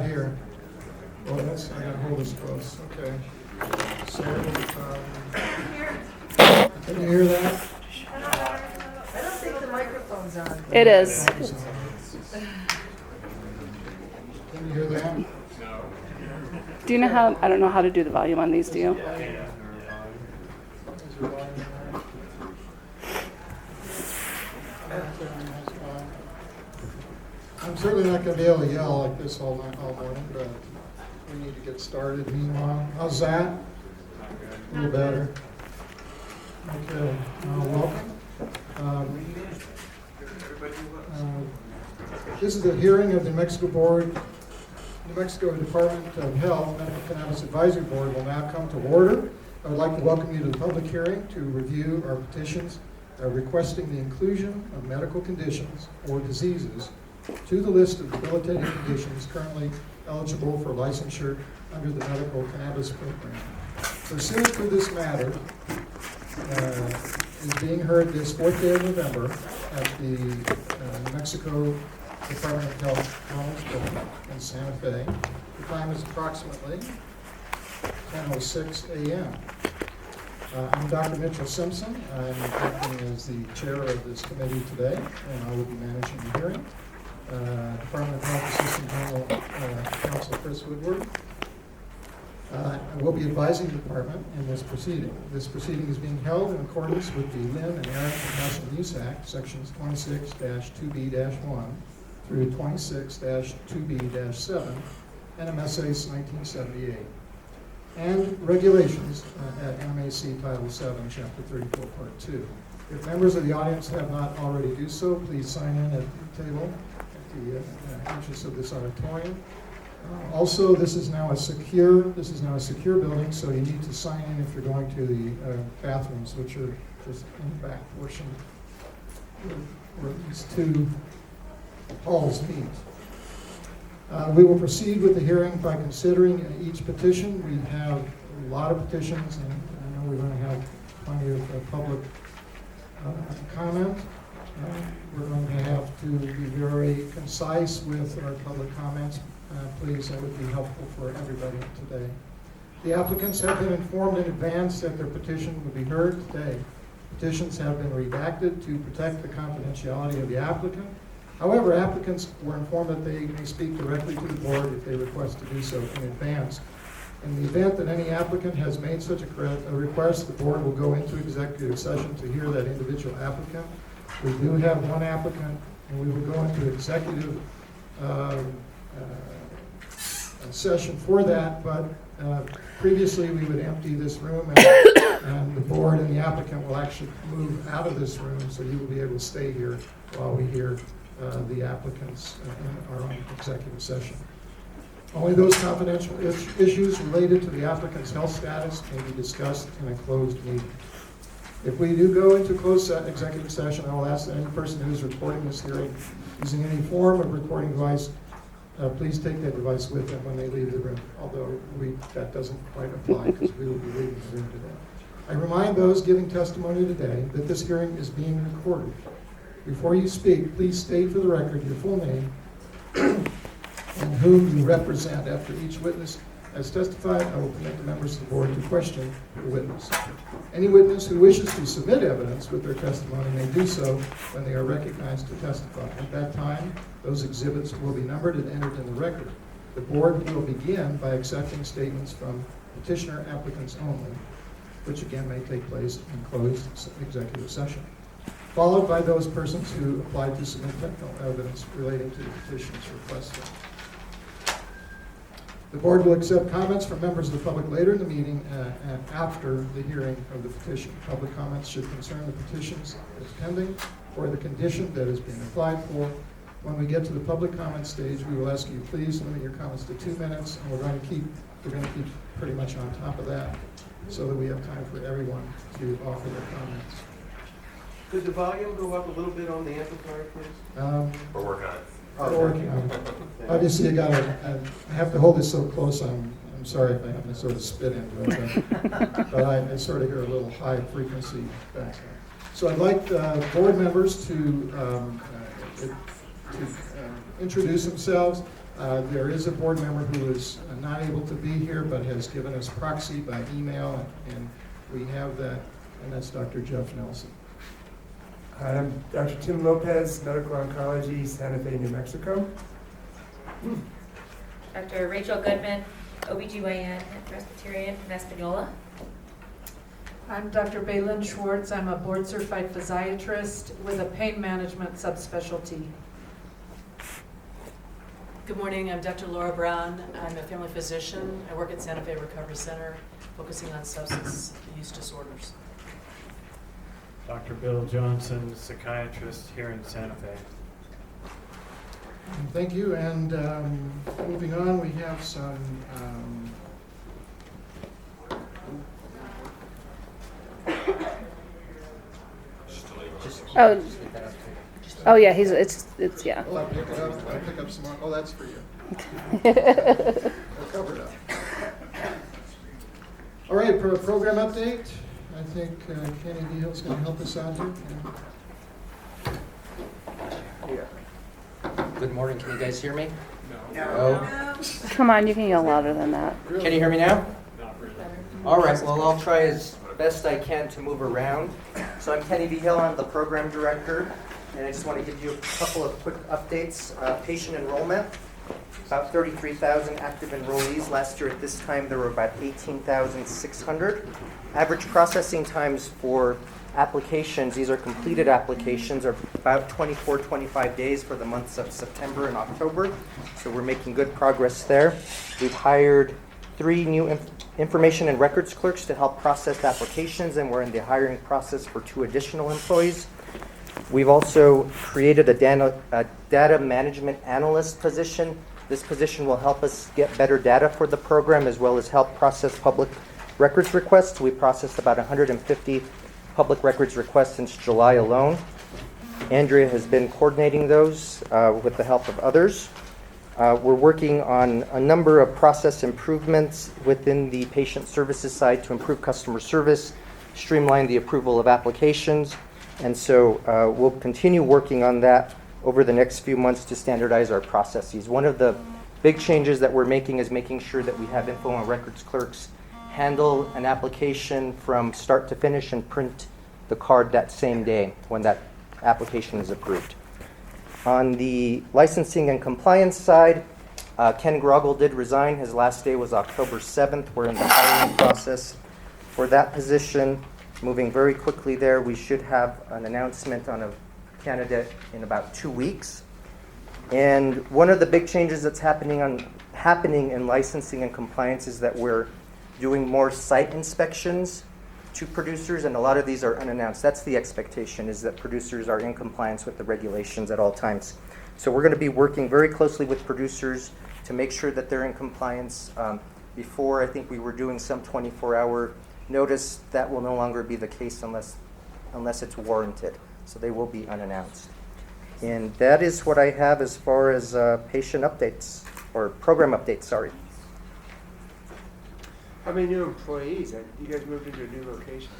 that here? Well, that's, I gotta hold this close, okay. So, can you hear that? I don't think the microphone's on. It is. Can you hear that? Do you know how, I don't know how to do the volume on these, do you? I'm certainly not going to be able to yell like this all morning, but we need to get started. Meanwhile, how's that? A little better. Okay, welcome. This is the hearing of the New Mexico Department of Health Medical Cannabis Advisory Board will now come to order. I would like to welcome you to the public hearing to review our petitions requesting the inclusion of medical conditions or diseases to the list of debilitating conditions currently eligible for licensure under the Medical Cannabis Program. Pursuant to this matter is being heard this 4th day of November at the New Mexico Department of Health College Building in Santa Fe. The time is approximately 10:06 a.m. I'm Dr. Mitchell Simpson. I'm acting as the chair of this committee today, and I will be managing the hearing. Department of Health Assistant General Counsel Chris Woodward. I will be advising the department in this proceeding. This proceeding is being held in accordance with the Lynn and Aaron Compassionate Use Act, sections 26-2B-1 through 26-2B-7, NMSA 1978, and regulations at MAC Title 7, Chapter 34, Part 2. If members of the audience have not already do so, please sign in at the table at the entrance of this auditorium. Also, this is now a secure building, so you need to sign in if you're going to the bathrooms, which are just in the back portion where these two halls meet. We will proceed with the hearing by considering each petition. We have a lot of petitions, and I know we're going to have plenty of public comment. We're going to have to be very concise with our public comments. Please, that would be helpful for everybody today. The applicants have been informed in advance that their petition would be heard today. Petitions have been redacted to protect the confidentiality of the applicant. However, applicants were informed that they may speak directly to the board if they request to do so in advance. In the event that any applicant has made such a request, the board will go into executive session to hear that individual applicant. We do have one applicant, and we will go into executive session for that, but previously we would empty this room, and the board and the applicant will actually move out of this room, so you will be able to stay here while we hear the applicants in our own executive session. Only those confidential issues related to the applicant's health status may be discussed in a closed meeting. If we do go into closed executive session, I will ask that any person who is recording this hearing using any form of recording device, please take that device with them when they leave the room, although that doesn't quite apply because we will be leaving the room today. I remind those giving testimony today that this hearing is being recorded. Before you speak, please state for the record your full name and whom you represent. After each witness has testified, I will permit the members of the board to question the witness. Any witness who wishes to submit evidence with their testimony may do so when they are recognized to testify. At that time, those exhibits will be numbered and entered in the record. The board will begin by accepting statements from petitioner applicants only, which again may take place in closed executive session, followed by those persons who applied to submit technical evidence relating to the petitions requested. The board will accept comments from members of the public later in the meeting after the hearing of the petition. Public comments should concern the petitions that's pending or the condition that is being applied for. When we get to the public comment stage, we will ask you please limit your comments to 2 minutes, and we're going to keep pretty much on top of that so that we have time for everyone to offer their comments. Could the volume go up a little bit on the amplifier, please? We're working on it. We're working on it. Obviously, I have to hold this so close. I'm sorry if I have to sort of spit into it, but I sort of hear a little high frequency back there. So I'd like board members to introduce themselves. There is a board member who is not able to be here but has given us proxy by email, and we have that, and that's Dr. Jeff Nelson. Hi, I'm Dr. Tim Lopez, Medical Oncology, Santa Fe, New Mexico. Dr. Rachel Goodman, OBGYN and Presbyterian in Espanola. I'm Dr. Baylin Schwartz. I'm a board-certified physiatrist with a pain management subspecialty. Good morning, I'm Dr. Laura Brown. I'm a family physician. I work at Santa Fe Recovery Center, focusing on substance use disorders. Dr. Bill Johnson, psychiatrist here in Santa Fe. Thank you, and moving on, we have some Oh yeah, it's yeah. I'll pick it up. I'll pick up some more. Oh, that's for you. I'll cover it up. All right, program update. I think Kenny Dehill's going to help us out here. Good morning, can you guys hear me? No. Come on, you can yell louder than that. Can you hear me now? All right, well, I'll try as best I can to move around. So I'm Kenny Dehill, I'm the program director, and I just want to give you a couple of quick updates. Patient enrollment, about 33,000 active enrollees. Last year at this time, there were about 18,600. Average processing times for applications, these are completed applications, are about 24, 25 days for the months of September and October. So we're making good progress there. We've hired 3 new information and records clerks to help process applications, and we're in the hiring process for 2 additional employees. We've also created a data management analyst position. This position will help us get better data for the program as well as help process public records requests. We processed about 150 public records requests since July alone. Andrea has been coordinating those with the help of others. We're working on a number of process improvements within the patient services side to improve customer service, streamline the approval of applications, and so we'll continue working on that over the next few months to standardize our processes. One of the big changes that we're making is making sure that we have info and records clerks handle an application from start to finish and print the card that same day when that application is approved. On the licensing and compliance side, Ken Groggle did resign. His last day was October 7th. We're in the hiring process for that position. Moving very quickly there, we should have an announcement on a candidate in about 2 weeks. And one of the big changes that's happening in licensing and compliance is that we're doing more site inspections to producers, and a lot of these are unannounced. That's the expectation, is that producers are in compliance with the regulations at all times. So we're going to be working very closely with producers to make sure that they're in compliance. Before, I think we were doing some 24-hour notice. That will no longer be the case unless it's warranted. So they will be unannounced. And that is what I have as far as patient updates, or program updates, sorry. How many new employees? You guys moved into a new location,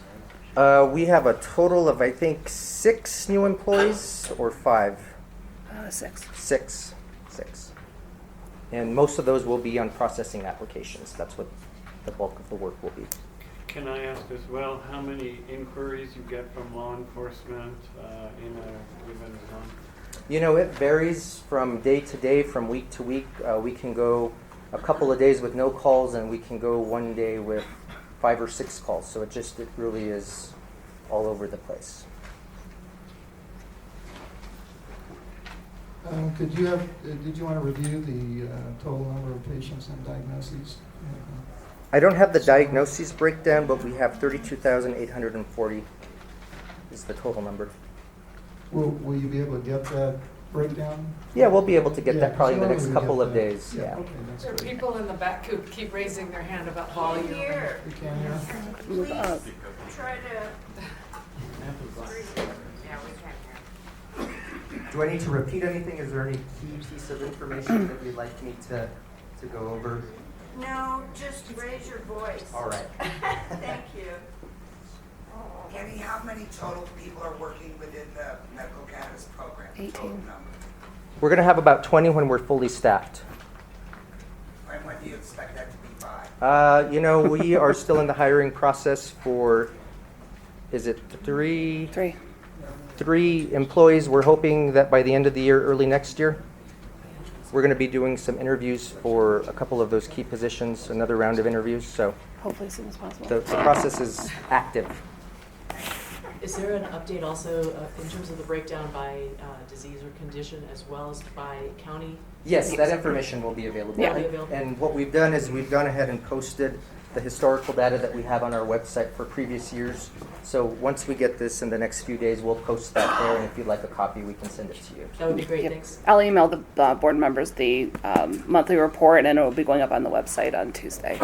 right? We have a total of, I think, 6 new employees, or 5? 6. 6. And most of those will be on processing applications. That's what the bulk of the work will be. Can I ask as well, how many inquiries you get from law enforcement in a given month? You know, it varies from day to day, from week to week. We can go a couple of days with no calls, and we can go one day with 5 or 6 calls. So it really is all over the place. Did you want to review the total number of patients and diagnoses? I don't have the diagnoses breakdown, but we have 32,840 is the total number. Will you be able to get that breakdown? Yeah, we'll be able to get Yeah, that probably in the as long next as we couple get of that. days. Yeah. Okay, that's There are good. people in the back who keep raising their hand about volume. Here, We can hear. Move up. try to. Yeah, we can hear. Do I need to repeat anything? Is there any key piece of information that you'd like me to go over? No, just raise your voice. All right. Thank you. Kenny, how many total people are working within the medical cannabis program? 18. Total number. We're going to have about 20 when we're fully staffed. When do you expect that to be by? We are still in the hiring process for, is it three employees? We're hoping that by the end of the year, early next year, we're going to be doing some interviews for a couple of those key positions, another round of interviews. So Hopefully as soon as possible. the process is active. Is there an update also in terms of the breakdown by disease or condition as well as by county? Yes, that information will be available. Yeah. Will be available. And what we've done is we've gone ahead and posted the historical data that we have on our website for previous years. So once we get this in the next few days, we'll post that there, and if you'd like a copy, we can send it to you. That would be great, Yep. thanks. I'll email the board members the monthly report, and it will be going up on the website on Tuesday.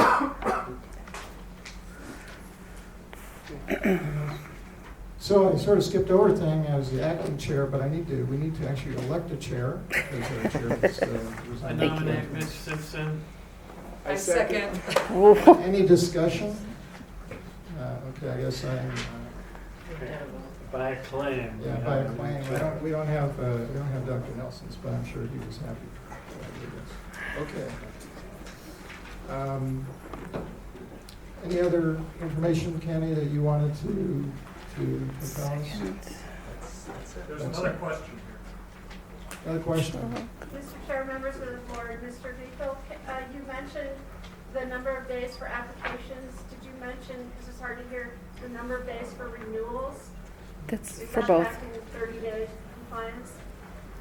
So I sort of skipped over thing as the acting chair, but we need to actually elect a chair. Because our chair is, I resigned. nominate Ms. Simpson. I second. Any discussion? Okay, I guess I'm, By claim. yeah, by claim. We don't have Dr. Nelson's, but I'm sure he was happy. Okay. Any other information, Kenny, that you wanted to tell us? There's another question here. Another question? Mr. Chair, members of the board, Mr. Vico, you mentioned the number of days for applications. Did you mention, because it's hard to hear, the number of days for renewals? That's Is for that both. back in 30-day compliance?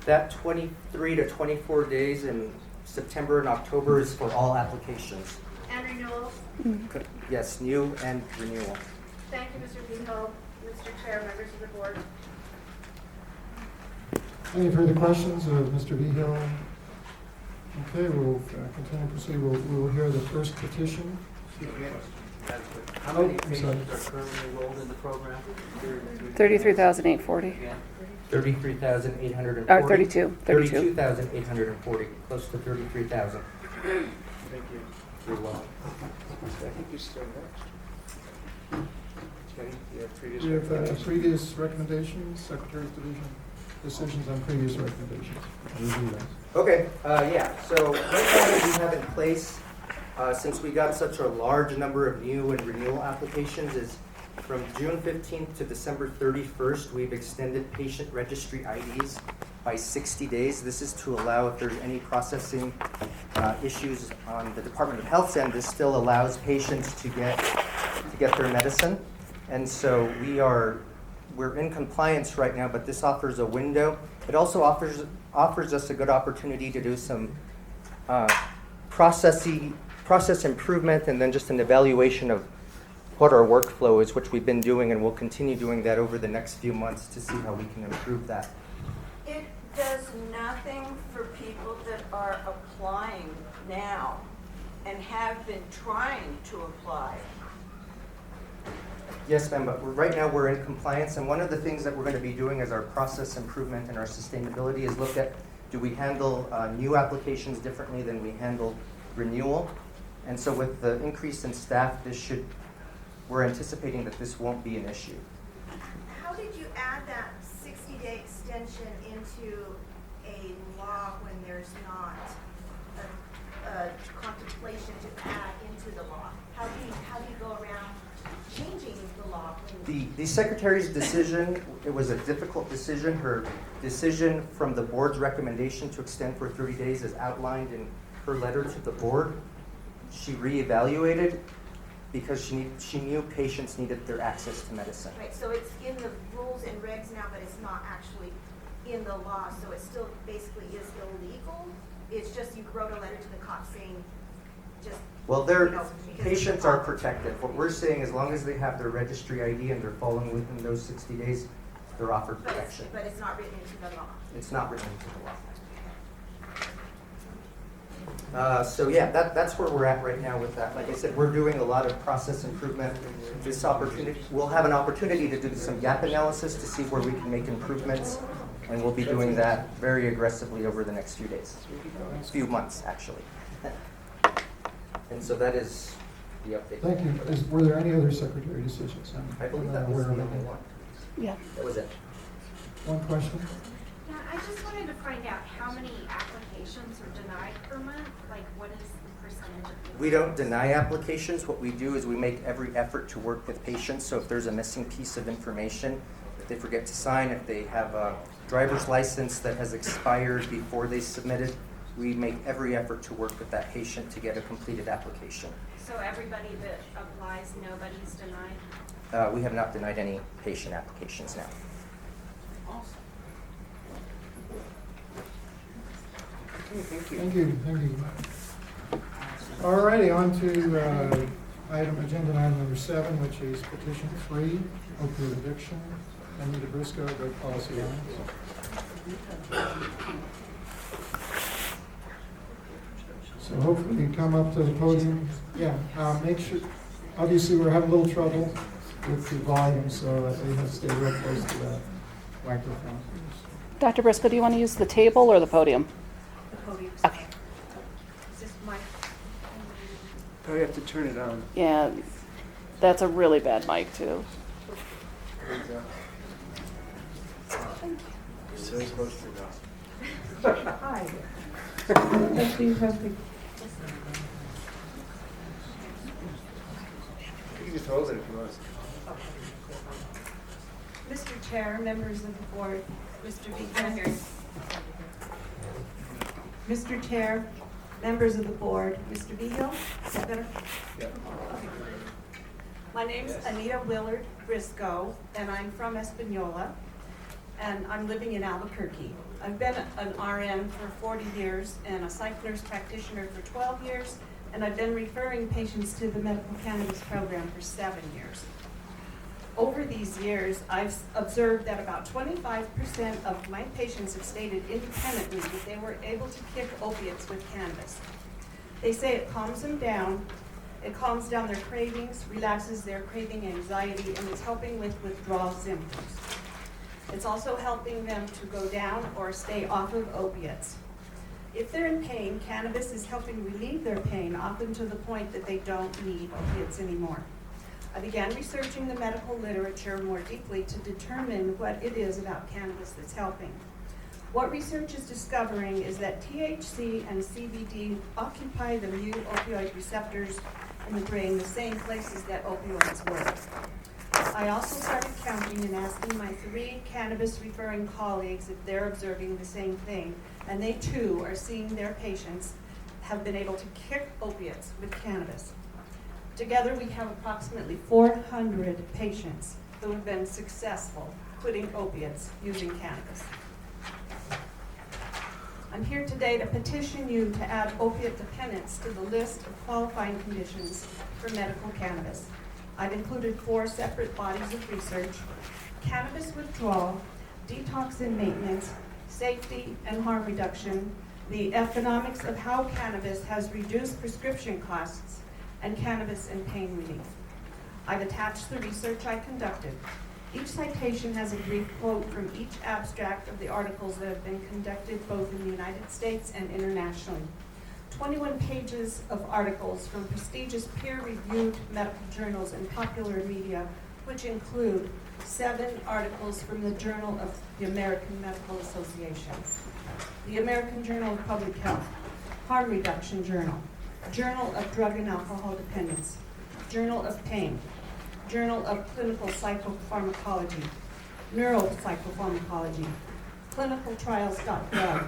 That 23 to 24 days in September and October is for all applications. And renewals? Yes, new and renewal. Thank you, Mr. Vico, Mr. Chair, members of the board. Any further questions of Mr. Vigil? Okay, we'll continue to proceed. We'll hear the first petition. How many I'm patients sorry. are currently enrolled in the program? 33,840. 33,840. Or 32. 32,840, close to 33,000. Thank you. You're welcome. I think you still next. Okay, you have previous. Do you have previous recommendations, Secretary's Division, decisions on previous recommendations? Review those. Okay, yeah, so right now what we have in place, since we got such a large number of new and renewal applications, is from June 15th to December 31st, we've extended patient registry IDs by 60 days. This is to allow if there's any processing issues on the Department of Health's end, this still allows patients to get their medicine. And so we're in compliance right now, but this offers a window. It also offers us a good opportunity to do some process improvement and then just an evaluation of what our workflow is, which we've been doing, and we'll continue doing that over the next few months to see how we can improve that. It does nothing for people that are applying now and have been trying to apply. Yes, ma'am, but right now we're in compliance, and one of the things that we're going to be doing as our process improvement and our sustainability is look at, do we handle new applications differently than we handle renewal? And so with the increase in staff, we're anticipating that this won't be an issue. How did you add that 60-day extension into a law when there's not a contemplation to add into the law? How do you go around changing the law? The Secretary's decision, it was a difficult decision. Her decision from the board's recommendation to extend for 30 days is outlined in her letter to the board. She reevaluated because she knew patients needed their access to medicine. Right, so it's in the rules and regs now, but it's not actually in the law, so it still basically is illegal? It's just you wrote a letter to the cops saying just... Well, because patients it's are a law. protected. What we're saying, as long as they have their registry ID and they're falling within those 60 days, they're offered protection. But it's not written into the law. It's not written into the law. So yeah, that's where we're at right now with that. Like I said, we're doing a lot of process improvement. This opportunity, we'll have an opportunity to do some gap analysis to see where we can make improvements, and we'll be doing that very aggressively over the next few days, few months actually. And so that is the update. Thank you. Were there any other Secretary decisions? I believe I'm that not was aware the of only any. one. Yeah. That was it. One question? Yeah, I just wanted to find out how many applications are denied per month, like what is the percentage of people? We don't deny applications. What we do is we make every effort to work with patients. So if there's a missing piece of information, if they forget to sign, if they have a driver's license that has expired before they submitted, we make every effort to work with that patient to get a completed application. So everybody that applies, nobody's denied? We have not denied any patient applications now. Thank you, thank you. All righty, on to agenda item number 7, which is petition 3, opioid addiction. Anita Briscoe, Great Policy Alliance. So hopefully you come up to the podium. Yeah, make sure, obviously we're having a little trouble with the volume, so you have to stay real close to that microphone. Dr. Briscoe, do you want to use the table or the podium? The podium. Okay. Is this mic? Oh, you have to turn it on. Yeah, that's a really bad mic too. There you go. So it's supposed to go. Hi. You can just hold it if you want. Mr. Chair, members of the board, Mr. Beacon. Mr. Chair, members of the board, Mr. Behill, is that better? Yep. My name's Anita Willard Briscoe, and I'm from Espanola, and I'm living in Albuquerque. I've been an RN for 40 years and a psych nurse practitioner for 12 years, and I've been referring patients to the medical cannabis program for 7 years. Over these years, I've observed that about 25% of my patients have stated independently that they were able to kick opiates with cannabis. They say it calms them down, it calms down their cravings, relaxes their craving anxiety, and is helping with withdrawal symptoms. It's also helping them to go down or stay off of opiates. If they're in pain, cannabis is helping relieve their pain, often to the point that they don't need opiates anymore. I began researching the medical literature more deeply to determine what it is about cannabis that's helping. What research is discovering is that THC and CBD occupy the mu opioid receptors in the brain, the same places that opioids work. I also started counting and asking my 3 cannabis-referring colleagues if they're observing the same thing, and they too are seeing their patients have been able to kick opiates with cannabis. Together, we have approximately 400 patients who have been successful quitting opiates using cannabis. I'm here today to petition you to add opiate dependence to the list of qualifying conditions for medical cannabis. I've included 4 separate bodies of research: cannabis withdrawal, detox and maintenance, safety and harm reduction, the economics of how cannabis has reduced prescription costs, and cannabis and pain relief. I've attached the research I conducted. Each citation has a brief quote from each abstract of the articles that have been conducted both in the United States and internationally. 21 pages of articles from prestigious peer-reviewed medical journals and popular media, which include 7 articles from the Journal of the American Medical Association, the American Journal of Public Health, Harm Reduction Journal, Journal of Drug and Alcohol Dependence, Journal of Pain, Journal of Clinical Psychopharmacology, Neuropsychopharmacology, ClinicalTrials.gov,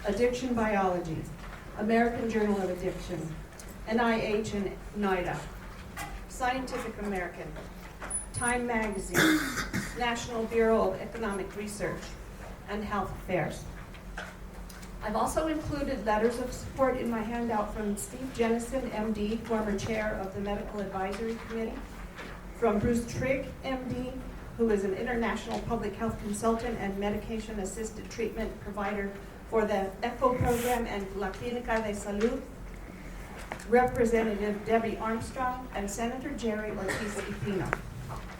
Addiction Biology, American Journal of Addiction, NIH and NIDA, Scientific American, Time Magazine, National Bureau of Economic Research, and Health Affairs. I've also included letters of support in my handout from Steve Jennison, MD, former chair of the Medical Advisory Committee, from Bruce Trigg, MD, who is an international public health consultant and medication-assisted treatment provider for the ECHO program and La Clínica de Salud, Representative Debbie Armstrong, and Senator Jerry Ortiz-Pino.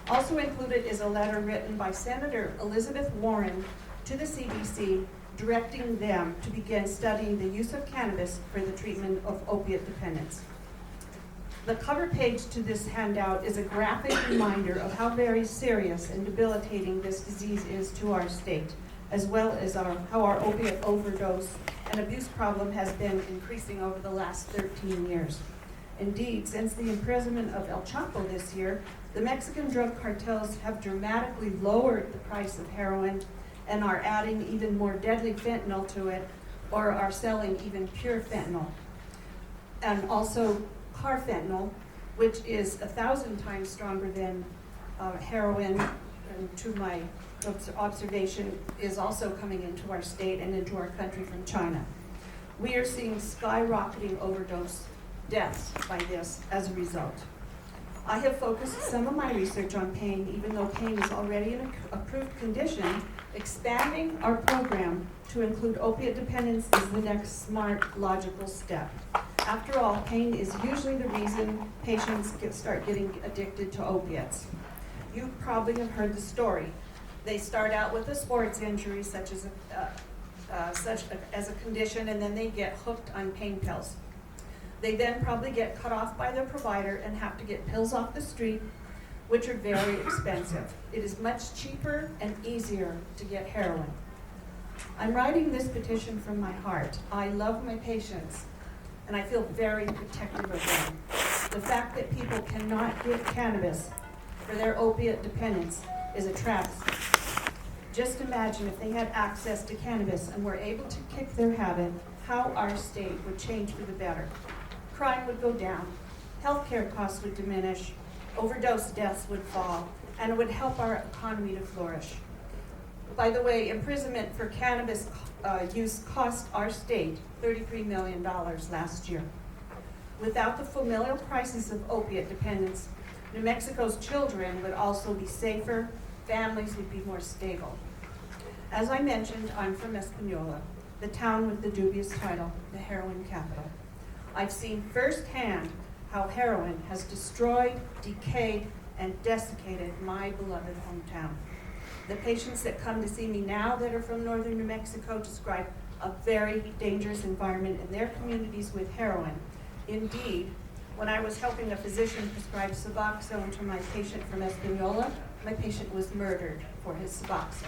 Also included is a letter written by Senator Elizabeth Warren to the CDC directing them to begin studying the use of cannabis for the treatment of opiate dependence. The cover page to this handout is a graphic reminder of how very serious and debilitating this disease is to our state, as well as how our opiate overdose and abuse problem has been increasing over the last 13 years. Indeed, since the imprisonment of El Chapo this year, the Mexican drug cartels have dramatically lowered the price of heroin and are adding even more deadly fentanyl to it, or are selling even pure fentanyl. And also carfentanil, which is 1,000 times stronger than heroin, and to my observation, is also coming into our state and into our country from China. We are seeing skyrocketing overdose deaths by this as a result. I have focused some of my research on pain, even though pain is already an approved condition. Expanding our program to include opiate dependence is the next smart, logical step. After all, pain is usually the reason patients start getting addicted to opiates. You probably have heard the story. They start out with a sports injury, such as a condition, and then they get hooked on pain pills. They then probably get cut off by their provider and have to get pills off the street, which are very expensive. It is much cheaper and easier to get heroin. I'm writing this petition from my heart. I love my patients, and I feel very protective of them. The fact that people cannot get cannabis for their opiate dependence is a travesty. Just imagine if they had access to cannabis and were able to kick their habit, how our state would change for the better. Crime would go down, healthcare costs would diminish, overdose deaths would fall, and it would help our economy to flourish. By the way, imprisonment for cannabis use cost our state $33 million last year. Without the familial crisis of opiate dependence, New Mexico's children would also be safer, families would be more stable. As I mentioned, I'm from Espanola, the town with the dubious title, the heroin capital. I've seen firsthand how heroin has destroyed, decayed, and desiccated my beloved hometown. The patients that come to see me now that are from northern New Mexico describe a very dangerous environment in their communities with heroin. Indeed, when I was helping a physician prescribe Suboxone to my patient from Espanola, my patient was murdered for his Suboxone.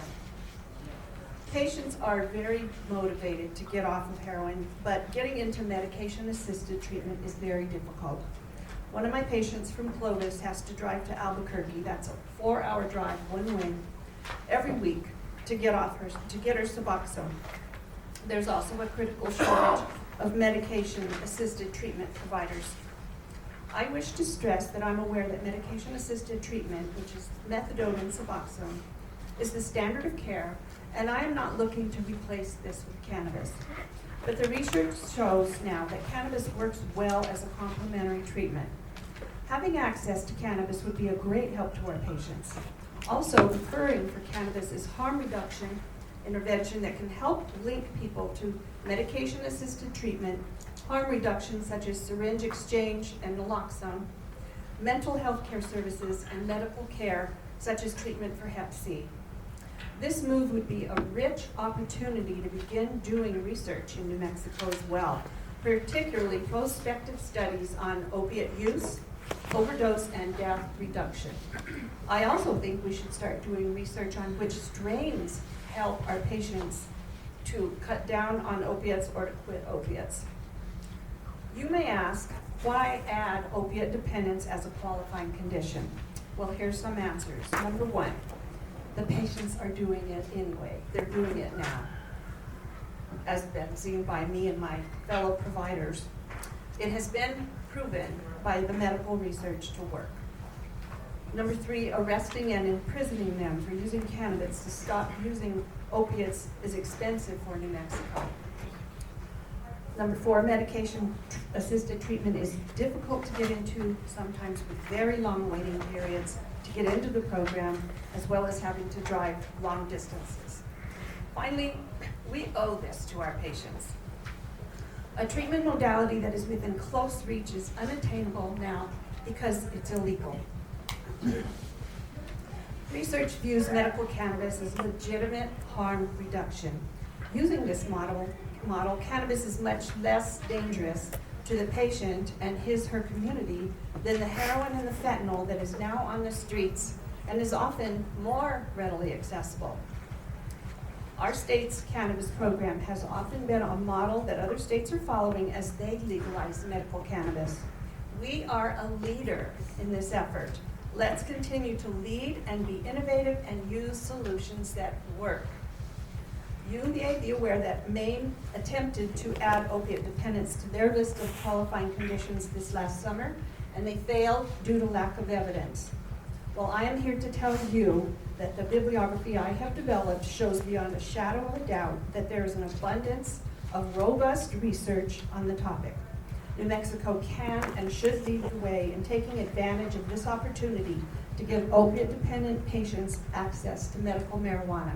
Patients are very motivated to get off of heroin, but getting into medication-assisted treatment is very difficult. One of my patients from Clovis has to drive to Albuquerque, that's a 4-hour drive one way, every week to get her Suboxone. There's also a critical shortage of medication-assisted treatment providers. I wish to stress that I'm aware that medication-assisted treatment, which is methadone and Suboxone, is the standard of care, and I am not looking to replace this with cannabis. But the research shows now that cannabis works well as a complementary treatment. Having access to cannabis would be a great help to our patients. Also, referring for cannabis is harm reduction intervention that can help link people to medication-assisted treatment, harm reduction such as syringe exchange and naloxone, mental health care services, and medical care such as treatment for Hep C. This move would be a rich opportunity to begin doing research in New Mexico as well, particularly prospective studies on opiate use, overdose, and death reduction. I also think we should start doing research on which strains help our patients to cut down on opiates or to quit opiates. You may ask, why add opiate dependence as a qualifying condition? Well, here's some answers. Number one, the patients are doing it anyway. They're doing it now, as been seen by me and my fellow providers. It has been proven by the medical research to work. Number three, arresting and imprisoning them for using cannabis to stop using opiates is expensive for New Mexico. Number four, medication-assisted treatment is difficult to get into, sometimes with very long waiting periods to get into the program, as well as having to drive long distances. Finally, we owe this to our patients. A treatment modality that is within close reach is unattainable now because it's illegal. Research views medical cannabis as legitimate harm reduction. Using this model, cannabis is much less dangerous to the patient and her community than the heroin and the fentanyl that is now on the streets and is often more readily accessible. Our state's cannabis program has often been a model that other states are following as they legalize medical cannabis. We are a leader in this effort. Let's continue to lead and be innovative and use solutions that work. You may be aware that Maine attempted to add opiate dependence to their list of qualifying conditions this last summer, and they failed due to lack of evidence. Well, I am here to tell you that the bibliography I have developed shows beyond a shadow of a doubt that there is an abundance of robust research on the topic. New Mexico can and should lead the way in taking advantage of this opportunity to give opiate-dependent patients access to medical marijuana.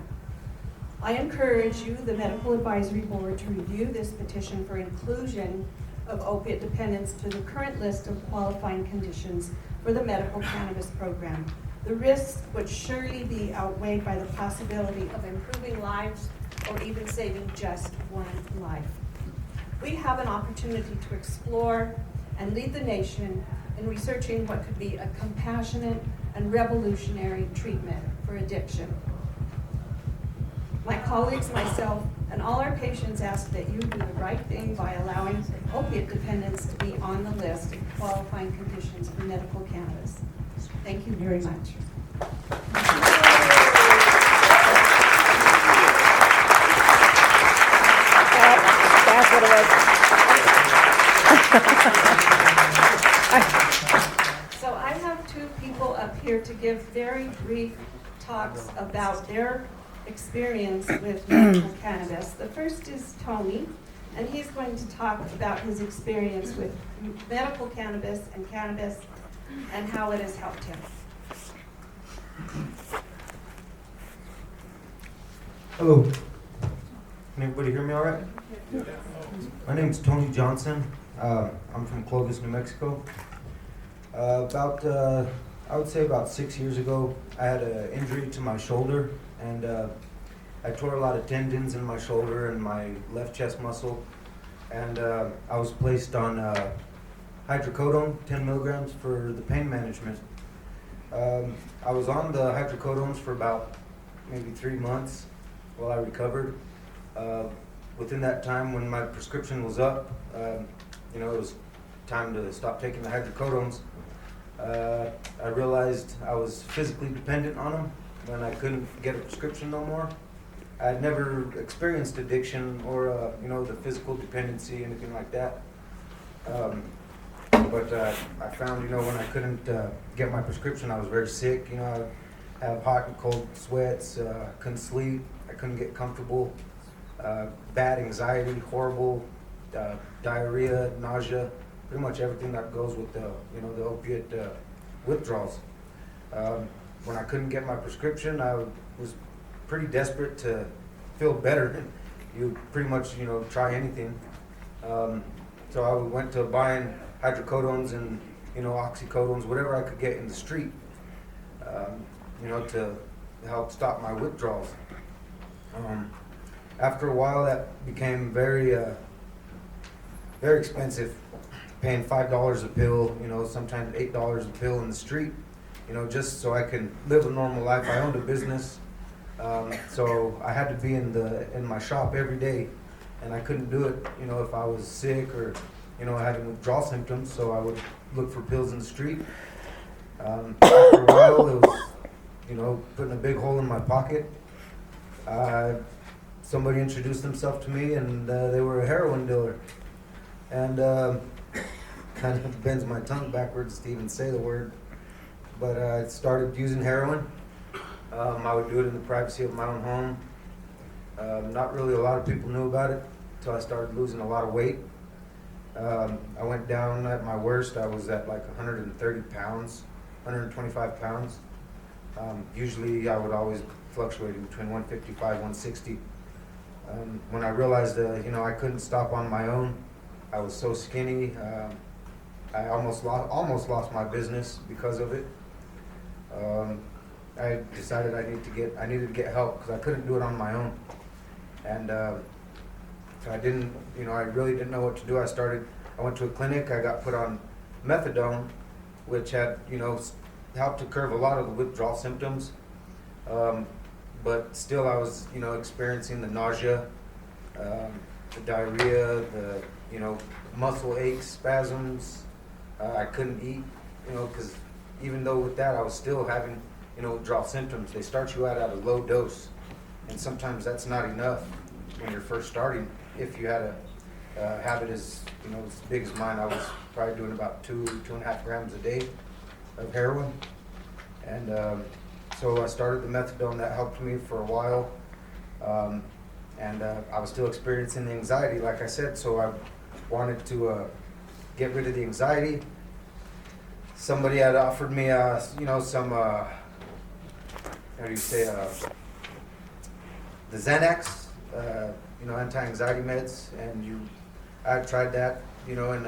I encourage you, the Medical Advisory Board, to review this petition for inclusion of opiate dependence to the current list of qualifying conditions for the medical cannabis program. The risks would surely be outweighed by the possibility of improving lives or even saving just one life. We have an opportunity to explore and lead the nation in researching what could be a compassionate and revolutionary treatment for addiction. My colleagues, myself, and all our patients ask that you do the right thing by allowing opiate dependence to be on the list of qualifying conditions for medical cannabis. Thank you very much. That's what it was. So I have two people up here to give very brief talks about their experience with medical cannabis. The first is Tony, and he's going to talk about his experience with medical cannabis and how it has helped him. Hello. Can everybody hear me all right? My name is Tony Johnson. I'm from Clovis, New Mexico. I would say about 6 years ago, I had an injury to my shoulder, and I tore a lot of tendons in my shoulder and my left chest muscle, and I was placed on hydrocodone, 10 milligrams for the pain management. I was on the hydrocodones for about maybe 3 months while I recovered. Within that time, when my prescription was up, it was time to stop taking the hydrocodones. I realized I was physically dependent on them when I couldn't get a prescription no more. I'd never experienced addiction or, the physical dependency, anything like that. But I found, when I couldn't get my prescription, I was very sick. I have hot and cold sweats, couldn't sleep, I couldn't get comfortable, bad anxiety, horrible diarrhea, nausea, pretty much everything that goes with the opiate withdrawals. When I couldn't get my prescription, I was pretty desperate to feel better. You pretty much, try anything. So I went to buying hydrocodones and, oxycodones, whatever I could get in the street, to help stop my withdrawals. After a while, that became very expensive, paying $5 a pill, sometimes $8 a pill in the street, just so I can live a normal life. I owned a business, so I had to be in my shop every day, and I couldn't do it, if I was sick or, I had withdrawal symptoms, so I would look for pills in the street. After a while, it was, putting a big hole in my pocket. Somebody introduced themselves to me, and they were a heroin dealer. And kind of bends my tongue backwards to even say the word. But I started using heroin. I would do it in the privacy of my own home. Not really a lot of people knew about it until I started losing a lot of weight. I went down at my worst. I was at like 130 pounds, 125 pounds. Usually I would always fluctuate between 155, 160. When I realized I couldn't stop on my own, I was so skinny. I almost lost my business because of it. I decided I needed to get help because I couldn't do it on my own. And so I didn't, I really didn't know what to do. I went to a clinic. I got put on methadone, which had, helped to curb a lot of the withdrawal symptoms. but still I was, experiencing the nausea, the diarrhea, the, muscle aches, spasms. I couldn't eat, because even though with that I was still having, withdrawal symptoms. They start you out at a low dose, and sometimes that's not enough when you're first starting. If you had a habit as big as mine, I was probably doing about 2.5 grams a day of heroin, and so I started the methadone. That helped me for a while, and I was still experiencing the anxiety, like I said, so I wanted to get rid of the anxiety. Somebody had offered me, some, how do you say, the Xanax, anti-anxiety meds, and I tried that, and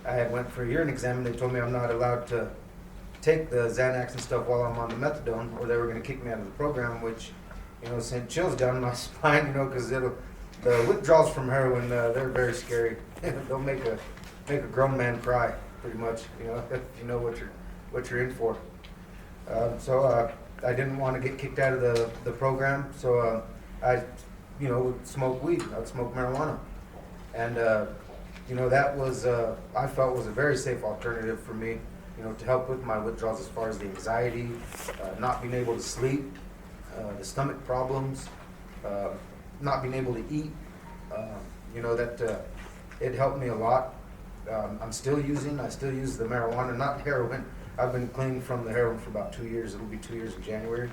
I had went for a urine exam, and they told me I'm not allowed to take the Xanax and stuff while I'm on the methadone, or they were going to kick me out of the program, which, sent chills down my spine, because the withdrawals from heroin, they're very scary. They'll make a grown man cry, pretty much, if you know what you're in for. So I didn't want to get kicked out of the program, so I, would smoke weed. I'd smoke marijuana, and that was I felt was a very safe alternative for me, to help with my withdrawals as far as the anxiety, not being able to sleep, the stomach problems, not being able to eat. That it helped me a lot. I still use the marijuana, not heroin. I've been clean from the heroin for about 2 years. It'll be 2 years in January.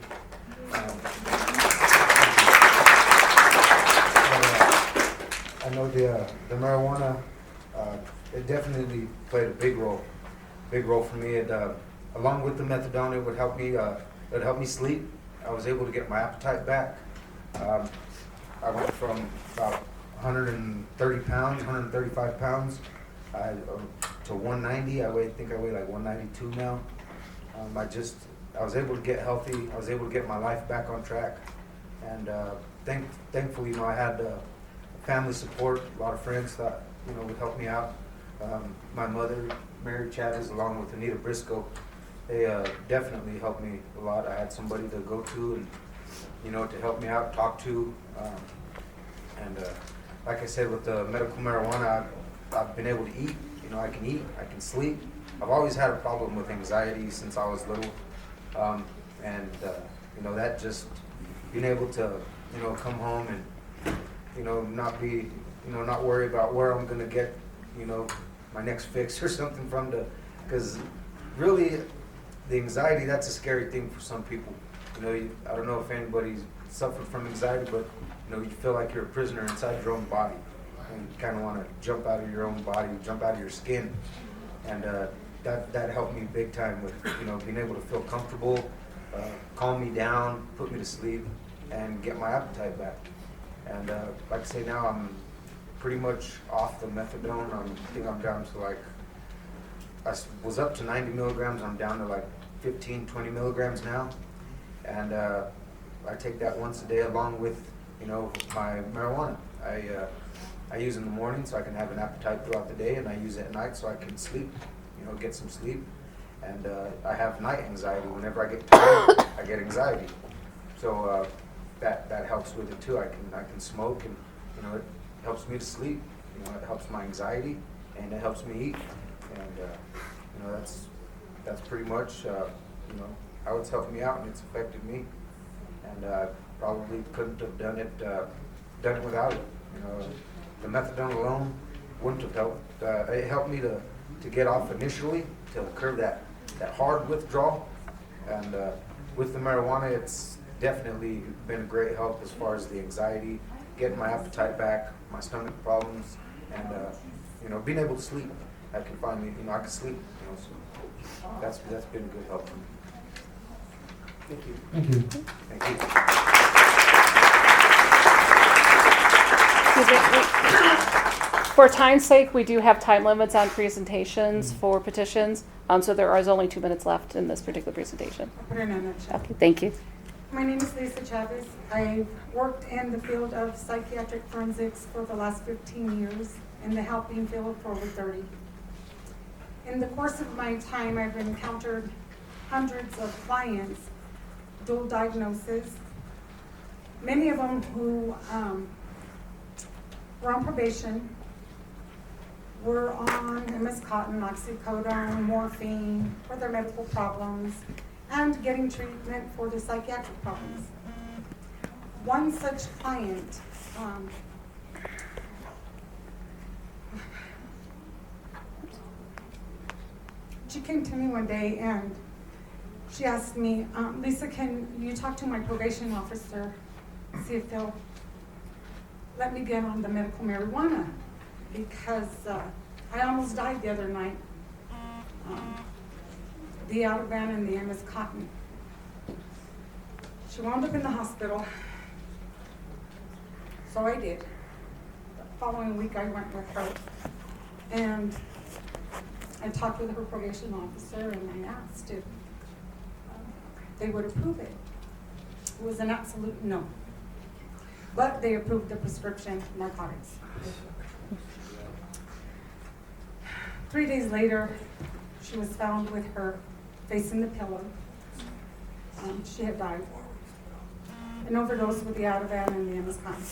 I know the marijuana, it definitely played a big role for me. It, along with the methadone, it would help me sleep. I was able to get my appetite back. I went from about 130 pounds, 135 pounds, to 190. I think I weigh like 192 now. I was able to get healthy. I was able to get my life back on track, and thankfully, I had family support, a lot of friends that would help me out. My mother, Mary Chavez, along with Anita Briscoe, they definitely helped me a lot. I had somebody to go to and to help me out, talk to, and like I said, with the medical marijuana, I've been able to eat. I can eat, I can sleep. I've always had a problem with anxiety since I was little, and that just being able to come home and not worry about where I'm gonna get my next fix or something from because really the anxiety, that's a scary thing for some people. I don't know if anybody's suffered from anxiety, but you feel like you're a prisoner inside your own body, and you kind of want to jump out of your own body, jump out of your skin, and that helped me big time with being able to feel comfortable, calm me down, put me to sleep, and get my appetite back. And like I say, now I'm pretty much off the methadone. I think I'm down to I was up to 90 milligrams. I'm down to like 15, 20 milligrams now, and I take that once a day along with my marijuana. I use it in the morning so I can have an appetite throughout the day, and I use it at night so I can sleep, get some sleep. And I have night anxiety. Whenever I get tired, I get anxiety. So that helps with it too. I can smoke, and it helps me to sleep. It helps my anxiety, and it helps me eat. And that's pretty much how it's helped me out, and it's affected me. And I probably couldn't have done it without it. The methadone alone wouldn't have helped. It helped me to get off initially, to curb that hard withdrawal. And with the marijuana, it's definitely been a great help as far as the anxiety, getting my appetite back, my stomach problems, and being able to sleep. I can finally, I can sleep. So that's been a good help for me. Thank you. Thank you. Thank you. For time's sake, we do have time limits on presentations for petitions, so there is only 2 minutes left in this particular presentation. I'll put it in a nutshell. Okay, thank you. My name is Lisa Chavez. I've worked in the field of psychiatric forensics for the last 15 years, in the helping field for over 30. In the course of my time, I've encountered hundreds of clients, dual diagnosis, many of them who were on probation, were on cotton, oxycodone, morphine for their medical problems, and getting treatment for their psychiatric problems. One such client, she came to me one day and she asked me, Lisa, can you talk to my probation officer, see if they'll let me get on the medical marijuana? Because I almost died the other night. The Ativan and the MS Cotton. She wound up in the hospital. So I did. The following week I went with her. And I talked with her probation officer and I asked if they would approve it. It was an absolute no. But they approved the prescription narcotics. 3 days later, she was found with her face in the pillow. She had died. An overdose with the Ativan and the MS Cotton.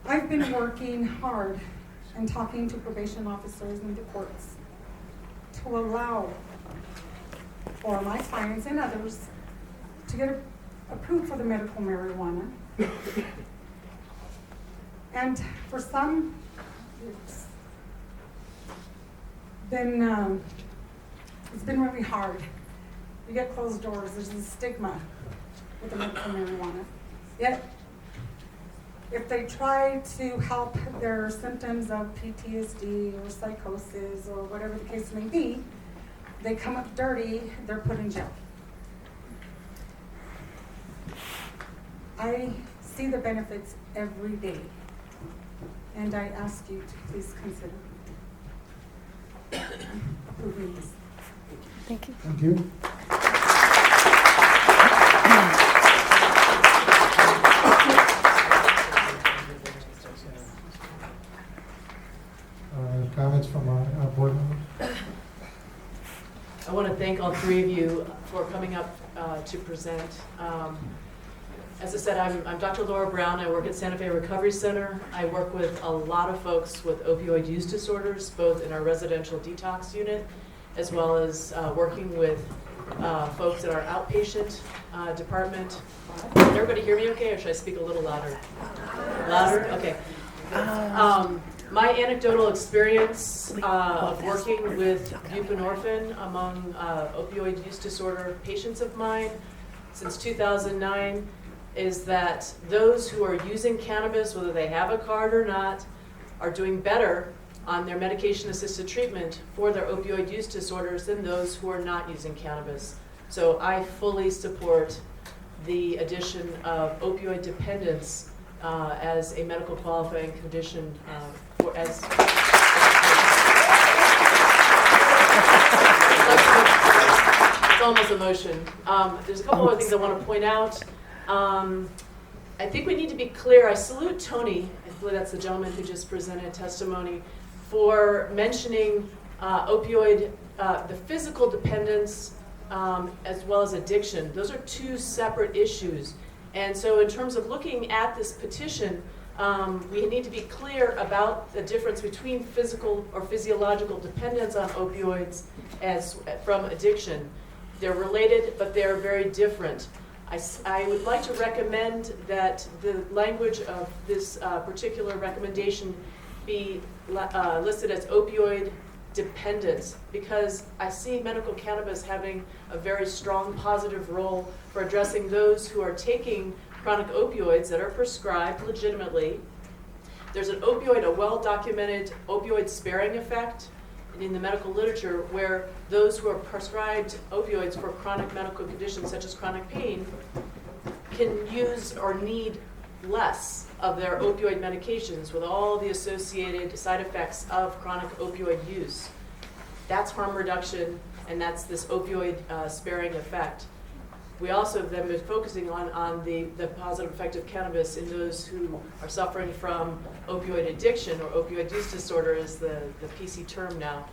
I've been working hard and talking to probation officers in the courts to allow for my clients and others to get approved for the medical marijuana. And for some, it's been really hard. You get closed doors, there's a stigma with the medical marijuana. Yet, if they try to help their symptoms of PTSD or psychosis or whatever the case may be, they come up dirty, they're put in jail. I see the benefits every day, and I ask you to please consider approving this. Thank you. Thank you. Comments from our board members? I want to thank all three of you for coming up to present. As I said, I'm Dr. Laura Brown. I work at Santa Fe Recovery Center. I work with a lot of folks with opioid use disorders, both in our residential detox unit, as well as working with folks in our outpatient department. Can everybody hear me okay, or should I speak a little louder? Louder? Okay. My anecdotal experience of working with buprenorphine among opioid use disorder patients of mine since 2009 is that those who are using cannabis, whether they have a card or not, are doing better on their medication-assisted treatment for their opioid use disorders than those who are not using cannabis. So I fully support the addition of opioid dependence as a medical qualifying condition it's almost a motion. There's a couple other things I want to point out. I think we need to be clear. I salute Tony, I believe that's the gentleman who just presented testimony, for mentioning opioid, the physical dependence as well as addiction. Those are two separate issues. And so in terms of looking at this petition, we need to be clear about the difference between physical or physiological dependence on opioids from addiction. They're related, but they're very different. I would like to recommend that the language of this particular recommendation be listed as opioid dependence, because I see medical cannabis having a very strong positive role for addressing those who are taking chronic opioids that are prescribed legitimately. There's a well-documented opioid sparing effect in the medical literature where those who are prescribed opioids for chronic medical conditions such as chronic pain can use or need less of their opioid medications with all the associated side effects of chronic opioid use. That's harm reduction, and that's this opioid sparing effect. We also have then been focusing on the positive effect of cannabis in those who are suffering from opioid addiction, or opioid use disorder is the PC term now.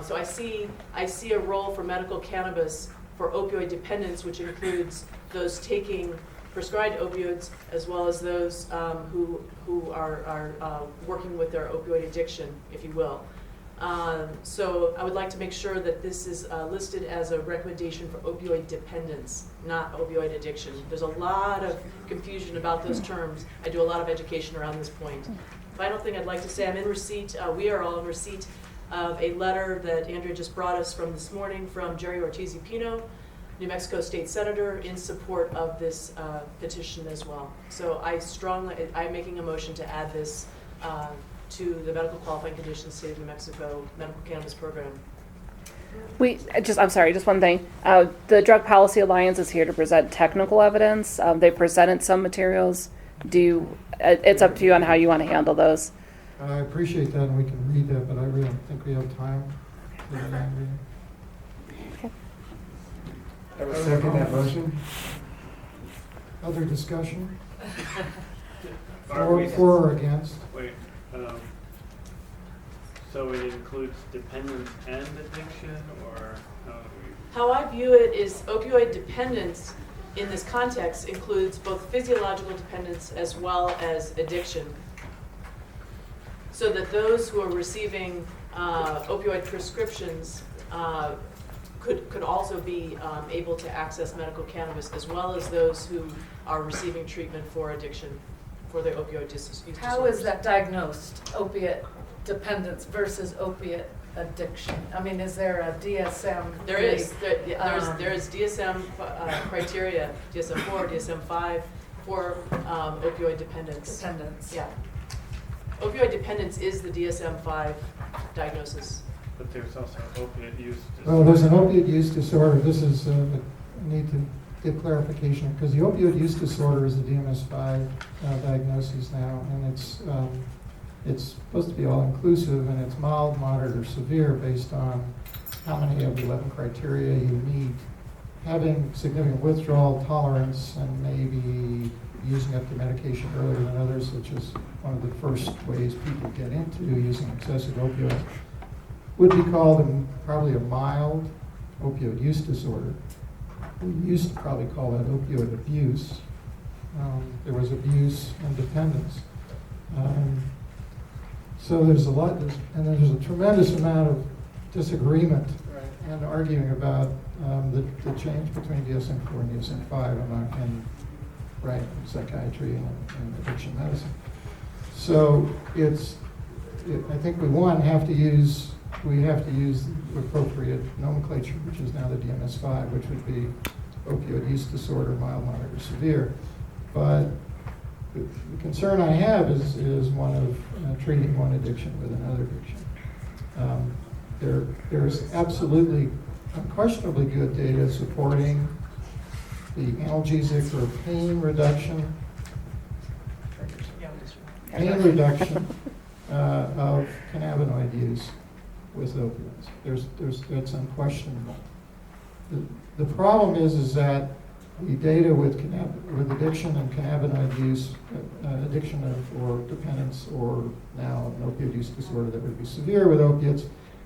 So I see a role for medical cannabis for opioid dependence, which includes those taking prescribed opioids as well as those who are working with their opioid addiction, if you will. So I would like to make sure that this is listed as a recommendation for opioid dependence, not opioid addiction. There's a lot of confusion about those terms. I do a lot of education around this point. Final thing I'd like to say, I'm in receipt, we are all in receipt of a letter that Andrea just brought us from this morning from Jerry Ortiz-Pino, New Mexico State Senator, in support of this petition as well. So I'm making a motion to add this to the medical qualifying conditions State of New Mexico medical cannabis program. I'm sorry, just one thing. The Drug Policy Alliance is here to present technical evidence. They presented some materials. It's up to you on how you want to handle those. I appreciate that, and we can read that, but I really don't think we have time for that. I will second that motion. Other discussion? Are we- For or against? Wait, so it includes dependence and addiction, or how do we? How I view it is opioid dependence in this context includes both physiological dependence as well as addiction. So that those who are receiving opioid prescriptions could also be able to access medical cannabis, as well as those who are receiving treatment for addiction, for their opioid use disorders. How is that diagnosed, opiate dependence versus opiate addiction? I mean, is there a DSM? There is DSM criteria, DSM-4, DSM-5 for opioid dependence. Yeah. Opioid dependence is the DSM-5 diagnosis. But there's also opiate use disorder. Well, there's an opiate use disorder. This is, I need to get clarification, because the opioid use disorder is the DMS-5 diagnosis now, and it's supposed to be all-inclusive, and it's mild, moderate, or severe based on how many of the 11 criteria you meet. Having significant withdrawal tolerance and maybe using up the medication earlier than others, which is one of the first ways people get into using excessive opioids, would be called probably a mild opioid use disorder. We used to probably call that opioid abuse. There was abuse and dependence. So there's a lot, and there's a tremendous amount of disagreement and arguing about the change between DSM-4 and DSM-5 in psychiatry and addiction medicine. So I think we have to use the appropriate nomenclature, which is now the DMS-5, which would be opioid use disorder, mild, moderate, or severe. But the concern I have is one of treating one addiction with another addiction. There's absolutely, unquestionably good data supporting the analgesic or pain reduction of cannabinoid use with opioids. That's unquestionable. The problem is that the data with addiction and cannabinoid use, addiction or dependence, or now an opioid use disorder that would be severe with opiates,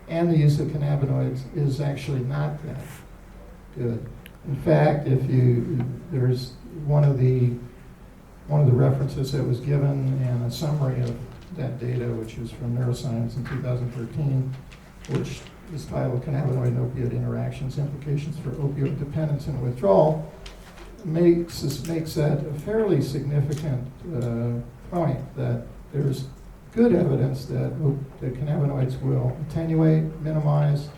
and the use of cannabinoids is actually not that good. In fact, there's one of the references that was given and a summary of that data, which is from Neuroscience in 2013, which is titled Cannabinoid and Opioid Interactions, Implications for Opioid Dependence and Withdrawal, makes that a fairly significant point, that there's good evidence that cannabinoids will attenuate, minimize,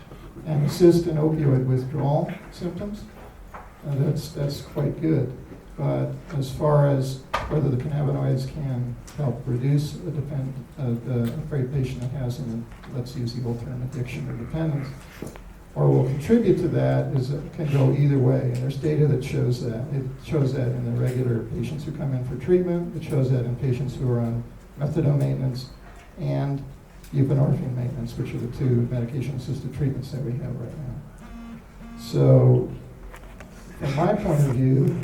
and assist in opioid withdrawal symptoms. That's quite good. But as far as whether the cannabinoids can help reduce the afraid patient that has let's use the old term, addiction or dependence, or will contribute to that, can go either way. And there's data that shows that. It shows that in the regular patients who come in for treatment. It shows that in patients who are on methadone maintenance and buprenorphine maintenance, which are the two medication-assisted treatments that we have right now. So, from my point of view,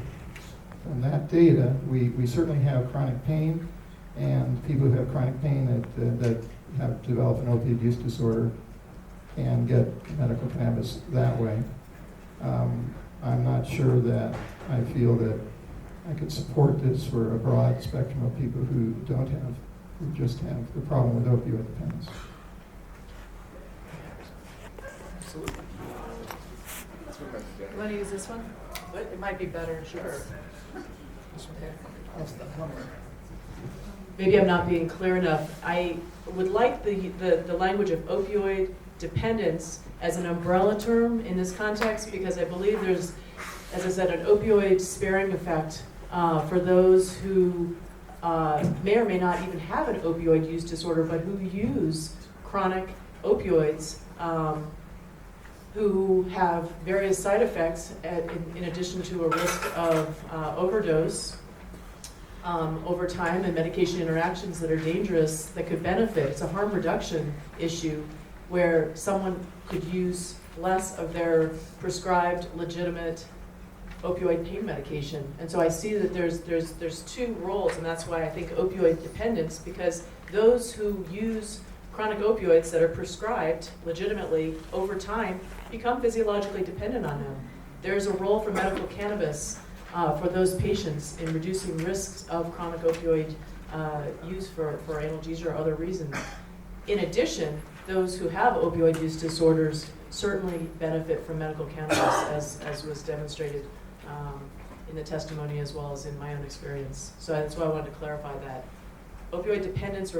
from that data, we certainly have chronic pain, and people who have chronic pain that have developed an opioid use disorder can get medical cannabis that way. I'm not sure that I feel that I could support this for a broad spectrum of people who just have the problem with opioid dependence. Absolutely. You want to use this one? It might be better. Sure. Maybe I'm not being clear enough. I would like the language of opioid dependence as an umbrella term in this context, because I believe there's, as I said, an opioid sparing effect for those who may or may not even have an opioid use disorder, but who use chronic opioids, who have various side effects in addition to a risk of overdose over time and medication interactions that are dangerous that could benefit. It's a harm reduction issue where someone could use less of their prescribed legitimate opioid pain medication. And so I see that there's two roles, and that's why I think opioid dependence, because those who use chronic opioids that are prescribed legitimately over time become physiologically dependent on them. There's a role for medical cannabis for those patients in reducing risks of chronic opioid use for analgesia or other reasons. In addition, those who have opioid use disorders certainly benefit from medical cannabis, as was demonstrated in the testimony as well as in my own experience. So that's why I wanted to clarify that. Opioid dependence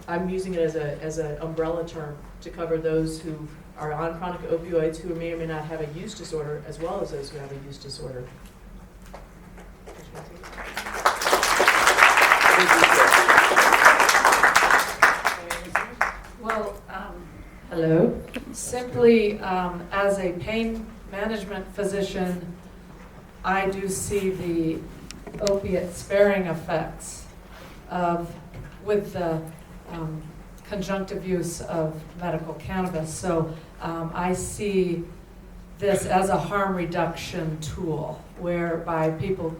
I'm using it as an umbrella term to cover those who are on chronic opioids who may or may not have a use disorder, as well as those who have a use disorder. Well, hello. Simply, as a pain management physician, I do see the opiate sparing effects with the conjunctive use of medical cannabis. So I see this as a harm reduction tool whereby people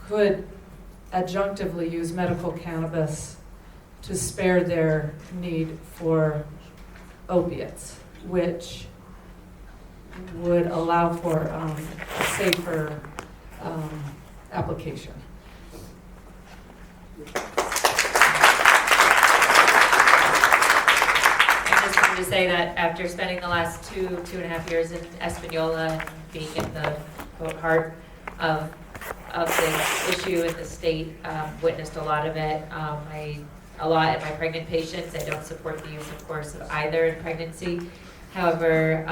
could adjunctively use medical cannabis to spare their need for opiates, which would allow for a safer application. To say that after spending the last two and a half years in Espanola and being in the quote heart of this issue in the state, witnessed a lot of it. A lot in my pregnant patients. I don't support the use, of course, of either in pregnancy. However,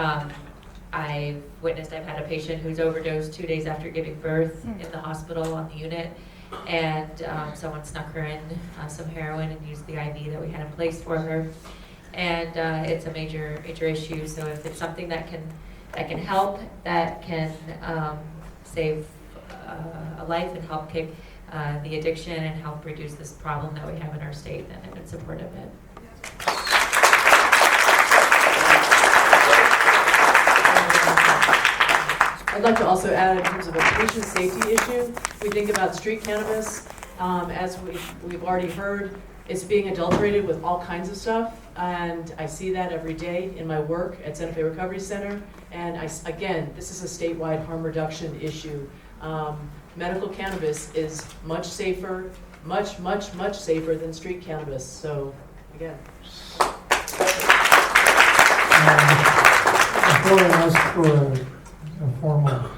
I've had a patient who's overdosed 2 days after giving birth in the hospital on the unit, and someone snuck her in some heroin and used the IV that we had in place for her. And it's a major issue. So if it's something that can help, that can save a life and help kick the addiction and help reduce this problem that we have in our state, then I would support it. I'd like to also add, in terms of a patient safety issue, we think about street cannabis, as we've already heard, it's being adulterated with all kinds of stuff, and I see that every day in my work at Santa Fe Recovery Center. And again, this is a statewide harm reduction issue. Medical cannabis is much safer, much safer than street cannabis. So, again. Before I ask for a formal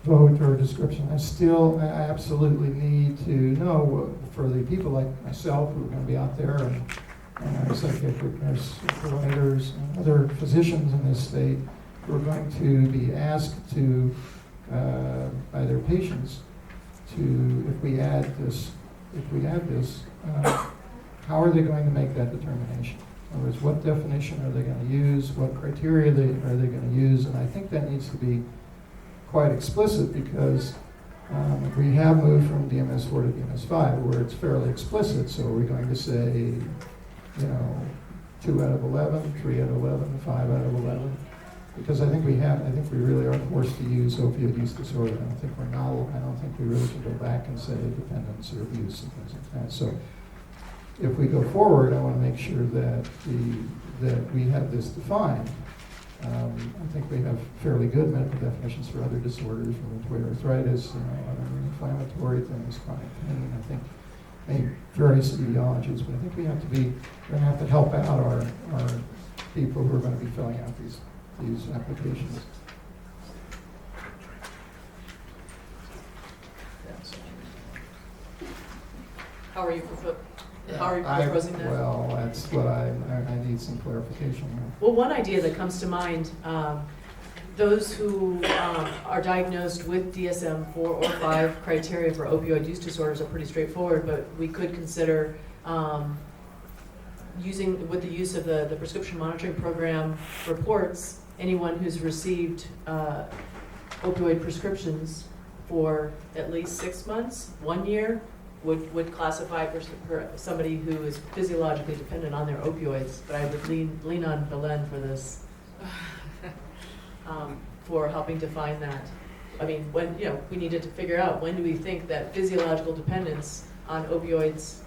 vote or description, I absolutely need to know, for the people like myself who are going to be out there and psychiatric nurse providers and other physicians in this state who are going to be asked to, by their patients, to, if we add this, how are they going to make that determination? In other words, what definition are they going to use? What criteria are they going to use? And I think that needs to be quite explicit, because we have moved from DMS-4 to DMS-5 where it's fairly explicit. So are we going to say, 2 out of 11, 3 out of 11, 5 out of 11? Because I think we really are forced to use opioid use disorder. I don't think we're novel. I don't think we really can go back and say dependence or abuse and things like that. So if we go forward, I want to make sure that we have this defined. I think we have fairly good medical definitions for other disorders, rheumatoid arthritis, other inflammatory things, chronic pain. I think maybe various etiologies, but I think we're going to have to help out our people who are going to be filling out these applications. How are you proposing that? Well, that's what I need some clarification here. Well, one idea that comes to mind, those who are diagnosed with DSM-4 or 5 criteria for opioid use disorders are pretty straightforward, but we could consider with the use of the prescription monitoring program reports, anyone who's received opioid prescriptions for at least 6 months, 1 year, would classify for somebody who is physiologically dependent on their opioids. But I would lean on Belen for this, for helping define that. I mean, when we needed to figure out when do we think that physiological dependence on opioids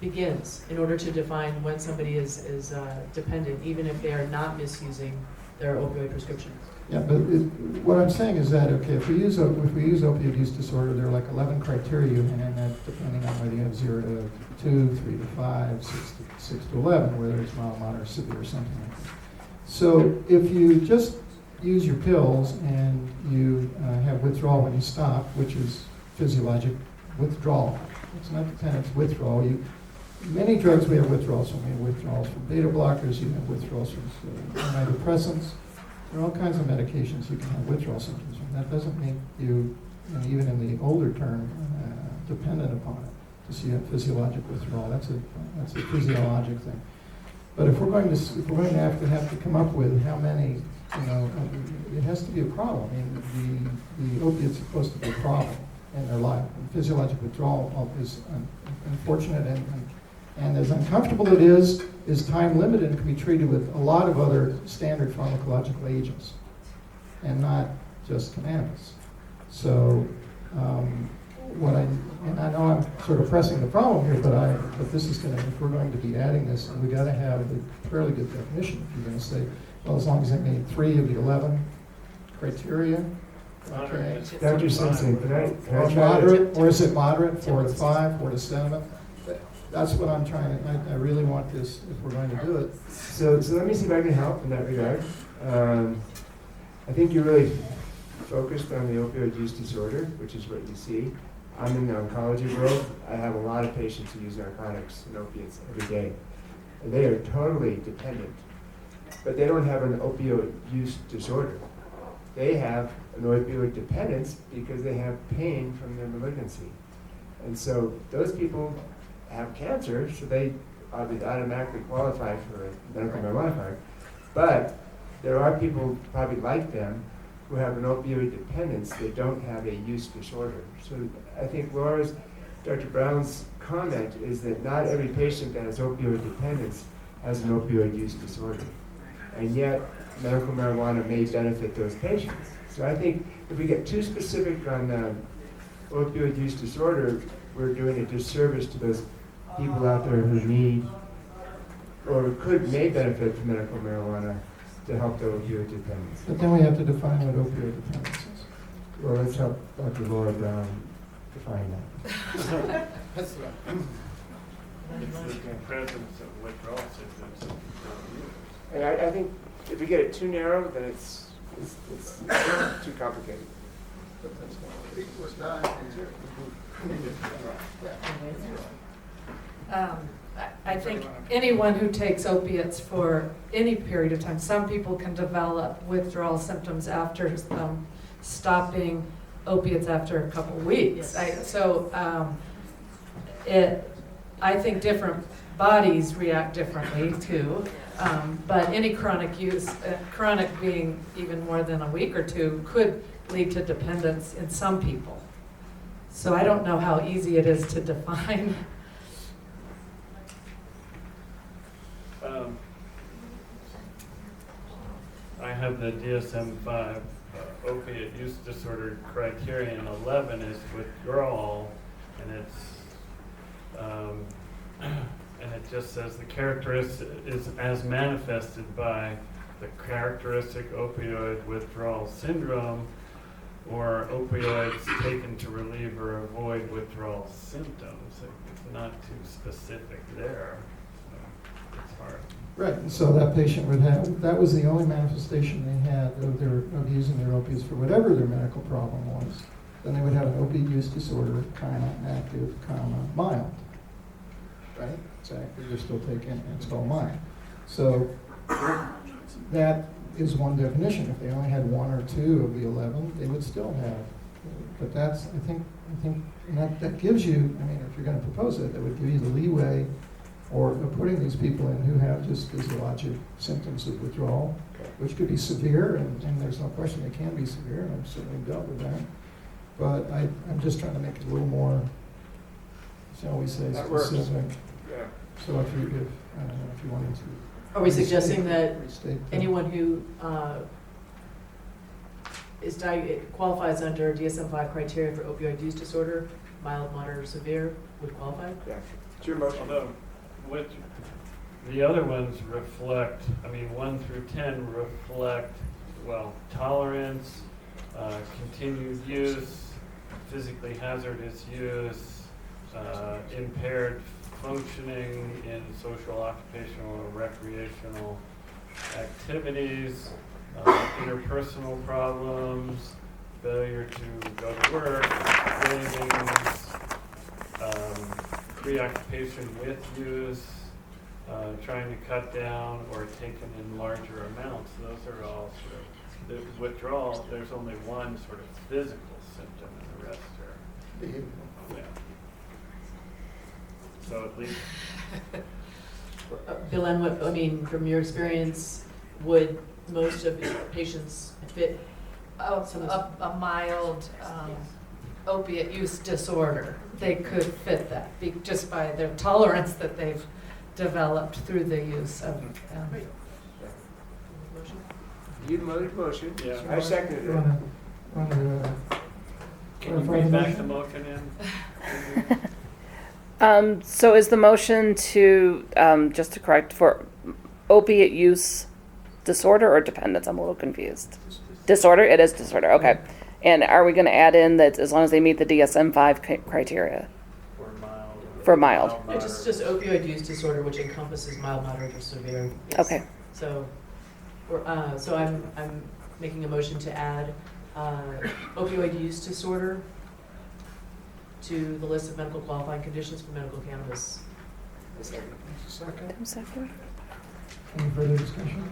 begins in order to define when somebody is dependent, even if they are not misusing their opioid prescriptions. Yeah, but what I'm saying is that, okay, if we use opioid use disorder, there are like 11 criteria, and that depending on whether you have 0 to 2, 3 to 5, 6 to 11, whether it's mild, moderate, severe, or something like that. So if you just use your pills and you have withdrawal when you stop, which is physiologic withdrawal, it's not dependent, it's withdrawal. Many drugs we have withdrawals from. We have withdrawals from beta blockers, you have withdrawals from antidepressants. There are all kinds of medications you can have withdrawal symptoms from. That doesn't make you, even in the older term, dependent upon it. Just you have physiologic withdrawal. That's a physiologic thing. But if we're going to have to come up with how many, it has to be a problem. I mean, the opiate's supposed to be a problem in their life. And physiologic withdrawal is unfortunate and as uncomfortable it is time limited and can be treated with a lot of other standard pharmacological agents and not just cannabis. So I know I'm sort of pressing the problem here, but this is if we're going to be adding this, we got to have a fairly good definition. If you're going to say, well, as long as they meet 3 of the 11 criteria, okay. Dr. Simpson, can I Or try moderate, or is it moderate, 4 to 5, 4 to 7? That's what I'm trying to, I really want this, if we're going to do it. So let me see if I can help in that regard. I think you're really focused on the opioid use disorder, which is what you see. I'm in the oncology world. I have a lot of patients who use narcotics and opiates every day. And they are totally dependent. But they don't have an opioid use disorder. They have an opioid dependence because they have pain from their malignancy. And so those people have cancer, so they automatically qualify for a medical marijuana card. But there are people probably like them who have an opioid dependence. They don't have a use disorder. So I think Dr. Brown's comment is that not every patient that has opioid dependence has an opioid use disorder. And yet, medical marijuana may benefit those patients. So I think if we get too specific on opioid use disorder, we're doing a disservice to those people out there who need or may benefit from medical marijuana to help their opioid dependence. But then we have to define what opioid dependence is. Well, let's help Dr. Laura Brown define that. It's the presence of withdrawal symptoms. And I think if we get it too narrow, then it's too complicated. I think anyone who takes opiates for any period of time, some people can develop withdrawal symptoms after stopping opiates after a couple weeks. Yes. I think different bodies react differently too, but any chronic use, chronic being even more than a week or two, could lead to dependence in some people. So I don't know how easy it is to define. I have the DSM-5 opiate use disorder criterion. 11 is withdrawal, and it just says the characteristic is as manifested by the characteristic opioid withdrawal syndrome, or opioids taken to relieve or avoid withdrawal symptoms. It's not too specific there, so it's hard. Right, and so that patient would have, that was the only manifestation they had of using their opiates for whatever their medical problem was. Then they would have an opiate use disorder, active, mild. Right? Exactly, they're still taking it, it's called mild. So that is one definition. If they only had one or two of the 11, they would still have. But that's, I think and that gives you, I mean, if you're going to propose it, that would give you the leeway or putting these people in who have just physiologic symptoms of withdrawal, which could be severe, and there's no question they can be severe, and I've certainly dealt with that. But I'm just trying to make it a little more, shall we say, That works. specific. Yeah. So if you wanted to. Are we suggesting that restate anyone who qualifies under DSM-5 criteria for opioid use disorder, mild, moderate, or severe, would qualify? Yeah. It's your motion. Although, the other ones reflect, 1 through 10 reflect, tolerance, continued use, physically hazardous use, impaired functioning in social, occupational, or recreational activities, interpersonal problems, failure to go to work, cravings, preoccupation with use, trying to cut down or taken in larger amounts. Those are all sort of, the withdrawal, there's only one sort of physical symptom and the rest are, yeah. So at least. Bill, and what, from your experience, would most of your patients fit A mild opiate use disorder, they could fit that, just by their tolerance that they've developed through the use of. You made the motion. Yeah. I seconded You it. wanna Can you read back the motion in? So is the motion to, just to correct, for opiate use disorder or dependence? I'm a little confused. Disorder? It is disorder, okay. And are we going to add in that as long as they meet the DSM-5 criteria? For mild. Just opioid use disorder, which encompasses mild, moderate, or severe. Yes. Okay. So I'm making a motion to add opioid use disorder to the list of medical qualifying conditions for medical cannabis. Second. Any further discussion?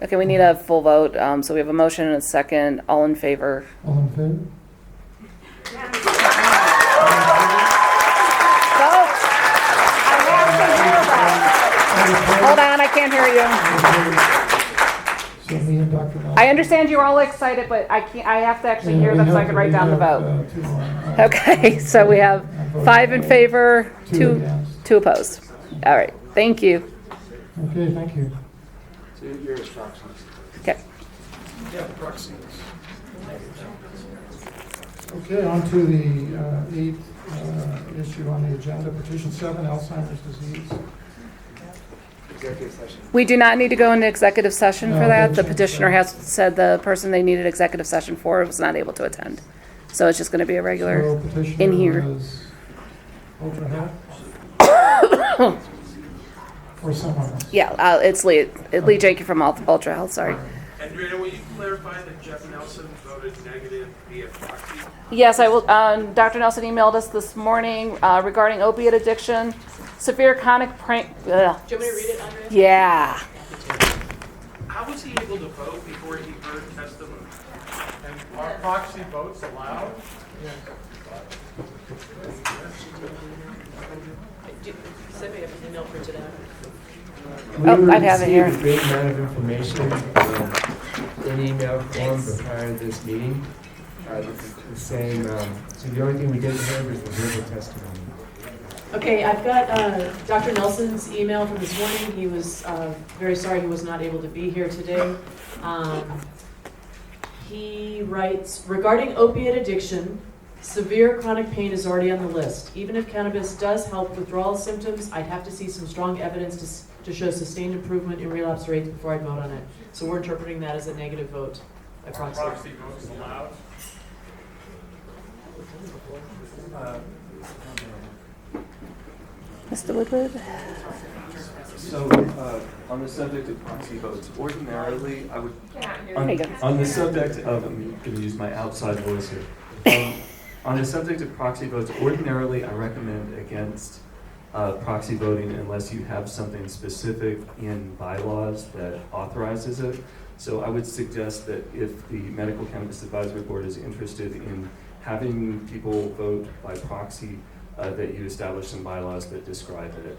Okay, we need a full vote. So we have a motion and a second. All in favor? All in favor? Vote! I have to hear that. Hold on, I can't hear you. So me and Dr. Nelson. I understand you're all excited, but I can't. I have to actually hear them so I can write down the vote. Okay, so we have 5 in favor, 2 opposed. All right, thank you. Okay, thank you. So you're instructions. Okay. Yeah, proxies. Okay, on to the 8th issue on the agenda, petition 7, Alzheimer's disease. Executive session. We do not need to go into executive session for No, that. The they petitioner changed has said the person they needed executive session for was not able to attend. So it's just going to be a regular So petitioner in here. was Ultra Health? Or someone else? Yeah, it's Lee Jakey from Ultra Health, sorry. Andrea, will you clarify that Jeff Nelson voted negative via proxy? Yes, I will. Dr. Nelson emailed us this morning regarding opiate addiction, severe chronic pain. Do you want me to read it, Andrea? Yeah. How was he able to vote before he heard testimony? And are proxy votes allowed? Send me an email printed out. Oh, I have it here. We received a great amount of information in email form prior to this meeting. The same, so the only thing we didn't have was the verbal testimony. Okay, I've got Dr. Nelson's email from this morning. He was very sorry he was not able to be here today. He writes, regarding opiate addiction, Severe chronic pain is already on the list. Even if cannabis does help withdrawal symptoms, I'd have to see some strong evidence to show sustained improvement in relapse rates before I'd vote on it. So we're interpreting that as a negative vote by proxy. Proxy votes allowed. Mr. Woodward? So, on the subject of proxy votes, ordinarily, I would, There you go. on the subject of, I'm going to use my outside voice here. On the subject of proxy votes, ordinarily, I recommend against proxy voting unless you have something specific in bylaws that authorizes it. So I would suggest that if the Medical Cannabis Advisory Board is interested in having people vote by proxy, that you establish some bylaws that describe it.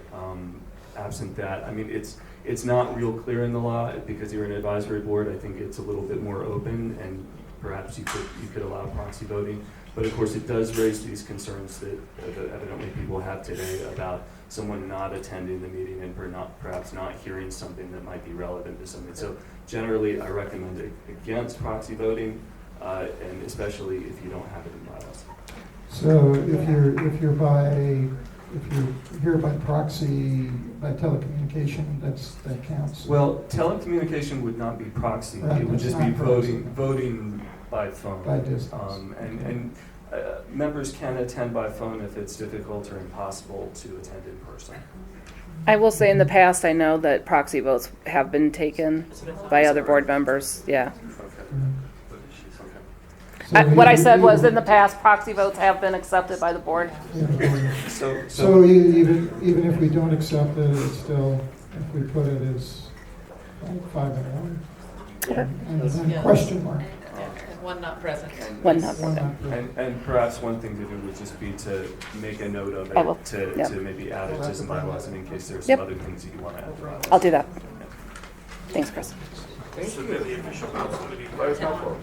Absent that, I mean, it's not real clear in the law because you're an advisory board. I think it's a little bit more open, and perhaps you could allow proxy voting. But of course, it does raise these concerns that evidently people have today about someone not attending the meeting and perhaps not hearing something that might be relevant to something. So generally, I recommend against proxy voting, and especially if you don't have it in bylaws. So if you're here by proxy, by telecommunication, that counts? Well, telecommunication would not be proxy. Right, It would it's just be not proxy. voting by phone. By distance. And members can attend by phone if it's difficult or impossible to attend in person. I will say in the past, I know that proxy votes have been taken by other board members, yeah. So What I even- said was, in the past, proxy votes have been accepted by the board. So even if we don't accept it, it's still, if we put it as 5-1. And then Yeah. question mark. And one not present. One not One present. not present. And perhaps one thing to do would just be to make a note of I will, it, to yeah. maybe add it to some bylaws, and in case there's Yep. some other things that you want to add to bylaws. I'll do that. Thanks, Chris. So then the official vote's going to be That was helpful.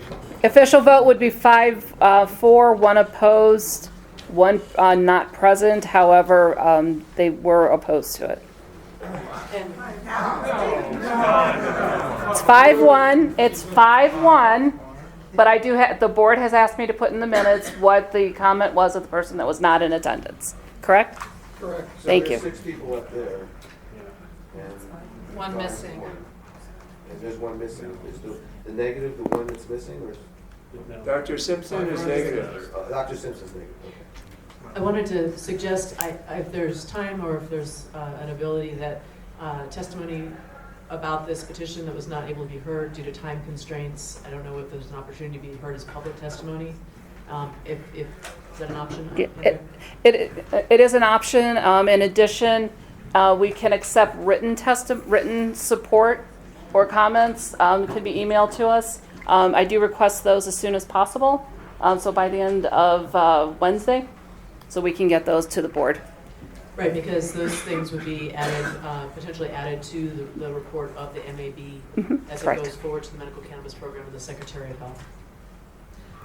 Official vote would be 5-4, 1 opposed, 1 not present. However, they were opposed to it. It's 5-1. It's 5-1. But I do have, the board has asked me to put in the minutes what the comment was of the person that was not in attendance. Correct? Correct. Thank you. So there's 6 people up there. And One missing. And there's one missing. Is the negative the one that's missing, or? No. Dr. Simpson is negative. Dr. Simpson's negative, okay. I wanted to suggest, if there's time or if there's an ability that testimony about this petition that was not able to be heard due to time constraints, I don't know if there's an opportunity to be heard as public testimony. Is that an option? Yeah, it is an option. In addition, we can accept written support or comments. It could be emailed to us. I do request those as soon as possible, so by the end of Wednesday, so we can get those to the board. Right, because those things would be added, potentially added to the report of the MAB as it correct. goes forward to the medical cannabis program of the Secretary of Health.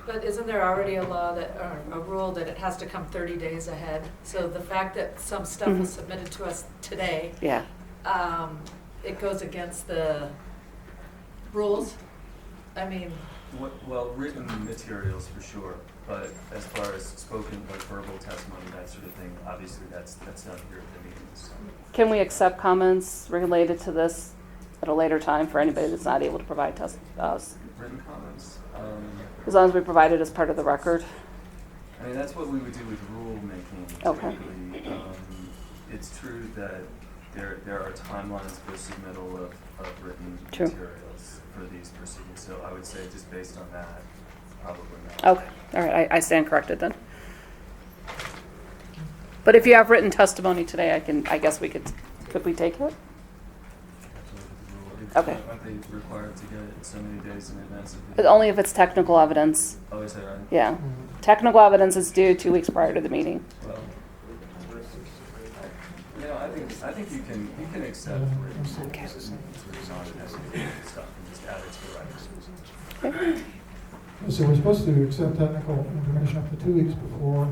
But isn't there already a law that, or a rule that it has to come 30 days ahead? So the fact that some stuff was submitted to us today, Yeah. it goes against the rules? I mean, Well, written materials for sure, but as far as spoken, like verbal testimony, that sort of thing, obviously that's done here at the meetings. Can we accept comments related to this at a later time for anybody that's not able to provide us? Written comments. As long as we provide it as part of the record. I mean, that's what we would do with rulemaking. Okay. typically. It's true that there are timelines for submittal of written True. materials for these proceedings, so I would say just based on that, probably not. Okay, all right, I stand corrected then. But if you have written testimony today, I guess could we take it? Okay. Aren't they required to get it so many days in advance of But only if it's technical evidence. Oh, is that right? Yeah. Technical evidence is due 2 weeks prior to the meeting. Well, I think you can accept written stuff and just add it to the record. So we're supposed to accept technical information up to 2 weeks before.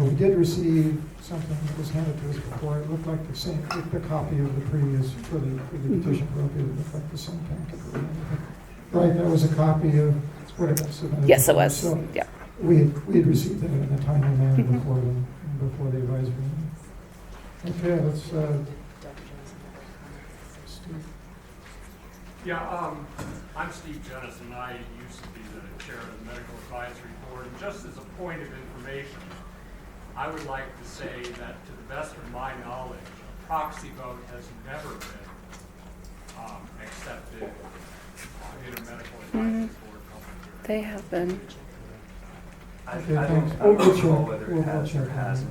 We did receive something that was handed to us before. It looked like the copy of the previous, for the petition for opioid, it looked like the same packet. Right, that was a copy of what it was submitted. Yes, it before. was. So Yeah. We had received that in a timely manner before the advisory meeting. Okay, let's, Steve. Yeah, I'm Steve Jennison, and I used to be the chair of the Medical Advisory Board. And just as a point of information, I would like to say that to the best of my knowledge, a proxy vote has never been accepted in a medical advisory board public hearing. They have been. Okay, thanks. We'll check. We'll check.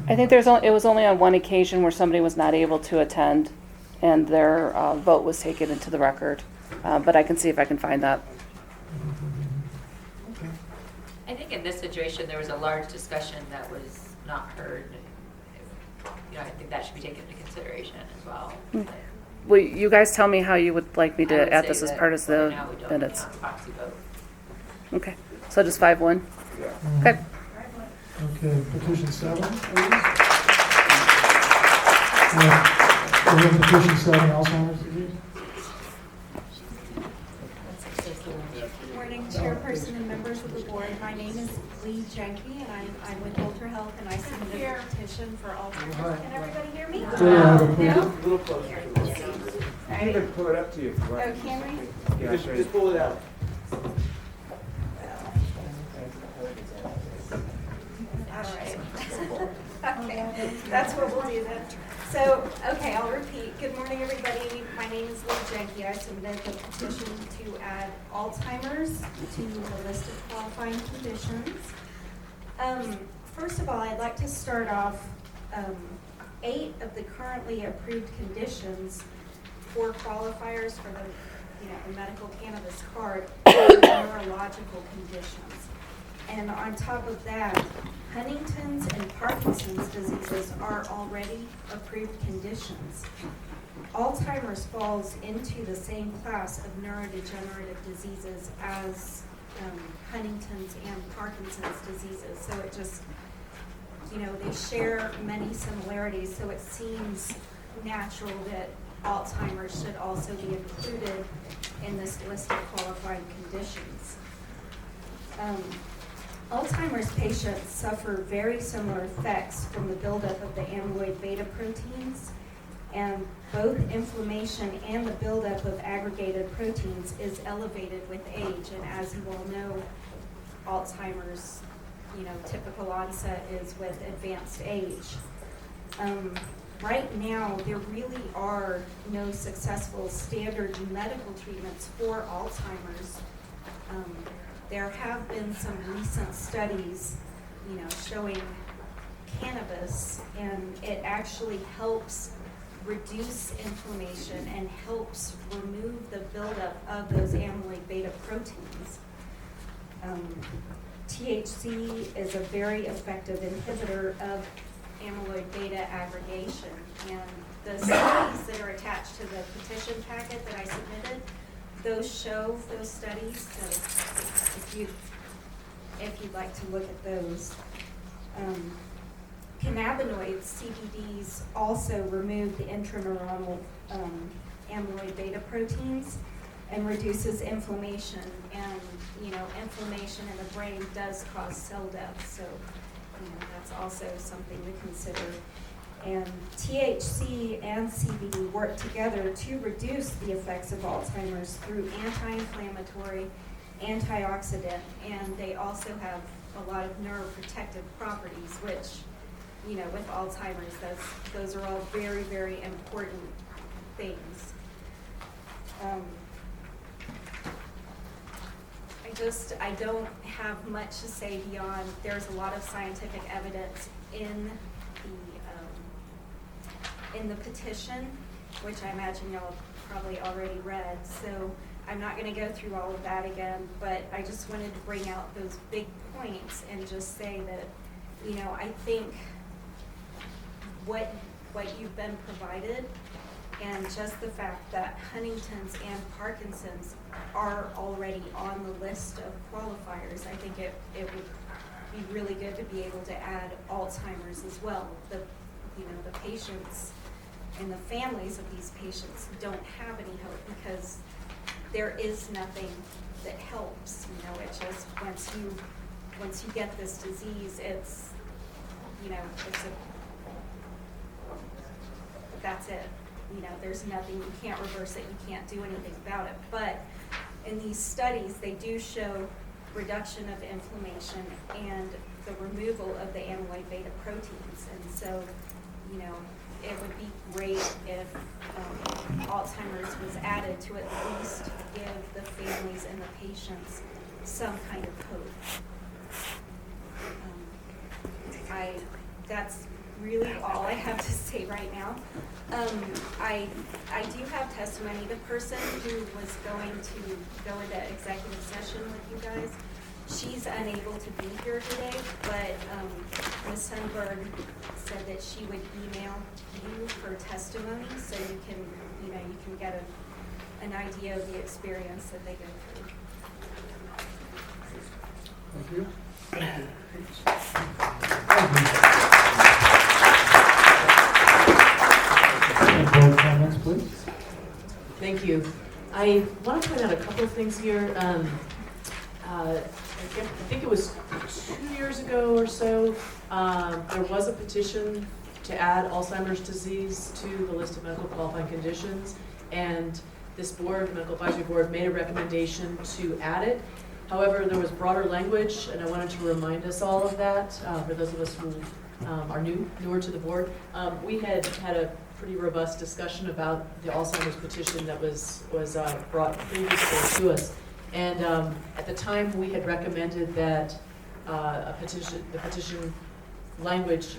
I think it was only on one occasion where somebody was not able to attend, and their vote was taken into the record. But I can see if I can find that. Okay. I think in this situation, there was a large discussion that was not heard. You know, I think that should be taken into consideration as well. Will you guys tell me how you would like me I to would add say this as that part of for the now we don't minutes? have a proxy vote. Okay, so just 5-1? Mhm. Okay. Okay, petition 7, please. We have petition 7, Alzheimer's disease. Good morning, Chairperson and members of the board. My name is Lee Jenke, and I'm with Ultra Health, and I submitted a petition for Alzheimer's. Can everybody hear me? A No? little closer. I can even pull it up to you. if you want. Oh, can we? Yeah, just pull it out. All right. Okay, that's what we'll do then. So, okay, I'll repeat. Good morning, everybody. My name is Lee Jenke. I submitted the petition to add Alzheimer's to the list of qualifying conditions. First of all, I'd like to start off, 8 of the currently approved conditions for qualifiers for the medical cannabis card are neurological conditions. And on top of that, Huntington's and Parkinson's diseases are already approved conditions. Alzheimer's falls into the same class of neurodegenerative diseases as Huntington's and Parkinson's diseases. So it just, they share many similarities, so it seems natural that Alzheimer's should also be included in this list of qualifying conditions. Alzheimer's patients suffer very similar effects from the buildup of the amyloid beta proteins, and both inflammation and the buildup of aggregated proteins is elevated with age. And as you all know, Alzheimer's, typical onset is with advanced age. Right now, there really are no successful standard medical treatments for Alzheimer's. There have been some recent studies, showing cannabis, and it actually helps reduce inflammation and helps remove the buildup of those amyloid beta proteins. THC is a very effective inhibitor of amyloid beta aggregation, and the studies that are attached to the petition packet that I submitted, those show those studies, so if you'd like to look at those. Cannabinoids, CBDs, also remove the intraneuronal amyloid beta proteins and reduces inflammation, and inflammation in the brain does cause cell death, so that's also something to consider. And THC and CBD work together to reduce the effects of Alzheimer's through anti-inflammatory, antioxidant, and they also have a lot of neuroprotective properties, which, with Alzheimer's, those are all very, very important things. I don't have much to say beyond, there's a lot of scientific evidence in the petition, which I imagine y'all probably already read, so I'm not going to go through all of that again, but I just wanted to bring out those big points and just say that, I think what you've been provided, and just the fact that Huntington's and Parkinson's are already on the list of qualifiers, I think it would be really good to be able to add Alzheimer's as well. The patients and the families of these patients don't have any hope because there is nothing that helps. It just, once you once you get this disease, it's, you know, that's it. You know, there's nothing, you can't reverse it, you can't do anything about it. But in these studies, they do show reduction of inflammation and the removal of the amyloid beta proteins. And so, you know, it would be great if Alzheimer's was added to at least give the families and the patients some kind of hope. That's really all I have to say right now. I do have testimony. The person who was going to go into executive session with you guys, she's unable to be here today, but Ms. Sundberg said that she would email you her testimony so you can, you know, you can get an idea of the experience that they go through. Thank you. Board comments, please. Thank you. I want to point out a couple of things here. I think it was 2 years ago or so, there was a petition to add Alzheimer's disease to the list of medical qualifying conditions, and this board, the Medical Advisory Board, made a recommendation to add it. However, there was broader language, and I wanted to remind us all of that, for those of us who are newer to the board. We had a pretty robust discussion about the Alzheimer's petition that was brought previously to us. And at the time, we had recommended that the petition language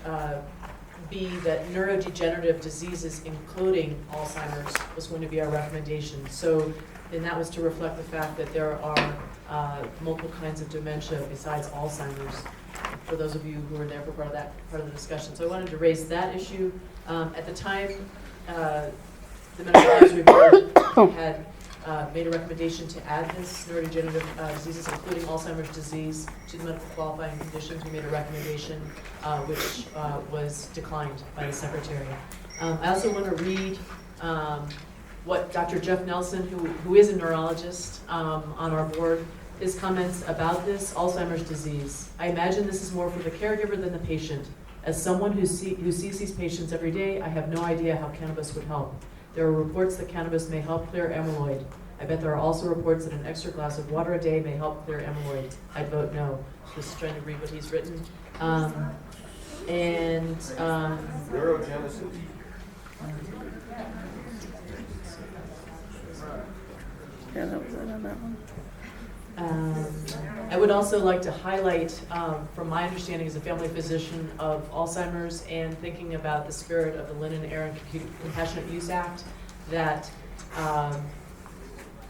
be that neurodegenerative diseases, including Alzheimer's, was going to be our recommendation. So, and that was to reflect the fact that there are multiple kinds of dementia besides Alzheimer's, for those of you who were there for part of the discussion. So I wanted to raise that issue. At the time, the Medical Advisory Board had made a recommendation to add this neurodegenerative diseases, including Alzheimer's disease, to the medical qualifying conditions. We made a recommendation which was declined by the Secretary. I also want to read what Dr. Jeff Nelson, who is a neurologist on our board, his comments about this Alzheimer's disease. I imagine this is more for the caregiver than the patient. As someone who sees these patients every day, I have no idea how cannabis would help. There are reports that cannabis may help clear amyloid. I bet there are also reports that an extra glass of water a day may help clear amyloid. I'd vote no. Just trying to read what he's written. Neurogenesis. Yeah, that was it on that one. I would also like to highlight, from my understanding as a family physician of Alzheimer's and thinking about the spirit of the Lennon-Aaron Compassionate Use Act, that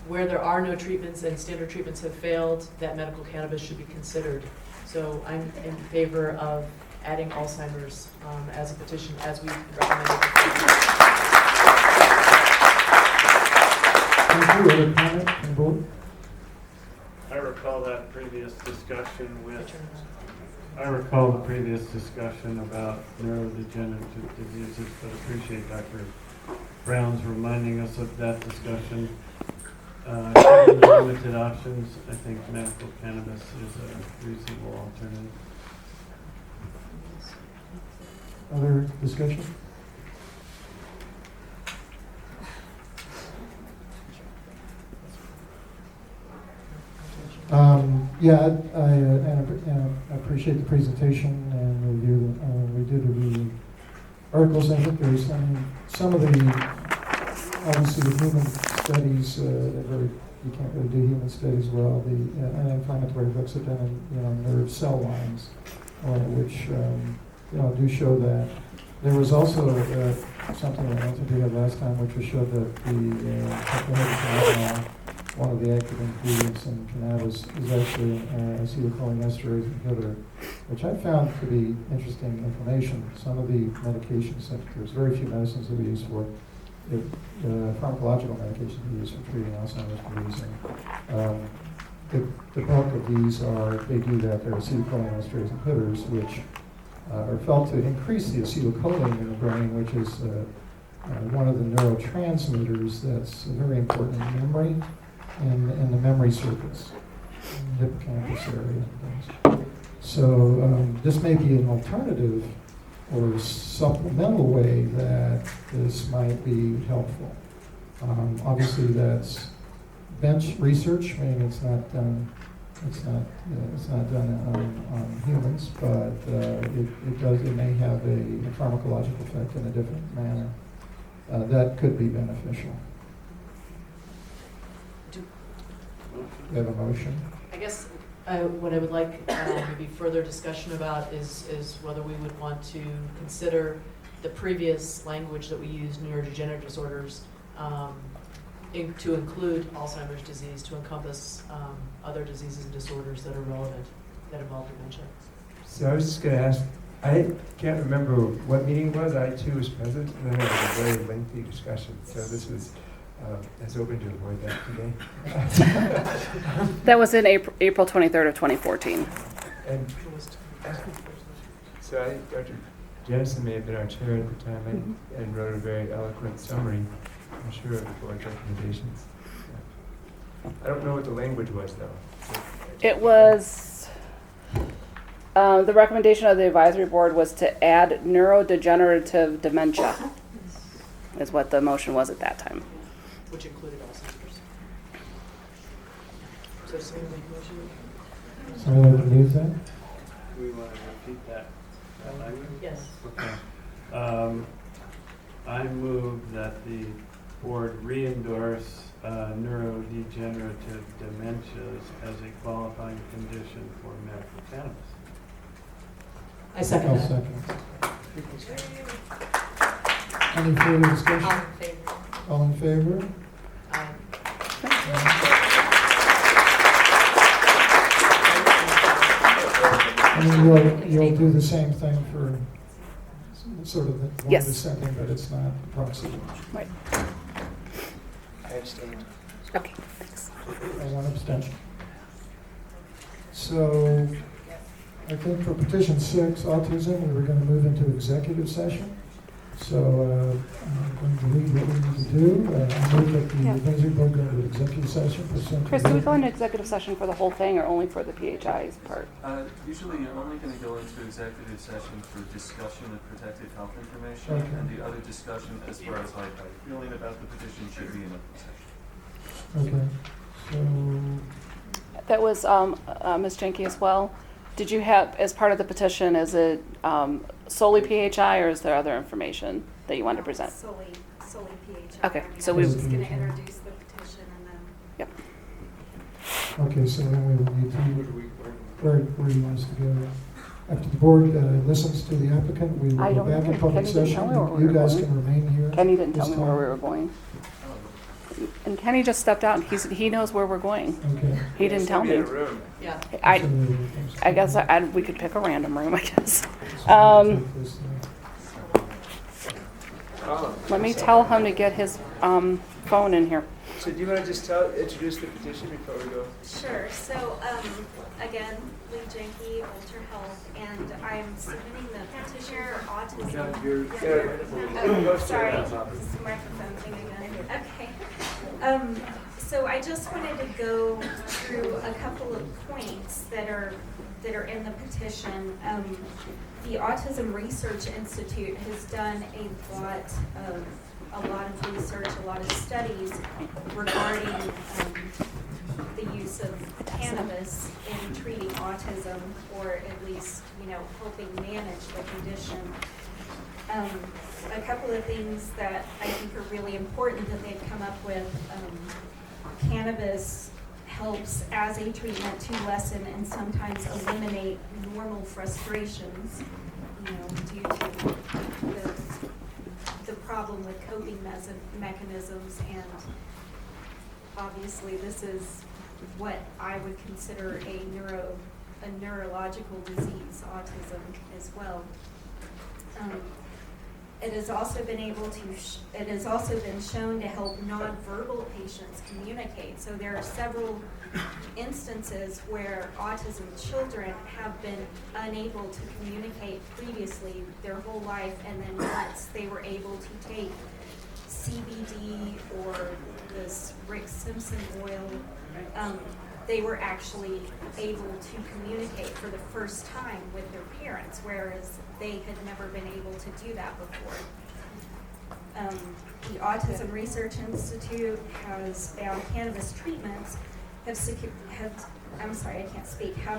where there are no treatments and standard treatments have failed, that medical cannabis should be considered. So I'm in favor of adding Alzheimer's as a petition, as we recommended. Thank you. Other comment from the board? I recall the previous discussion about neurodegenerative diseases, but appreciate Dr. Brown's reminding us of that discussion. Given the limited options, I think medical cannabis is a reasonable alternative. Other discussion? Yeah, I appreciate the presentation and review. We did review articles. I think there's some of the, obviously the human studies, you can't really do human studies well. The anti-inflammatory effects have done in nerve cell lines, which do show that. There was also something I don't think we had last time, which was showed that the tetrahydrocannabinol, one of the active ingredients in cannabis, is actually an acetylcholinesterase inhibitor, which I found to be interesting information. Some of the medications, there's very few medicines that we use for pharmacological medications we use for treating Alzheimer's disease. The bulk of these they do that. They're acetylcholinesterase inhibitors, which are felt to increase the acetylcholine in the brain, which is one of the neurotransmitters that's very important in memory and in the memory circuits, in the hippocampus area and things. So this may be an alternative or supplemental way that this might be helpful. Obviously, that's bench research. I mean, it's not done. It's not done on humans, but it may have a pharmacological effect in a different manner. That could be beneficial. Do We have a motion. I guess what I would like maybe further discussion about is whether we would want to consider the previous language that we used, neurodegenerative disorders, to include Alzheimer's disease, to encompass other diseases and disorders that are relevant, that involve dementia. So I was just going to ask, I can't remember what meeting it was. I too was present, and then there was a very lengthy discussion. So this was, I was hoping to avoid that today. That was in April 23rd of 2014. And so I think Dr. Jennison may have been our chair at the time and wrote a very eloquent summary, I'm sure, of the board's recommendations. I don't know what the language was, though. It was, the recommendation of the advisory board was to add neurodegenerative dementia, is what the motion was at that time. Which included Alzheimer's. So does someone make a motion? Someone like to leave that? Do we want to repeat that language? Yes. Okay. I move that the board re-endorse neurodegenerative dementias as a qualifying condition for medical cannabis. I second I'll that. second. Any further discussion? All in favor? And you'll do the same thing for sort of the one Yes. dissenting, but it's not proxy. Right. I understand. Okay, thanks. And one abstention. So I think for petition 6, autism, we were going to move into executive session. So I'm going to read what we need to do. I move that the Yeah. advisory board go into executive session pursuant to. Chris, do we go into executive session for the whole thing or only for the PHI's part? Usually you're only going to go into executive session for discussion of protected health information, Okay. and the other discussion as far as like feeling about the petition should be in open session. Okay, so That was Ms. Jenke as well. Did you have, as part of the petition, is it solely PHI or is there other information that you want to present? Solely PHI. Okay, I mean, so I'm we- just going to introduce the petition and then. Yep. okay, so then we will need to, where do you want us to go? After the board listens to the applicant, we will I go don't back know. in public Kenny didn't session. tell me where we You were guys going. can remain here. Kenny didn't tell this me where we time. were going. And Kenny just stepped out and he knows where we're going. Okay. He didn't tell me. Yeah. I guess we could pick a random room, I guess. Let me tell him to get his phone in here. So do you want to just introduce the petition before we go? Sure. So, again, Lee Jenke, Ultra Health, and I'm submitting the petition for autism. Oh, sorry, this is the microphone thing again. Okay. So I just wanted to go through a couple of points that are in the petition. The Autism Research Institute has done a lot of research, a lot of studies regarding the use of cannabis in treating autism, or at least, helping manage the condition. A couple of things that I think are really important that they've come up with. Cannabis helps as a treatment to lessen and sometimes eliminate normal frustrations, due to the problem with coping mechanisms, and obviously this is what I would consider a neurological disease, autism as well. It has also been shown to help nonverbal patients communicate. So there are several instances where autism children have been unable to communicate previously their whole life, and then once they were able to take CBD or this Rick Simpson oil, they were actually able to communicate for the first time with their parents, whereas they had never been able to do that before. The Autism Research Institute has found cannabis treatments have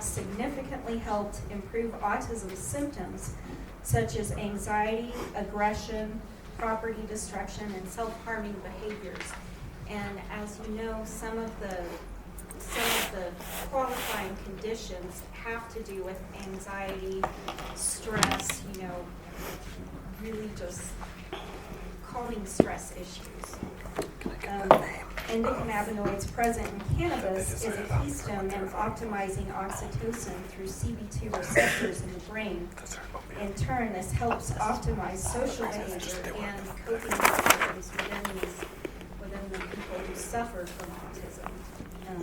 significantly helped improve autism symptoms such as anxiety, aggression, property destruction, and self-harming behaviors. And as you know, some of the qualifying conditions have to do with anxiety, stress, really just calming stress issues. Endocannabinoids present in cannabis is a keystone in optimizing oxytocin through CB2 receptors in the brain. In turn, this helps optimize social behavior and coping mechanisms within the people who suffer from autism. And,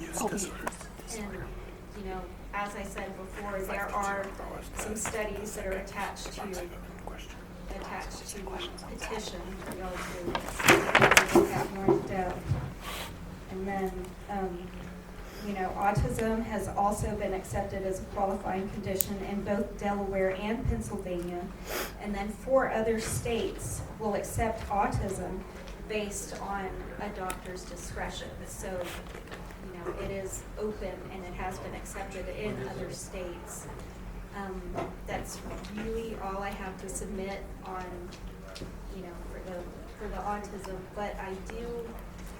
as I said before, there are some studies that are attached to the petition to look at more in depth. And then, autism has also been accepted as a qualifying condition in both Delaware and Pennsylvania. And then 4 other states will accept autism based on a doctor's discretion. So, it is open and it has been accepted in other states. That's really all I have to submit on, for the autism. But I do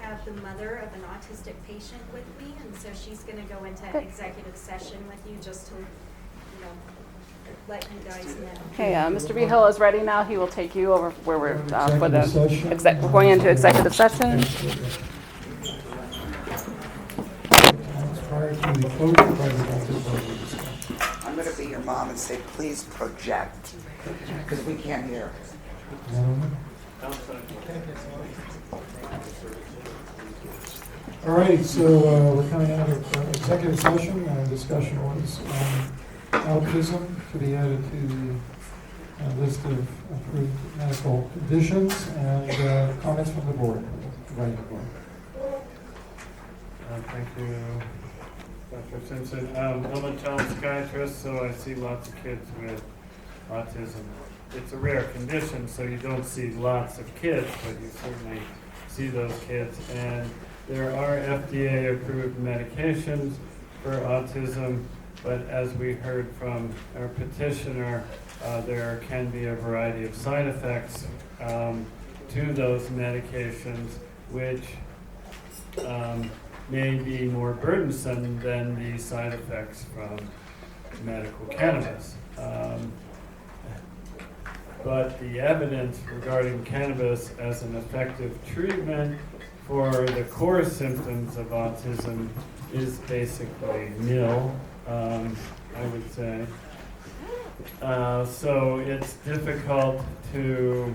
have the mother of an autistic patient with me, and so she's going to go into executive session with you just to, let you guys know. Okay, Mr. B. Hill is ready now. He will take you over where we're for the Session. we're going into executive session. Prior to the closure of the voting. I'm going to be your mom and say, please project, because we can't hear. All right, so we're coming out of executive session, and discussion was autism to be added to the list of approved medical conditions, and comments from the board. Thank you, Dr. Simpson. I'm a child psychiatrist, so I see lots of kids with autism. It's a rare condition, so you don't see lots of kids, but you certainly see those kids. And there are FDA-approved medications for autism, but as we heard from our petitioner, there can be a variety of side effects to those medications, which may be more burdensome than the side effects from medical cannabis. But the evidence regarding cannabis as an effective treatment for the core symptoms of autism is basically nil, I would say. So it's difficult to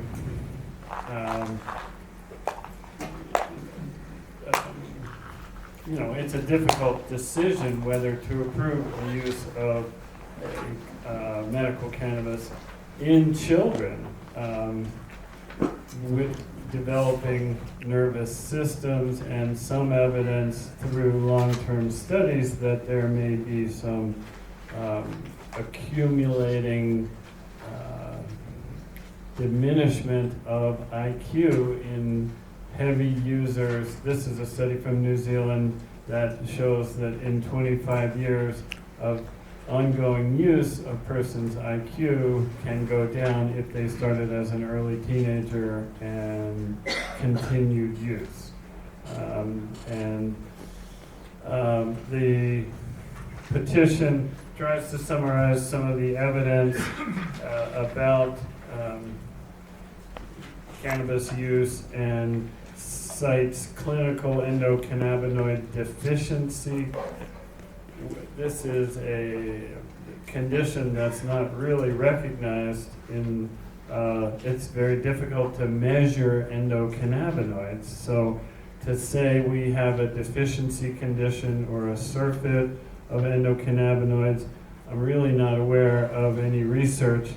it's a difficult decision whether to approve the use of medical cannabis in children with developing nervous systems, and some evidence through long-term studies that there may be some accumulating diminishment of IQ in heavy users. This is a study from New Zealand that shows that in 25 years of ongoing use, a person's IQ can go down if they started as an early teenager and continued use. The petition tries to summarize some of the evidence about cannabis use and cites clinical endocannabinoid deficiency. This is a condition that's not really recognized in, it's very difficult to measure endocannabinoids. So to say we have a deficiency condition or a surfeit of endocannabinoids, I'm really not aware of any research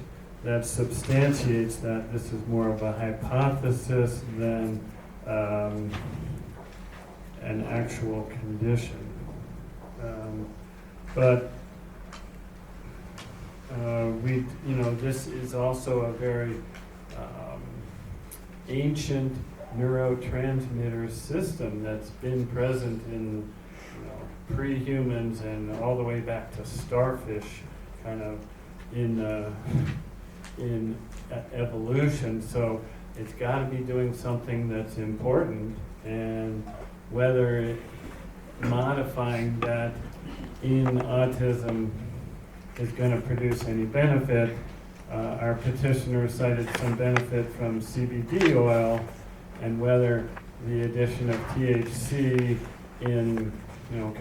that substantiates that. This is more of a hypothesis than an actual condition. But this is also a very ancient neurotransmitter system that's been present in pre-humans and all the way back to starfish, kind of in evolution. So it's got to be doing something that's important, and whether modifying that in autism is going to produce any benefit. Our petitioner cited some benefit from CBD oil, and whether the addition of THC in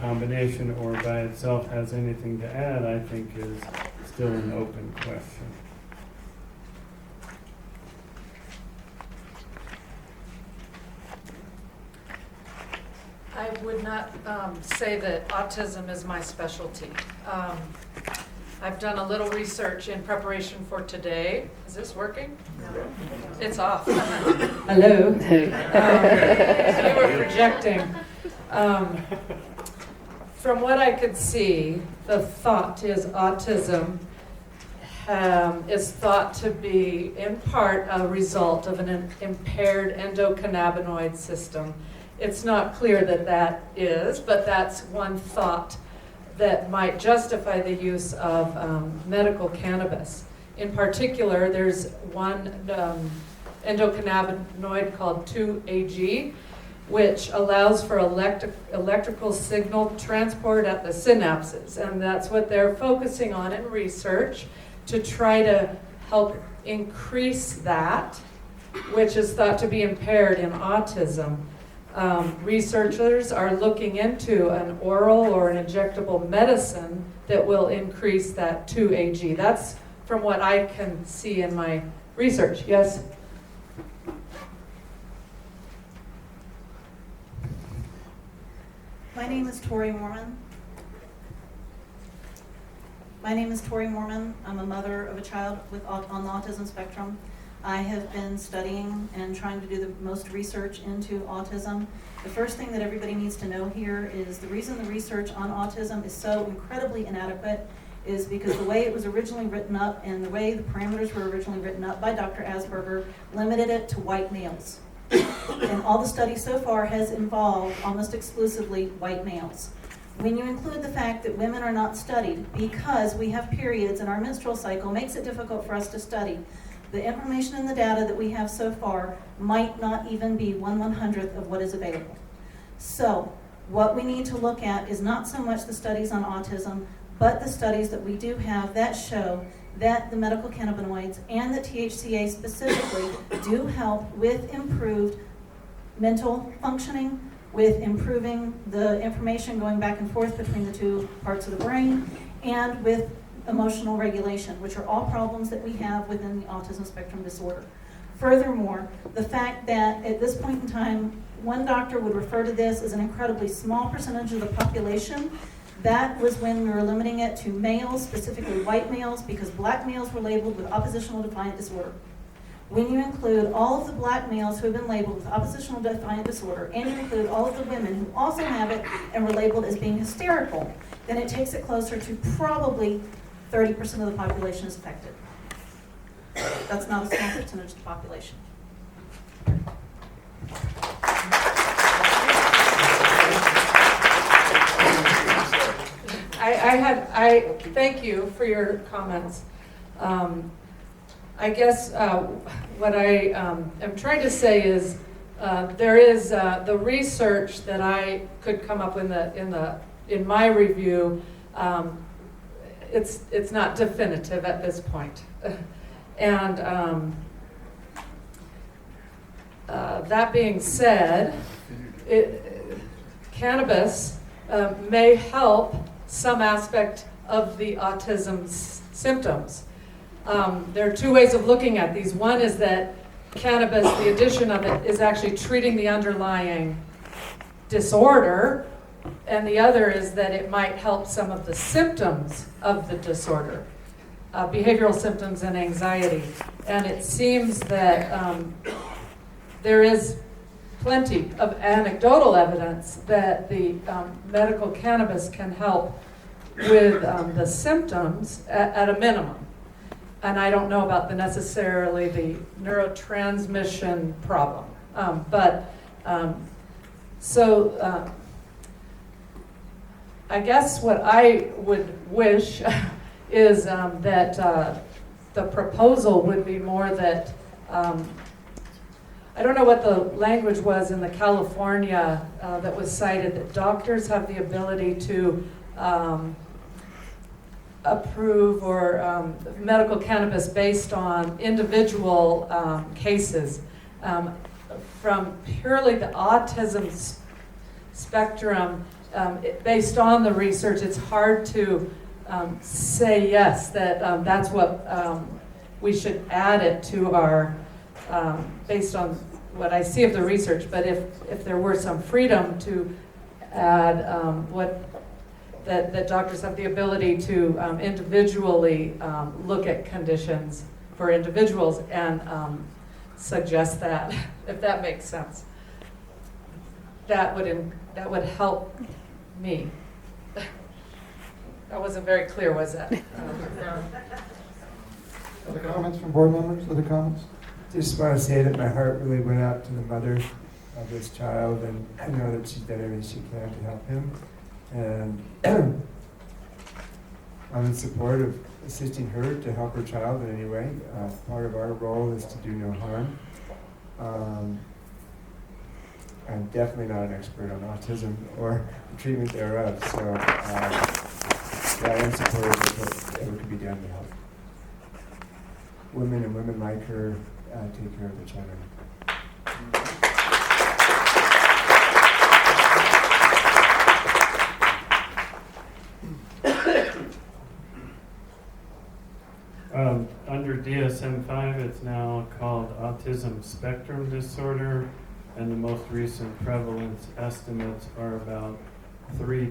combination or by itself has anything to add, I think is still an open question. I would not say that autism is my specialty. I've done a little research in preparation for today. Is this working? No. It's off. Hello. You were projecting. From what I could see, the thought is autism is thought to be in part a result of an impaired endocannabinoid system. It's not clear that that is, but that's one thought that might justify the use of medical cannabis. In particular, there's one endocannabinoid called 2-AG, which allows for electrical signal transport at the synapses. And that's what they're focusing on in research, to try to help increase that, which is thought to be impaired in autism. Researchers are looking into an oral or an injectable medicine that will increase that 2-AG. That's from what I can see in my research. Yes? My name is Tori Mormon. I'm a mother of a child on the autism spectrum. I have been studying and trying to do the most research into autism. The first thing that everybody needs to know here is the reason the research on autism is so incredibly inadequate is because the way it was originally written up and the way the parameters were originally written up by Dr. Asperger limited it to white males. And all the studies so far has involved almost exclusively white males. When you include the fact that women are not studied because we have periods and our menstrual cycle makes it difficult for us to study, the information and the data that we have so far might not even be 1/100th of what is available. So what we need to look at is not so much the studies on autism, but the studies that we do have that show that the medical cannabinoids and the THCA specifically do help with improved mental functioning, with improving the information going back and forth between the two parts of the brain, and with emotional regulation, which are all problems that we have within the autism spectrum disorder. Furthermore, the fact that at this point in time, one doctor would refer to this as an incredibly small percentage of the population. That was when we were limiting it to males, specifically white males, because black males were labeled with oppositional defiant disorder. When you include all of the black males who have been labeled with oppositional defiant disorder, and you include all of the women who also have it and were labeled as being hysterical, then it takes it closer to probably 30% of the population is affected. That's not a small percentage of the population. I thank you for your comments. I guess what I am trying to say is there is the research that I could come up with in my review. It's not definitive at this point, and that being said, cannabis may help some aspect of the autism symptoms. There are two ways of looking at these. One is that cannabis, the addition of it, is actually treating the underlying disorder, and the other is that it might help some of the symptoms of the disorder, behavioral symptoms and anxiety. And it seems that there is plenty of anecdotal evidence that the medical cannabis can help with the symptoms at a minimum. And I don't know about necessarily the neurotransmission problem. I guess what I would wish is that the proposal would be more that, I don't know what the language was in the California that was cited, that doctors have the ability to approve or medical cannabis based on individual cases. From purely the autism spectrum, based on the research, it's hard to say yes, that that's what we should add it to our, based on what I see of the research. But if there were some freedom to add that doctors have the ability to individually look at conditions for individuals and suggest that, if that makes sense, that would help me. That wasn't very clear, was that? Other comments from board members? Other comments? Just want to say that my heart really went out to the mother of this child, and I know that she's done everything she can to help him. And I'm in support of assisting her to help her child in any way. Part of our role is to do no harm. I'm definitely not an expert on autism or the treatment thereof, so I am supportive of whatever could be done to help women and women like her take care of their children. Under DSM-5, it's now called autism spectrum disorder, and the most recent prevalence estimates are about 3%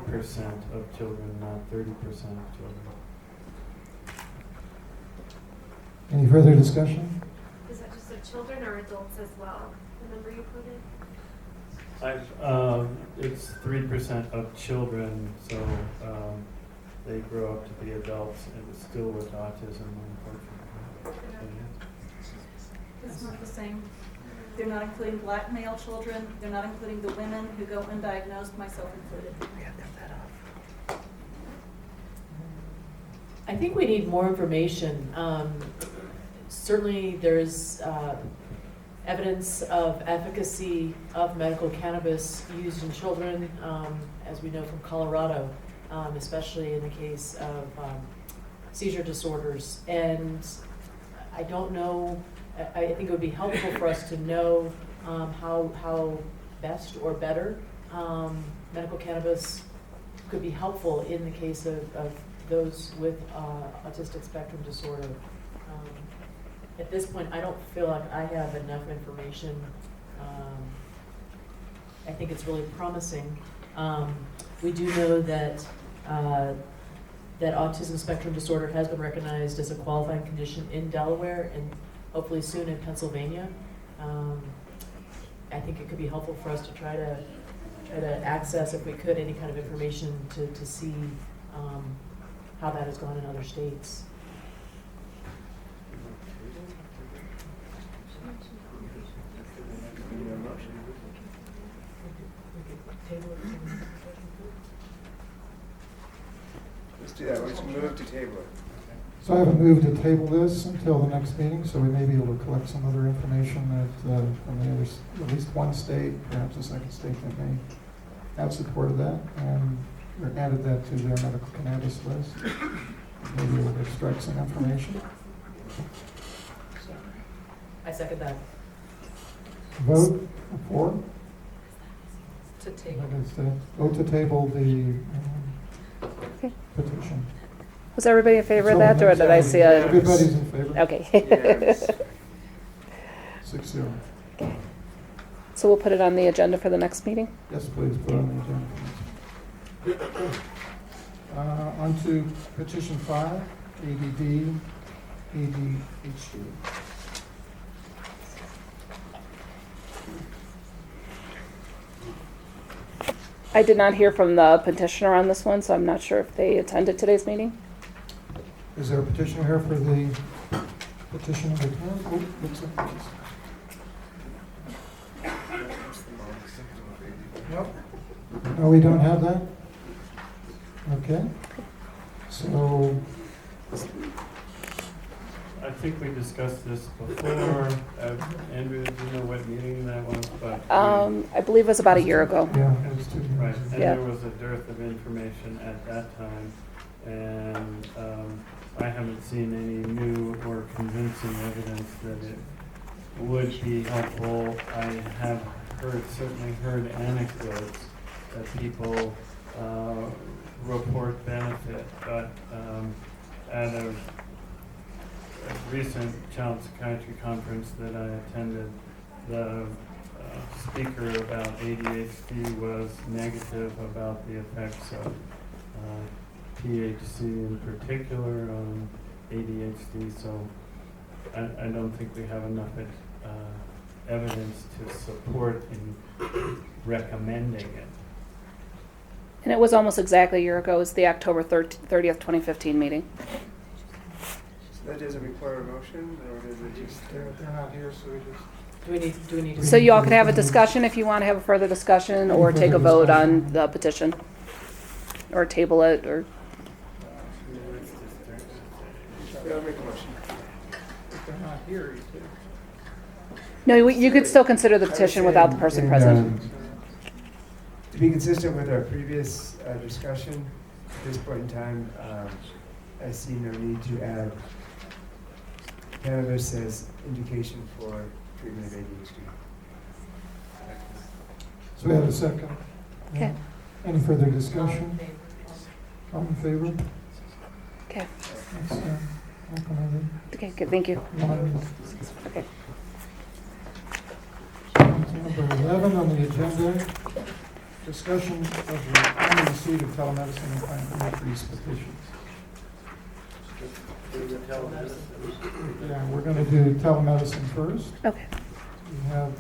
of children, not 30% of children. Any further discussion? Is that just of children or adults as well, the number you quoted? It's 3% of children, so they grow up to be adults and still with autism, unfortunately. It's not the same. They're not including black male children. They're not including the women who go undiagnosed, myself included. I think we need more information. Certainly there's evidence of efficacy of medical cannabis used in children, as we know from Colorado, especially in the case of seizure disorders. And I don't know, I think it would be helpful for us to know how best or better medical cannabis could be helpful in the case of those with autistic spectrum disorder. At this point, I don't feel like I have enough information. I think it's really promising. We do know that that autism spectrum disorder has been recognized as a qualifying condition in Delaware and hopefully soon in Pennsylvania. I think it could be helpful for us to try to access, if we could, any kind of information to see how that has gone in other states. Let's do that. Let's move to table it. So I have a move to table this until the next meeting, so we may be able to collect some other information that from the other, at least one state, perhaps a second state that may have supported that, and or added that to their medical cannabis list. Maybe we'll extract some information. I second that. Vote for? To table. Vote to table the petition. Was everybody in favor of that, or did I see a? Everybody's in favor. Okay. Yes. 6-0. Okay. So we'll put it on the agenda for the next meeting? Yes, please, put it on the agenda. On to petition 5, ADD, ADHD. I did not hear from the petitioner on this one, so I'm not sure if they attended today's meeting. Is there a petitioner here for the petition of the town? Oh, looks like it is. Nope. No, we don't have that? Okay. So, I think we discussed this before. Andrew, do you know what meeting that was? But I believe it was about a year ago. yeah, it was 2 years. right, and Yeah. there was a dearth of information at that time, and I haven't seen any new or convincing evidence that it would be helpful. I have certainly heard anecdotes that people report benefit, but at a recent child psychiatry conference that I attended, the speaker about ADHD was negative about the effects of THC in particular on ADHD, so I don't think we have enough evidence to support in recommending it. And it was almost exactly a year ago. It was the October 30th, 2015 meeting. So that doesn't require a motion, or does it just? They're not here, so we just. Do we need to? So you all can have a discussion if you want to have a further discussion, or take a vote on the petition, or table it, or. Yeah, I'll make a motion. If they're not here, you could. No, you could still consider the petition without the person present. To be consistent with our previous discussion, at this point in time, I see no need to add cannabis as indication for treatment of ADHD. So we have a second. Okay. Any further discussion? All in favor? Okay. That's, open Okay, good, thank you. Okay. Number 11 on the agenda, discussion of the annual receipt of telemedicine and client increase petitions. Yeah, we're going to do telemedicine first. Okay. We have,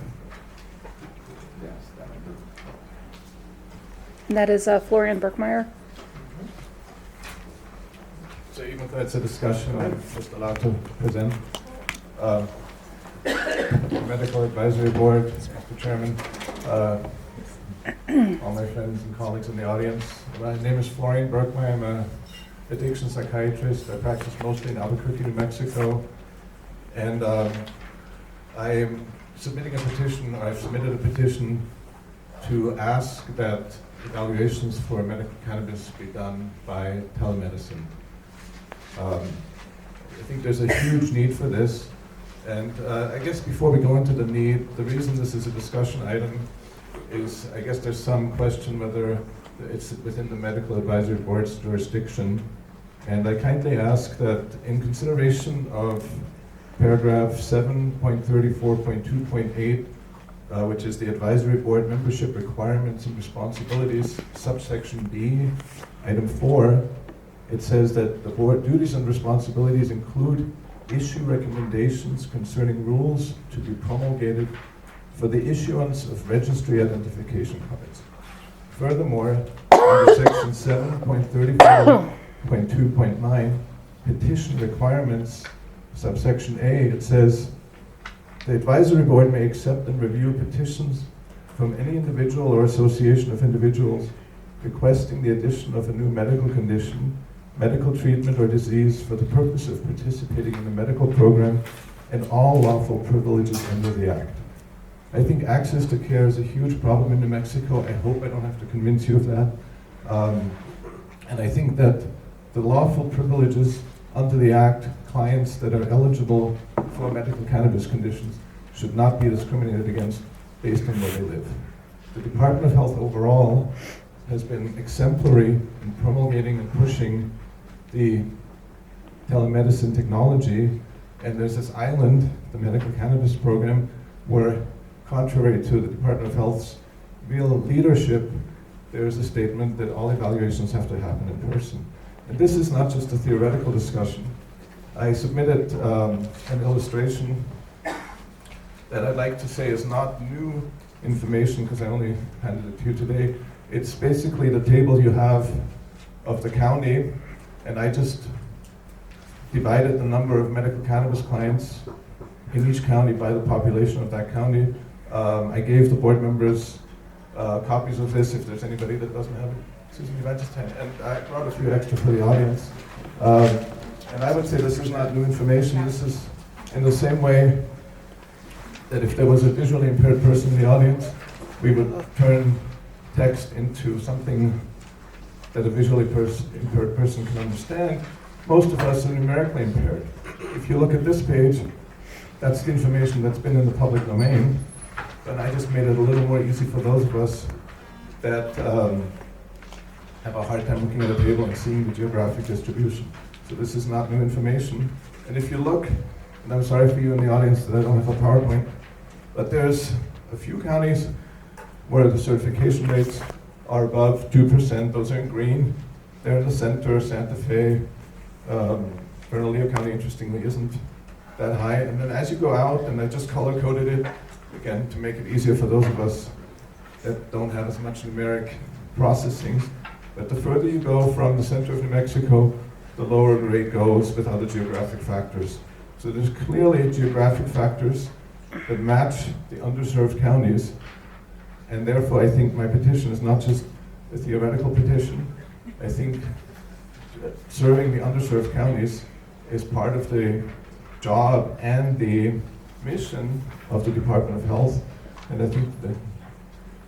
yes, that I do. And that is Florian Berkmeyer. So even though it's a discussion, I'm just allowed to present. Medical Advisory Board, Mr. Chairman, all my friends and colleagues in the audience. My name is Florian Berkmeyer. I'm a addiction psychiatrist. I practice mostly in Albuquerque, New Mexico. And I am submitting a petition, or I've submitted a petition to ask that evaluations for medical cannabis be done by telemedicine. I think there's a huge need for this. And I guess before we go into the need, the reason this is a discussion item is I guess there's some question whether it's within the Medical Advisory Board's jurisdiction. And I kindly ask that in consideration of paragraph 7.34.2.8, which is the Advisory Board membership requirements and responsibilities, subsection B, item 4, it says that the board duties and responsibilities include issue recommendations concerning rules to be promulgated for the issuance of registry identification cards. Furthermore, under section 7.34.2.9, petition requirements, subsection A, it says, the advisory board may accept and review petitions from any individual or association of individuals requesting the addition of a new medical condition, medical treatment or disease for the purpose of participating in the medical program and all lawful privileges under the Act. I think access to care is a huge problem in New Mexico. I hope I don't have to convince you of that. And I think that the lawful privileges under the Act, clients that are eligible for medical cannabis conditions should not be discriminated against based on where they live. The Department of Health overall has been exemplary in promulgating and pushing the telemedicine technology, and there's this island, the medical cannabis program, where contrary to the Department of Health's real leadership, there is a statement that all evaluations have to happen in person. And this is not just a theoretical discussion. I submitted an illustration that I'd like to say is not new information, because I only handed it to you today, It's basically the table you have of the county, and I just divided the number of medical cannabis clients in each county by the population of that county. I gave the board members copies of this if there's anybody that doesn't have it. Susan, you might just hand, and I brought a few extra for the audience. And I would say this is not new information. This is in the same way that if there was a visually impaired person in the audience, we would turn text into something that a visually impaired person can understand. Most of us are numerically impaired. If you look at this page, that's the information that's been in the public domain. And I just made it a little more easy for those of us that have a hard time looking at a table and seeing the geographic distribution. So this is not new information. And if you look, and I'm sorry for you in the audience that I don't have a PowerPoint, but there's a few counties where the certification rates are above 2%. Those are in green. They're in the center, Santa Fe. Bernalillo County, interestingly, isn't that high. And then as you go out, and I just color-coded it, again, to make it easier for those of us that don't have as much numeric processing. But the further you go from the center of New Mexico, the lower the rate goes with other geographic factors. So there's clearly geographic factors that match the underserved counties. And therefore, I think my petition is not just a theoretical petition. I think serving the underserved counties is part of the job and the mission of the Department of Health. And I think the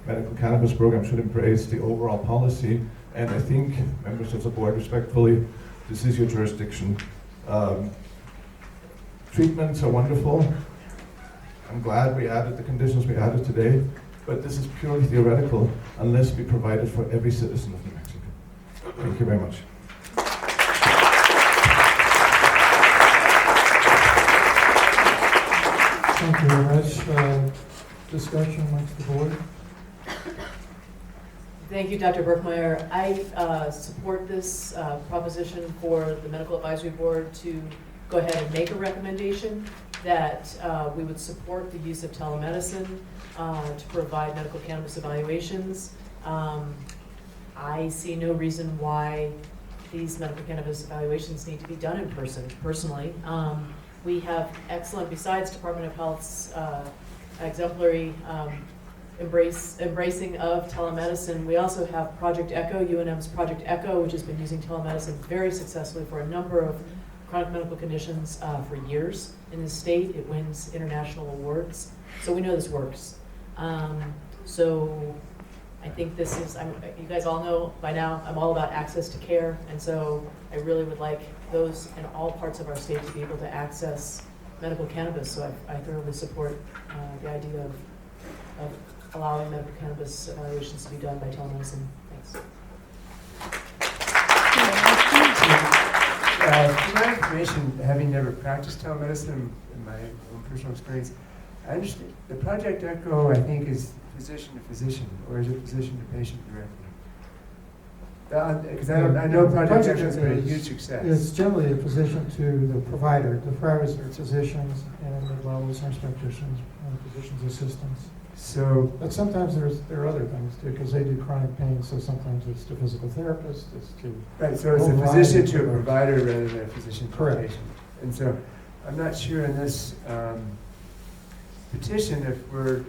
medical cannabis program should embrace the overall policy. And I think, members of the board, respectfully, this is your jurisdiction. Treatments are wonderful. I'm glad we added the conditions we added today, but this is purely theoretical unless we provide it for every citizen of New Mexico. Thank you very much. Thank you very much. Discussion amongst the board. Thank you, Dr. Berkmeyer. I support this proposition for the Medical Advisory Board to go ahead and make a recommendation that we would support the use of telemedicine to provide medical cannabis evaluations. I see no reason why these medical cannabis evaluations need to be done in person, personally. We have excellent, besides Department of Health's exemplary embracing of telemedicine, we also have Project Echo, UNM's Project Echo, which has been using telemedicine very successfully for a number of chronic medical conditions for years in the state. It wins international awards. So we know this works. So I think this is, you guys all know by now, I'm all about access to care. And so I really would like those in all parts of our state to be able to access medical cannabis. So I thoroughly support the idea of allowing medical cannabis evaluations to be done by telemedicine. Thanks. For my information, having never practiced telemedicine in my own personal experience, I understand the Project Echo, I think, is physician to physician, or is it physician to patient directly? Because I know Project Echo has been a huge success. It's generally a physician to the provider. The providers are physicians, and as well as nurse practitioners, physician's assistants. So, but sometimes there are other things too, because they do chronic pain. So sometimes it's to physical therapist, it's to right. So it's a physician to a provider rather than a physician to a patient. And so, I'm not sure in this petition if we're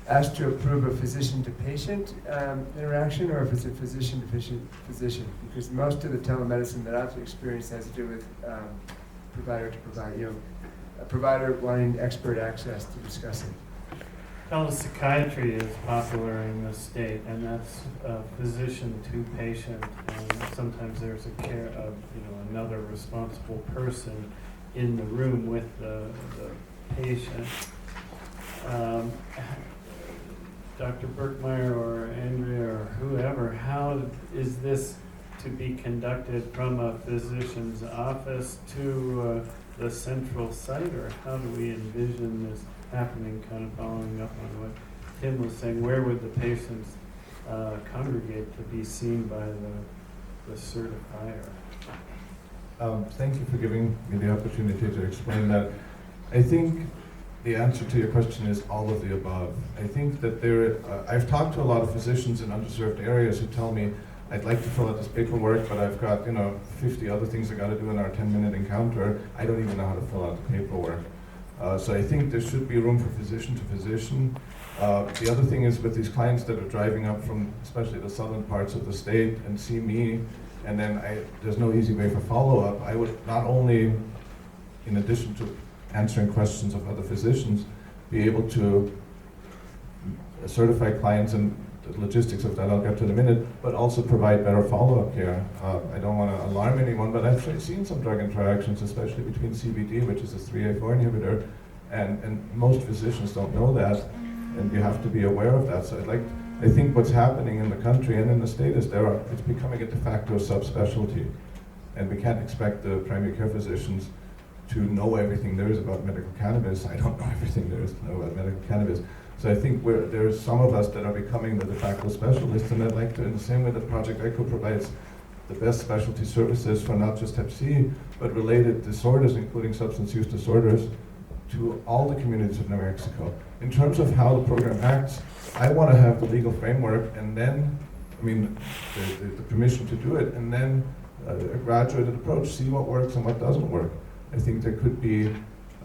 asked to approve a physician-to-patient interaction, or if it's a physician-to-physician, because most of the telemedicine that I've experienced has to do with provider to provider, a provider wanting expert access to discuss it. Telepsychiatry is popular in the state, and that's physician to patient, and sometimes there's a care of another responsible person in the room with the patient. Dr. Berkmeyer or Andrea or whoever, how is this to be conducted from a physician's office to the central site, or how do we envision this happening, kind of following up on what Tim was saying? Where would the patients congregate to be seen by the certifier? Thank you for giving me the opportunity to explain that. I think the answer to your question is all of the above. I think that I've talked to a lot of physicians in underserved areas who tell me, I'd like to fill out this paperwork, but I've got 50 other things I got to do in our 10-minute encounter. I don't even know how to fill out the paperwork. So I think there should be room for physician to physician. The other thing is with these clients that are driving up from especially the southern parts of the state and see me, and then there's no easy way for follow-up. I would not only, in addition to answering questions of other physicians, be able to certify clients, and the logistics of that I'll get to in a minute, but also provide better follow-up care. I don't want to alarm anyone, but I've seen some drug interactions, especially between CBD, which is a 3A4 inhibitor, and most physicians don't know that, and you have to be aware of that. So I think what's happening in the country and in the state is it's becoming a de facto subspecialty, and we can't expect the primary care physicians to know everything there is about medical cannabis. I don't know everything there is to know about medical cannabis. So I think there's some of us that are becoming the de facto specialists, and I'd like to, in the same way that Project ECHO provides the best specialty services for not just Hep C, but related disorders, including substance use disorders, to all the communities of New Mexico. In terms of how the program acts, I want to have the legal framework, and then, the permission to do it, and then a graduated approach, see what works and what doesn't work. I think there could be,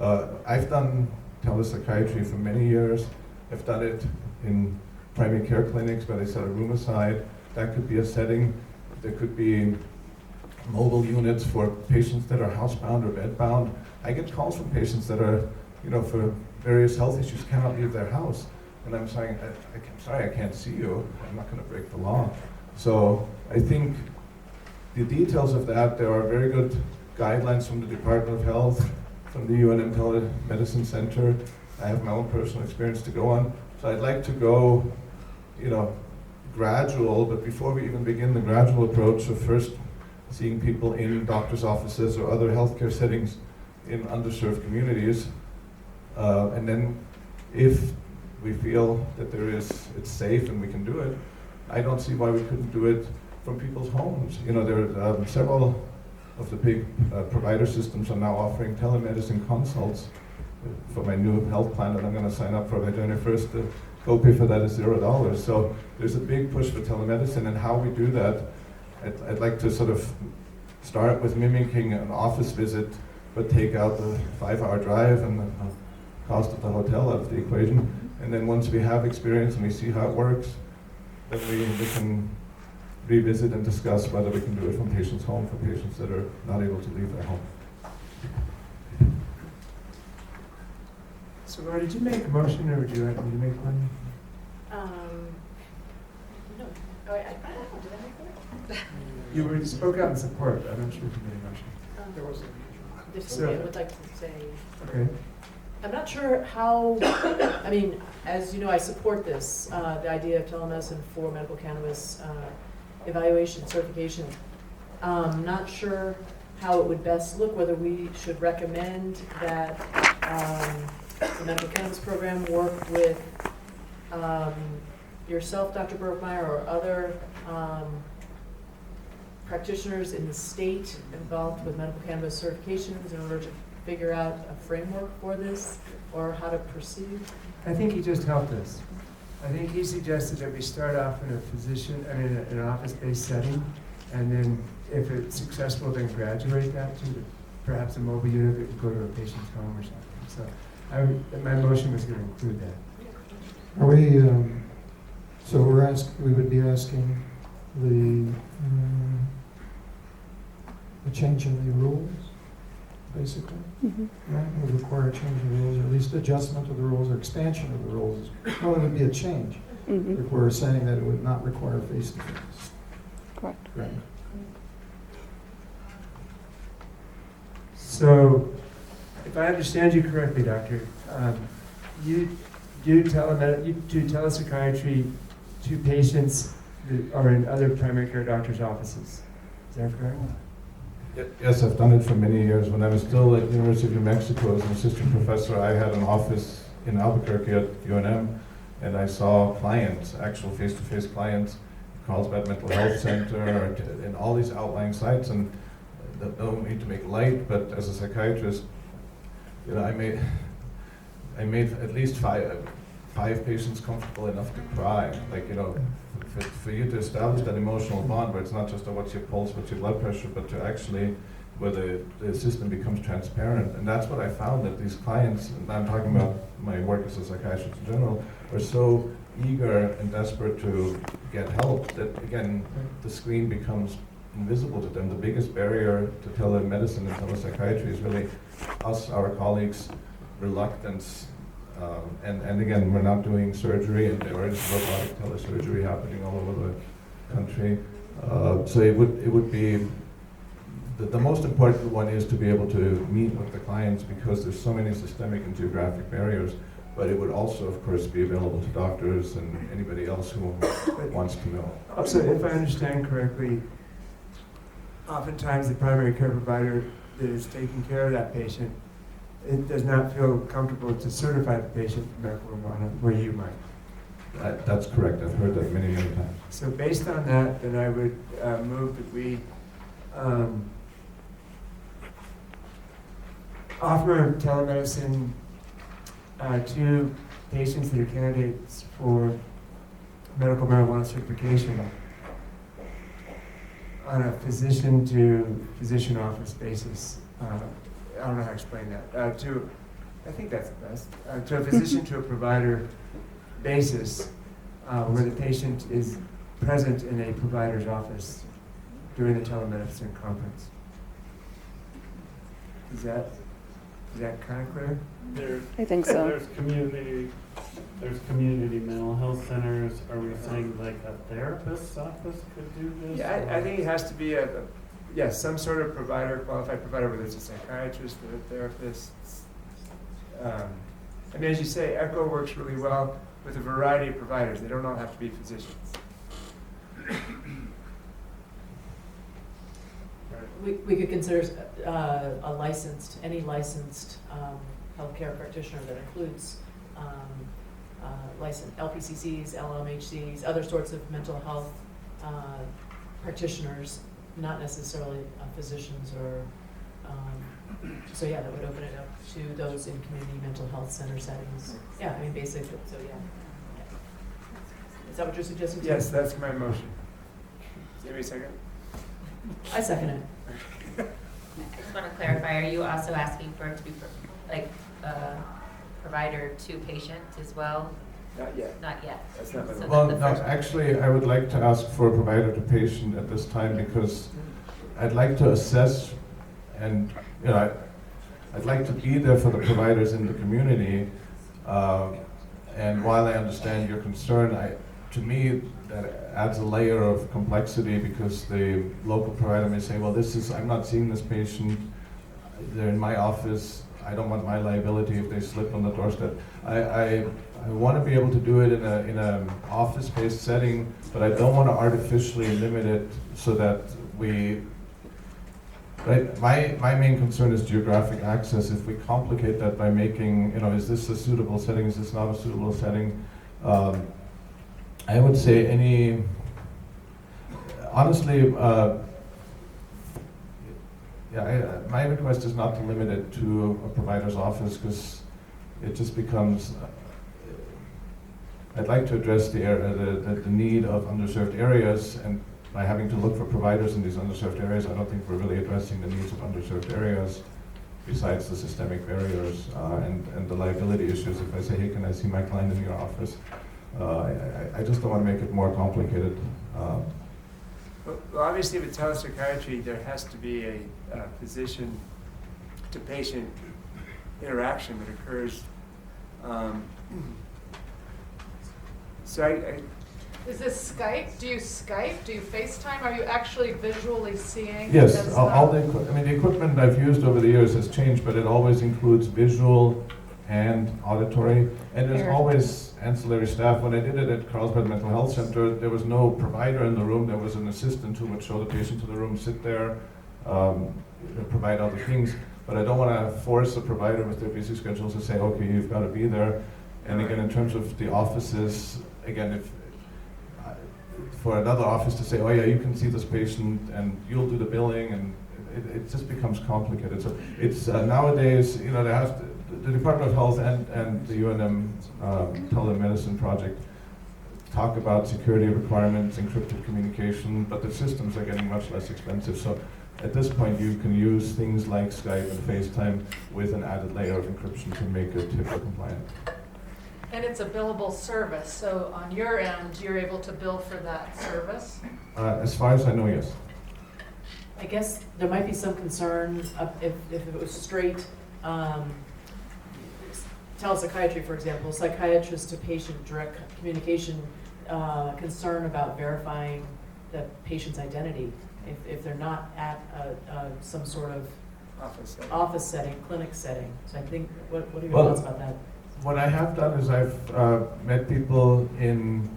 I've done telepsychiatry for many years. I've done it in primary care clinics where they set a room aside. That could be a setting. There could be mobile units for patients that are housebound or bedbound. I get calls from patients that are, for various health issues, cannot leave their house. And I'm saying, I'm sorry, I can't see you. I'm not going to break the law. So I think the details of that, there are very good guidelines from the Department of Health, from the UNM Telemedicine Center. I have my own personal experience to go on. So I'd like to go, gradual, but before we even begin the gradual approach of first seeing people in doctor's offices or other healthcare settings in underserved communities, and then if we feel that it's safe and we can do it, I don't see why we couldn't do it from people's homes. There are several of the big provider systems are now offering telemedicine consults for my new health plan that I'm going to sign up for by January 1st. The copay for that is $0. So there's a big push for telemedicine, and how we do that, I'd like to sort of start with mimicking an office visit, but take out the 5-hour drive and the cost of the hotel out of the equation. And then once we have experience and we see how it works, then we can revisit and discuss whether we can do it from patients' home for patients that are not able to leave their home. So Laura, did you make a motion, or would you like me to make one? No. Oh, I don't know. Did I make one? You spoke out in support, but I'm not sure if you made a motion. There was There's So- something I would like to say. Okay. I'm not sure how, as you know, I support this, the idea of telemedicine for medical cannabis evaluation, certification. Not sure how it would best look, whether we should recommend that the medical cannabis program work with yourself, Dr. Bergmeyer, or other practitioners in the state involved with medical cannabis certifications in order to figure out a framework for this, or how to proceed? I think he just helped us. I think he suggested that we start off in an office-based setting, and then if it's successful, then graduate that to perhaps a mobile unit that can go to a patient's home or something. So my motion was going to include that. Are we, so we would be asking the change in the rules, basically? Right, would require a change in the rules, or at least adjustment of the rules, or expansion of the rules. Well, it would be a change. If we're saying that it would not require face-to-face. Correct. Right. So, if I understand you correctly, Doctor, you do telepsychiatry to patients that are in other primary care doctors' offices. Is that correct? Yes, I've done it for many years. When I was still at University of New Mexico as an assistant professor, I had an office in Albuquerque at UNM, and I saw clients, actual face-to-face clients, Carlsbad Mental Health Center, and all these outlying sites. And don't need to make light, but as a psychiatrist, I made at least five patients comfortable enough to cry. Like, you know, for you to establish that emotional bond where it's not just what's your pulse, what's your blood pressure, but to actually where the system becomes transparent. And that's what I found, that these clients, and I'm talking about my work as a psychiatrist in general, are so eager and desperate to get help that, again, the screen becomes invisible to them. The biggest barrier to telemedicine and telepsychiatry is really us, our colleagues' reluctance. And again, we're not doing surgery, and there is robotic telesurgery happening all over the country. So it would be, the most important one is to be able to meet with the clients, because there's so many systemic and geographic barriers, but it would also, of course, be available to doctors and anybody else who wants to know. Also, if I understand correctly, oftentimes the primary care provider that is taking care of that patient, it does not feel comfortable to certify the patient for medical marijuana where you might. That's correct. I've heard that many, many times. So based on that, then I would move that we offer telemedicine to patients that are candidates for medical marijuana certification on a physician to physician office basis. I don't know how to explain that. I think that's the best. To a physician to a provider basis, where the patient is present in a provider's office during the telemedicine conference. Is that kind of clear? I think so. There's community mental health centers. Are we saying like a therapist's office could do this? Yeah, I think it has to be some sort of provider, qualified provider, whether it's a psychiatrist or a therapist. I mean, as you say, ECHO works really well with a variety of providers. They don't all have to be physicians. We could consider any licensed healthcare practitioner that includes licensed LPCCs, LMHCs, other sorts of mental health practitioners, not necessarily physicians or, so yeah, that would open it up to those in community mental health center settings. Yeah, I mean, basically, so yeah. Is that what you're suggesting? Yes, that's my motion. Give me a second. I second it. I just want to clarify, are you also asking for it to be provider to patient as well? Not yet. Not yet. That's not my motion. Well, no, actually, I would like to ask for a provider to patient at this time, because I'd like to assess, and you know, I'd like to be there for the providers in the community. And while I understand your concern, to me, that adds a layer of complexity, because the local provider may say, well, I'm not seeing this patient, they're in my office, I don't want my liability if they slip on the doorstep. I want to be able to do it in an office-based setting, but I don't want to artificially limit it so that my main concern is geographic access. If we complicate that by making, is this a suitable setting, is this not a suitable setting? I would say honestly, my request is not to limit it to a provider's office, because it just becomes, I'd like to address the need of underserved areas, and by having to look for providers in these underserved areas, I don't think we're really addressing the needs of underserved areas, besides the systemic barriers and the liability issues. If I say, hey, can I see my client in your office? I just don't want to make it more complicated. Well, obviously with telepsychiatry, there has to be a physician-to-patient interaction that occurs. Is this Skype? Do you Skype? Do you FaceTime? Are you actually visually seeing? Yes, the equipment I've used over the years has changed, but it always includes visual and auditory, and there's always ancillary staff. When I did it at Carlsbad Mental Health Center, there was no provider in the room. There was an assistant who would show the patient to the room, sit there, provide other things. But I don't want to force a provider with their busy schedules to say, okay, you've got to be there. And again, in terms of the offices, again, if for another office to say, oh yeah, you can see this patient and you'll do the billing, and it just becomes complicated. So it's nowadays, the Department of Health and the UNM telemedicine project talk about security requirements, encrypted communication, but the systems are getting much less expensive. So at this point, you can use things like Skype and FaceTime with an added layer of encryption to make it HIPAA compliant. And it's a billable service, so on your end, you're able to bill for that service? As far as I know, yes. I guess there might be some concern if it was straight telepsychiatry, for example, psychiatrist to patient direct communication, concern about verifying the patient's identity if they're not at some sort of office setting, clinic setting. So I think, what are your thoughts about that? What I have done is I've met people in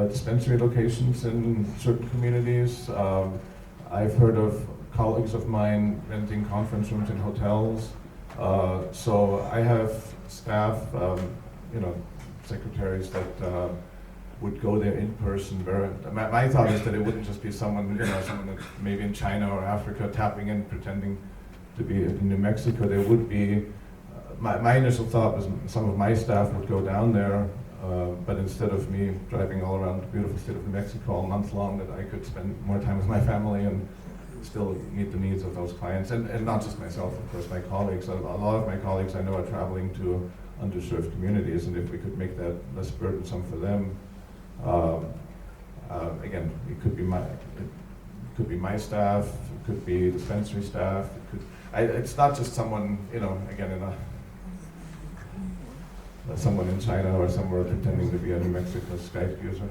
dispensary locations in certain communities. I've heard of colleagues of mine renting conference rooms in hotels. So I have staff, secretaries that would go there in person. My thought is that it wouldn't just be someone that's maybe in China or Africa tapping in, pretending to be in New Mexico. There would be, my initial thought was some of my staff would go down there, but instead of me driving all around the beautiful state of New Mexico all month long, that I could spend more time with my family and still meet the needs of those clients, and not just myself, of course, my colleagues. A lot of my colleagues I know are traveling to underserved communities, and if we could make that less burdensome for them, again, it could be my staff, it could be dispensary staff. It's not just someone, again, someone in China or somewhere pretending to be a New Mexico Skype user.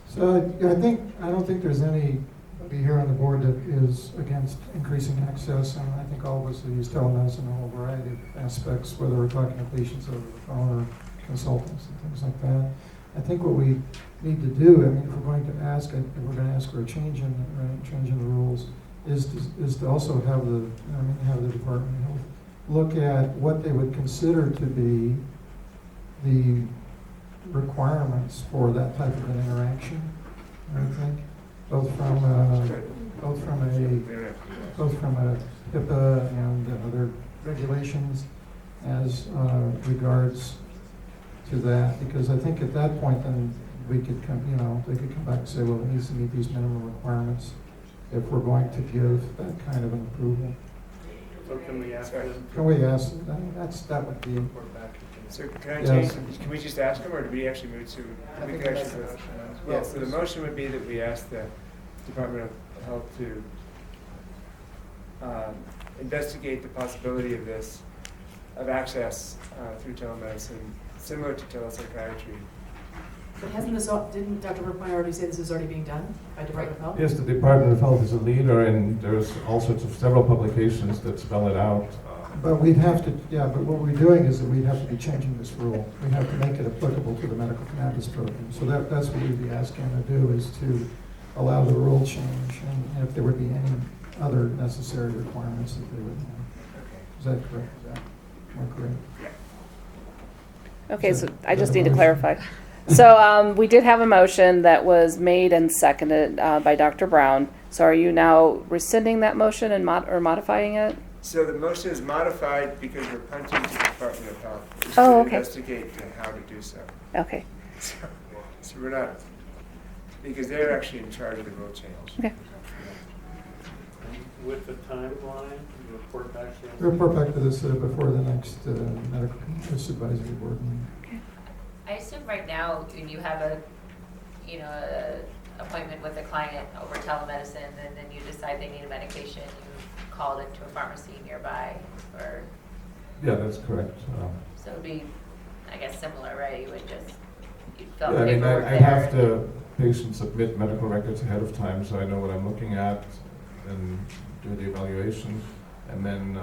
So I don't think there's anybody here on the board that is against increasing access, and I think all of us use telemedicine in a whole variety of aspects, whether we're talking to patients over the phone or consultants and things like that. I think what we need to do, if we're going to ask for a change in the rules, is to also have the Department of Health look at what they would consider to be the requirements for that type of an interaction. I think both from a HIPAA and other regulations as regards to that, because I think at that point then we could they could come back and say, well, it needs to meet these minimum requirements if we're going to give that kind of an approval. So can we ask them? Can we ask? That would be. So can I Yes. change? Can we just ask them, or do we actually move to? I think could that's actually the move. motion. Yeah. So the motion would be that we ask the Department of Health to investigate the possibility of this, of access through telemedicine, similar to telepsychiatry. But didn't Dr. Brookmeyer already say this is already being done by Department of Health? Yes, the Department of Health is a leader, and there's all sorts of several publications that spell it out. But we'd have to, but what we're doing is that we'd have to be changing this rule. We'd have to make it applicable to the medical cannabis program. So that's what we'd be asking to do, is to allow the rule change, and if there would be any other necessary requirements that they would have. Is that correct? Is that more correct? Okay, so I just need to clarify. So we did have a motion that was made and seconded by Dr. Brown. So are you now rescinding that motion and or modifying it? So the motion is modified because we're punting to the Department of Health Oh, to okay. investigate how to do so. Okay. So we're not, because they're actually in charge of the rule change. Okay. With the timeline, report back to us. Report back to this before the next Medical Cannabis Advisory Board meeting. Okay. I assume right now, when you have a appointment with a client over telemedicine, and then you decide they need a medication, you call it to a pharmacy nearby, or? Yeah, that's correct. So it'd be, I guess, similar, right? You would just, you'd Yeah, fill I mean, paperwork I there. have to patient submit medical records ahead of time, so I know what I'm looking at and do the evaluation. And then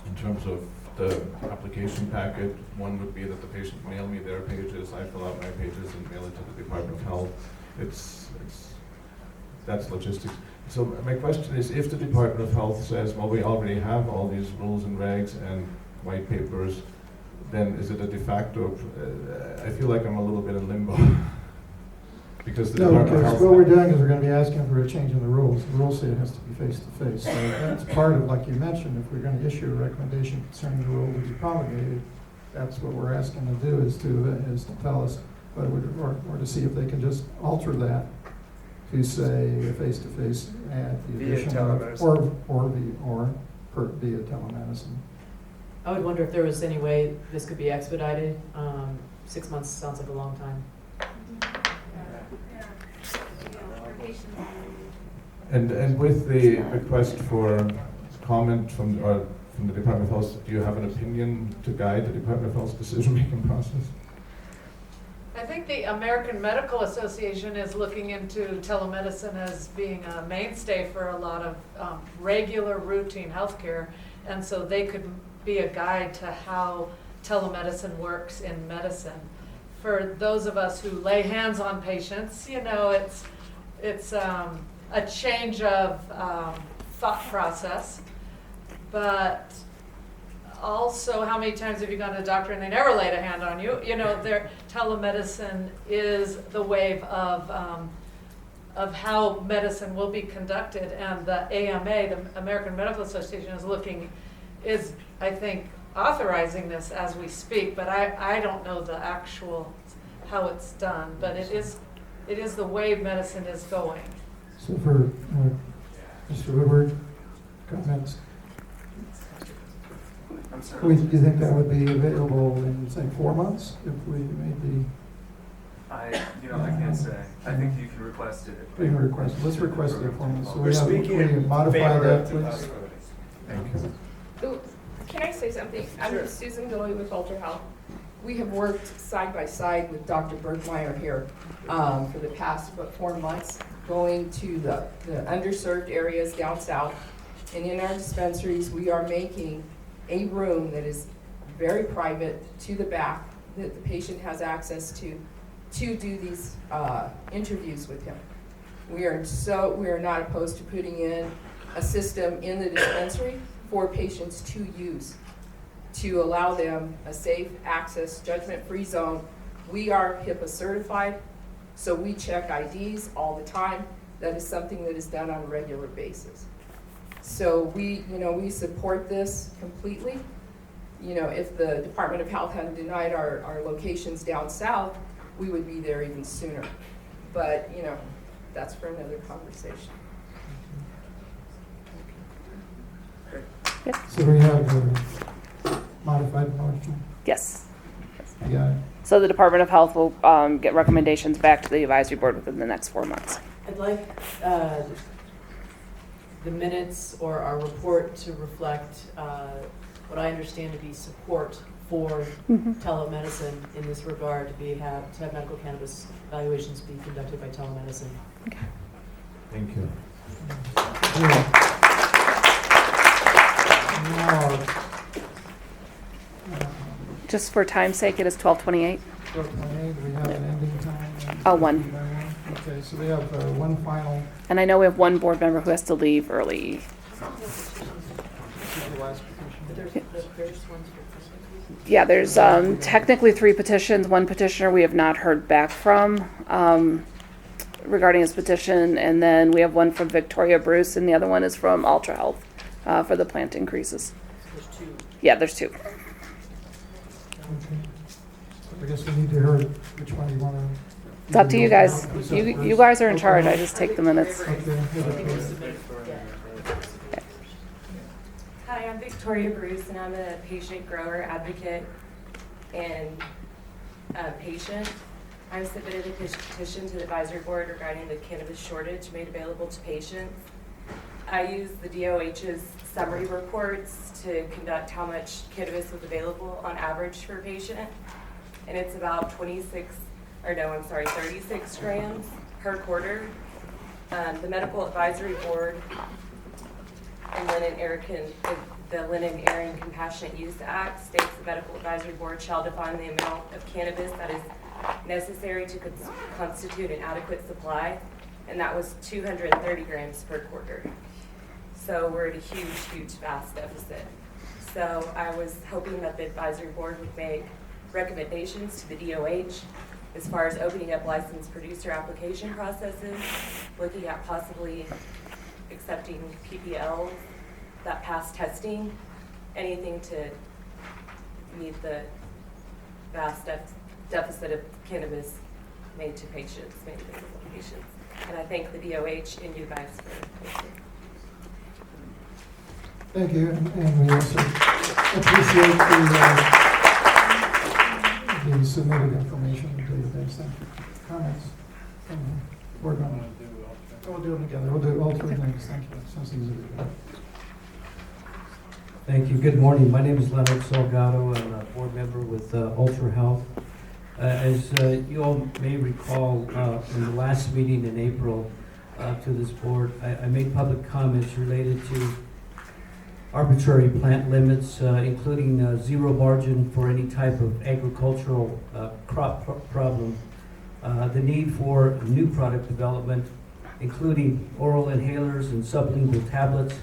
in terms of the application packet, one would be that the patient mail me their pages, I fill out my pages and mail it to the Department of Health. That's logistics. So my question is, if the Department of Health says, well, we already have all these rules and regs and white papers, then is it a de facto? I feel like I'm a little bit in limbo. Because the No, Department of because Health. what we're doing is we're gonna be asking for a change in the rules. The rules say it has to be face-to-face. So that's part of, like you mentioned, if we're gonna issue a recommendation concerning the rule to be promulgated, that's what we're asking to do, is to tell us, or to see if they can just alter that to say face-to-face at the Via addition telemedicine. or via telemedicine. I would wonder if there was any way this could be expedited. 6 months sounds like a long time. And with the request for comment from the Department of Health, do you have an opinion to guide the Department of Health's decision-making process? I think the American Medical Association is looking into telemedicine as being a mainstay for a lot of regular routine healthcare, and so they could be a guide to how telemedicine works in medicine. For those of us who lay hands on patients, you know, it's a change of thought process, but also, how many times have you gone to a doctor and they never laid a hand on you? You know, telemedicine is the wave of how medicine will be conducted, and the AMA, the American Medical Association, is I think authorizing this as we speak. But I don't know the actual how it's done. But it is the wave medicine is going. So for Mr. Woodward, comments? I'm sorry. Do you think that would be available in, say, 4 months if we made the? I can't say. I think you can request it. We can request. Let's request it for us. So We're speaking in modify favor that, of please. Thank you. Ooh, can I say something? I'm Susan Gilly with Ultra Health. We have worked side by side with Dr. Bergmeyer here for the past 4 months, going to the underserved areas down south. And in our dispensaries, we are making a room that is very private to the back that the patient has access to do these interviews with him. We are not opposed to putting in a system in the dispensary for patients to use, to allow them a safe access, judgment-free zone. We are HIPAA certified, so we check IDs all the time. That is something that is done on a regular basis. So we support this completely. If the Department of Health hadn't denied our locations down south, we would be there even sooner. But, that's for another conversation. So we have a modified motion. Yes. You got it? So the Department of Health will get recommendations back to the advisory board within the next 4 months. I'd like the minutes or our report to reflect what I understand to be support for telemedicine in this regard, to have medical cannabis evaluations be conducted by telemedicine. Okay. Thank you. Just for time's sake, it is 12:28. 12:28, we have an ending time. Oh, 1. Okay, so we have one final. And I know we have one board member who has to leave early. Yeah, there's technically 3 petitions. One petitioner we have not heard back from regarding his petition, and then we have one from Victoria Bruce, and the other one is from Ultra Health for the plant increases. There's 2. Yeah, there's 2. Okay. I guess we need to hear which one you want to. It's up to you guys. You guys are in charge. I just take the minutes. Hi, I'm Victoria Bruce, and I'm a patient grower advocate and patient. I submitted a petition to the advisory board regarding the cannabis shortage made available to patients. I used the DOH's summary reports to conduct how much cannabis was available on average for a patient, and it's about 36 grams per quarter. The Medical Advisory Board and the Linen Air Compassionate Use Act states the Medical Advisory Board shall define the amount of cannabis that is necessary to constitute an adequate supply, and that was 230 grams per quarter. So we're at a huge, vast deficit. So I was hoping that the advisory board would make recommendations to the DOH as far as opening up licensed producer application processes, looking at possibly accepting PPLs that pass testing, anything to meet the vast deficit of cannabis made to patients, made available to patients. And I thank the DOH and you guys for listening. Thank you, and we also appreciate the submitted information in the database. Thank you. Comments? Board member? We'll do them together. We'll do all three things. Thank you. Sounds easy to do. Thank you. Good morning. My name is Leonard Salgado. I'm a board member with Ultra Health. As you all may recall, in the last meeting in April to this board, I made public comments related to arbitrary plant limits, including zero margin for any type of agricultural crop problem, the need for new product development, including oral inhalers and sublingual tablets,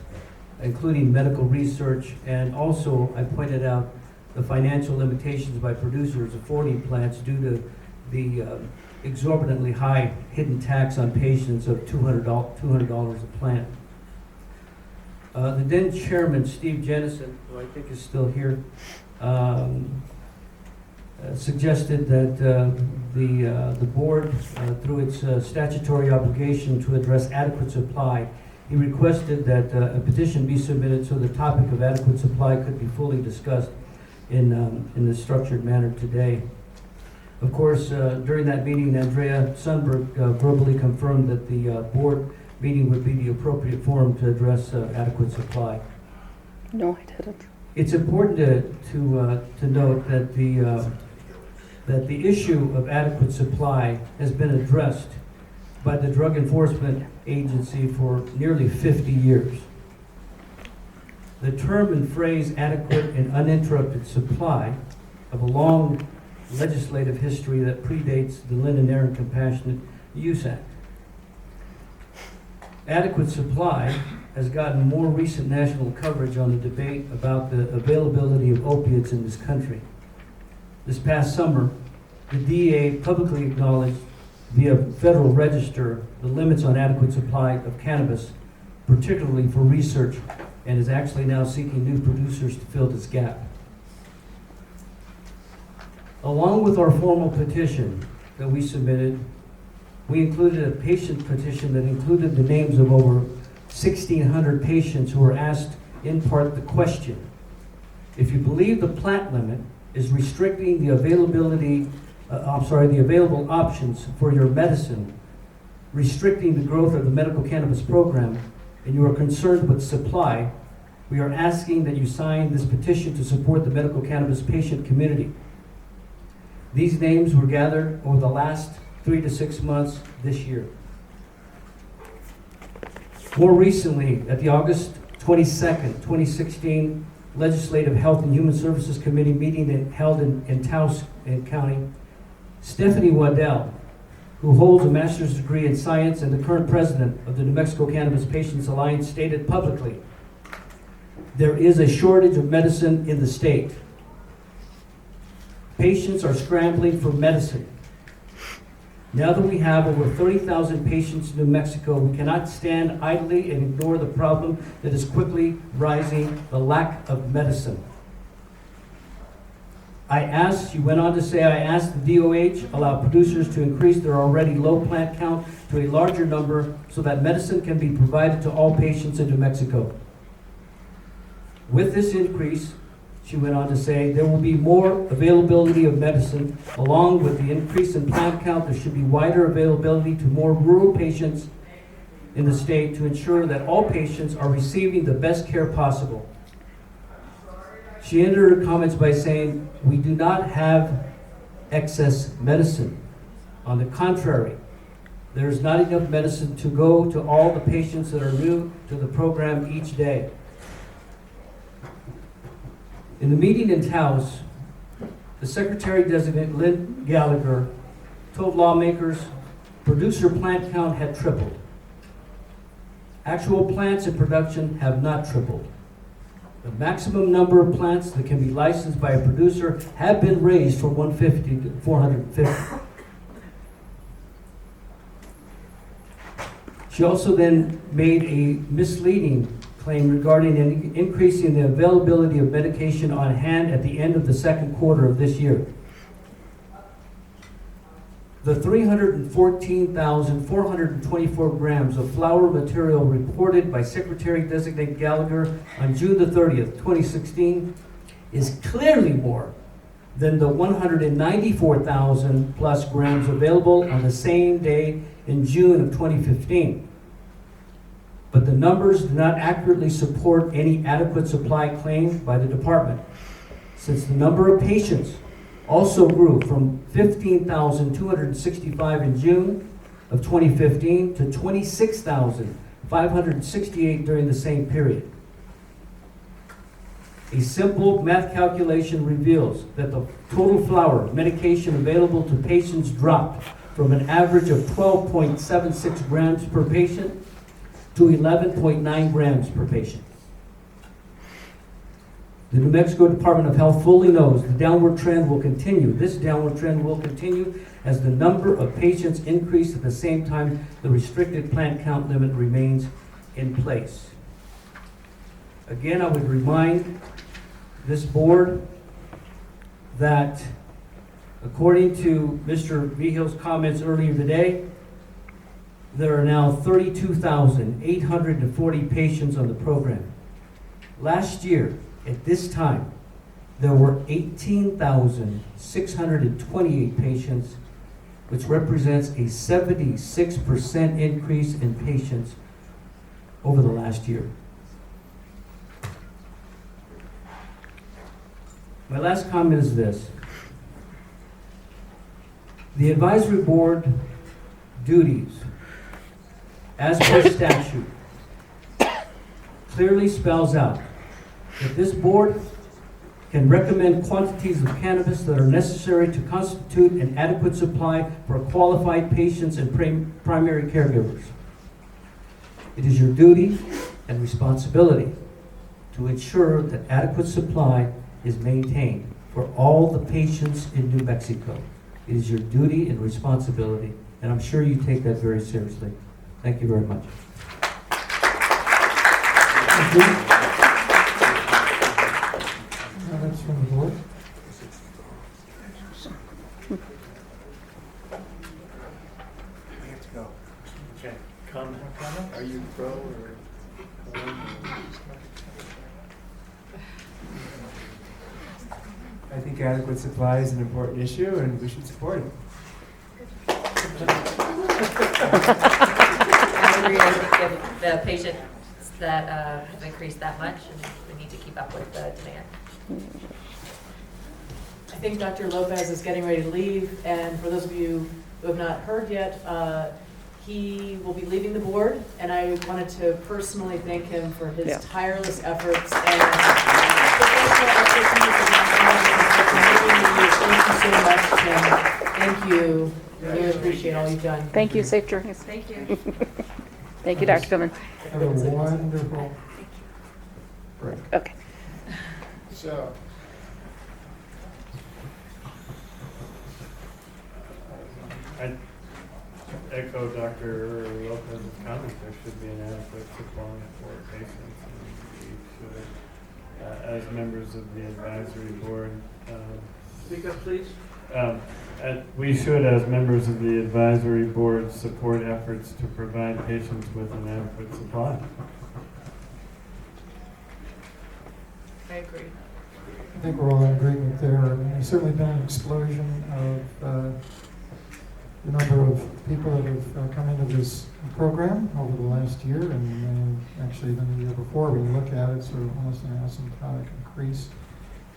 including medical research, and also I pointed out the financial limitations by producers affording plants due to the exorbitantly high hidden tax on patients of $200 a plant. The then chairman, Steve Jennison, who I think is still here, suggested that the board, through its statutory obligation to address adequate supply, he requested that a petition be submitted so the topic of adequate supply could be fully discussed in the structured manner today. Of course, during that meeting, Andrea Sundberg verbally confirmed that the board meeting would be the appropriate forum to address adequate supply. No, I didn't. It's important to note that the issue of adequate supply has been addressed by the Drug Enforcement Agency for nearly 50 years. The term and phrase adequate and uninterrupted supply of a long legislative history that predates the Lynn and Aaron Compassionate Use Act. Adequate supply has gotten more recent national coverage on the debate about the availability of opiates in this country. This past summer, the DEA publicly acknowledged via Federal Register the limits on adequate supply of cannabis, particularly for research, and is actually now seeking new producers to fill this gap. Along with our formal petition that we submitted, we included a patient petition that included the names of over 1,600 patients who were asked in part the question: if you believe the plant limit is restricting the availability, the available options for your medicine, restricting the growth of the medical cannabis program, and you are concerned with supply, we are asking that you sign this petition to support the medical cannabis patient community. These names were gathered over the last 3 to 6 months this year. More recently, at the August 22nd, 2016 Legislative Health and Human Services Committee meeting held in Taos County, Stephanie Waddell, who holds a master's degree in science and the current president of the New Mexico Cannabis Patients Alliance, stated publicly, there is a shortage of medicine in the state. Patients are scrambling for medicine. Now that we have over 30,000 patients in New Mexico, we cannot stand idly and ignore the problem that is quickly rising, the lack of medicine. She went on to say, I asked the DOH allow producers to increase their already low plant count to a larger number so that medicine can be provided to all patients in New Mexico. With this increase, she went on to say, there will be more availability of medicine. Along with the increase in plant count, there should be wider availability to more rural patients in the state to ensure that all patients are receiving the best care possible. She ended her comments by saying, we do not have excess medicine. On the contrary, there is not enough medicine to go to all the patients that are new to the program each day. In the meeting in Taos, the Secretary-designate Lynn Gallagher told lawmakers producer plant count had tripled. Actual plants in production have not tripled. The maximum number of plants that can be licensed by a producer have been raised from 150 to 450. She also then made a misleading claim regarding an increase in the availability of medication on hand at the end of the second quarter of this year. The 314,424 grams of flower material reported by Secretary-designate Gallagher on June the 30th, 2016, is clearly more than the 194,000 plus grams available on the same day in June of 2015. But the numbers do not accurately support any adequate supply claim by the department, since the number of patients also grew from 15,265 in June of 2015 to 26,568 during the same period. A simple math calculation reveals that the total flower medication available to patients dropped from an average of 12.76 grams per patient to 11.9 grams per patient. The New Mexico Department of Health fully knows the downward trend will continue. This downward trend will continue as the number of patients increase at the same time the restricted plant count limit remains in place. Again, I would remind this board that according to Mr. Vigil's comments earlier today, there are now 32,840 patients on the program. Last year, at this time, there were 18,628 patients, which represents a 76% increase in patients over the last year. My last comment is this. The advisory board duties, as per statute, clearly spells out that this board can recommend quantities of cannabis that are necessary to constitute an adequate supply for qualified patients and primary caregivers. It is your duty and responsibility to ensure that adequate supply is maintained for all the patients in New Mexico. It is your duty and responsibility, and I'm sure you take that very seriously. Thank you very much. Thank you. Comments from the board? We have to go. Okay, comment? Are you pro or? I think adequate supply is an important issue and we should support it. I agree. I think if the patients that have increased that much, and we need to keep up with the demand. I think Dr. Lopez is getting ready to leave, and for those of you who have not heard yet, he will be leaving the board, and I wanted to personally thank him for his tireless efforts and professional expertise. Thank you so much, Tim. Thank you. Really appreciate all you've done. Thank you. Safe journeys. Thank you. Thank you, Dr. Tillman. Have a wonderful break. Okay. So, I echo Dr. Lopez's comments. There should be an adequate supply for patients. And we should, as members of the advisory board, Speak up, please. We should, as members of the advisory board, support efforts to provide patients with an adequate supply. I agree. I think we're all in agreement there. I mean, there's certainly been an explosion of the number of people that have come into this program over the last year, and actually even the year before. When you look at it, sort of almost an asymptotic increase.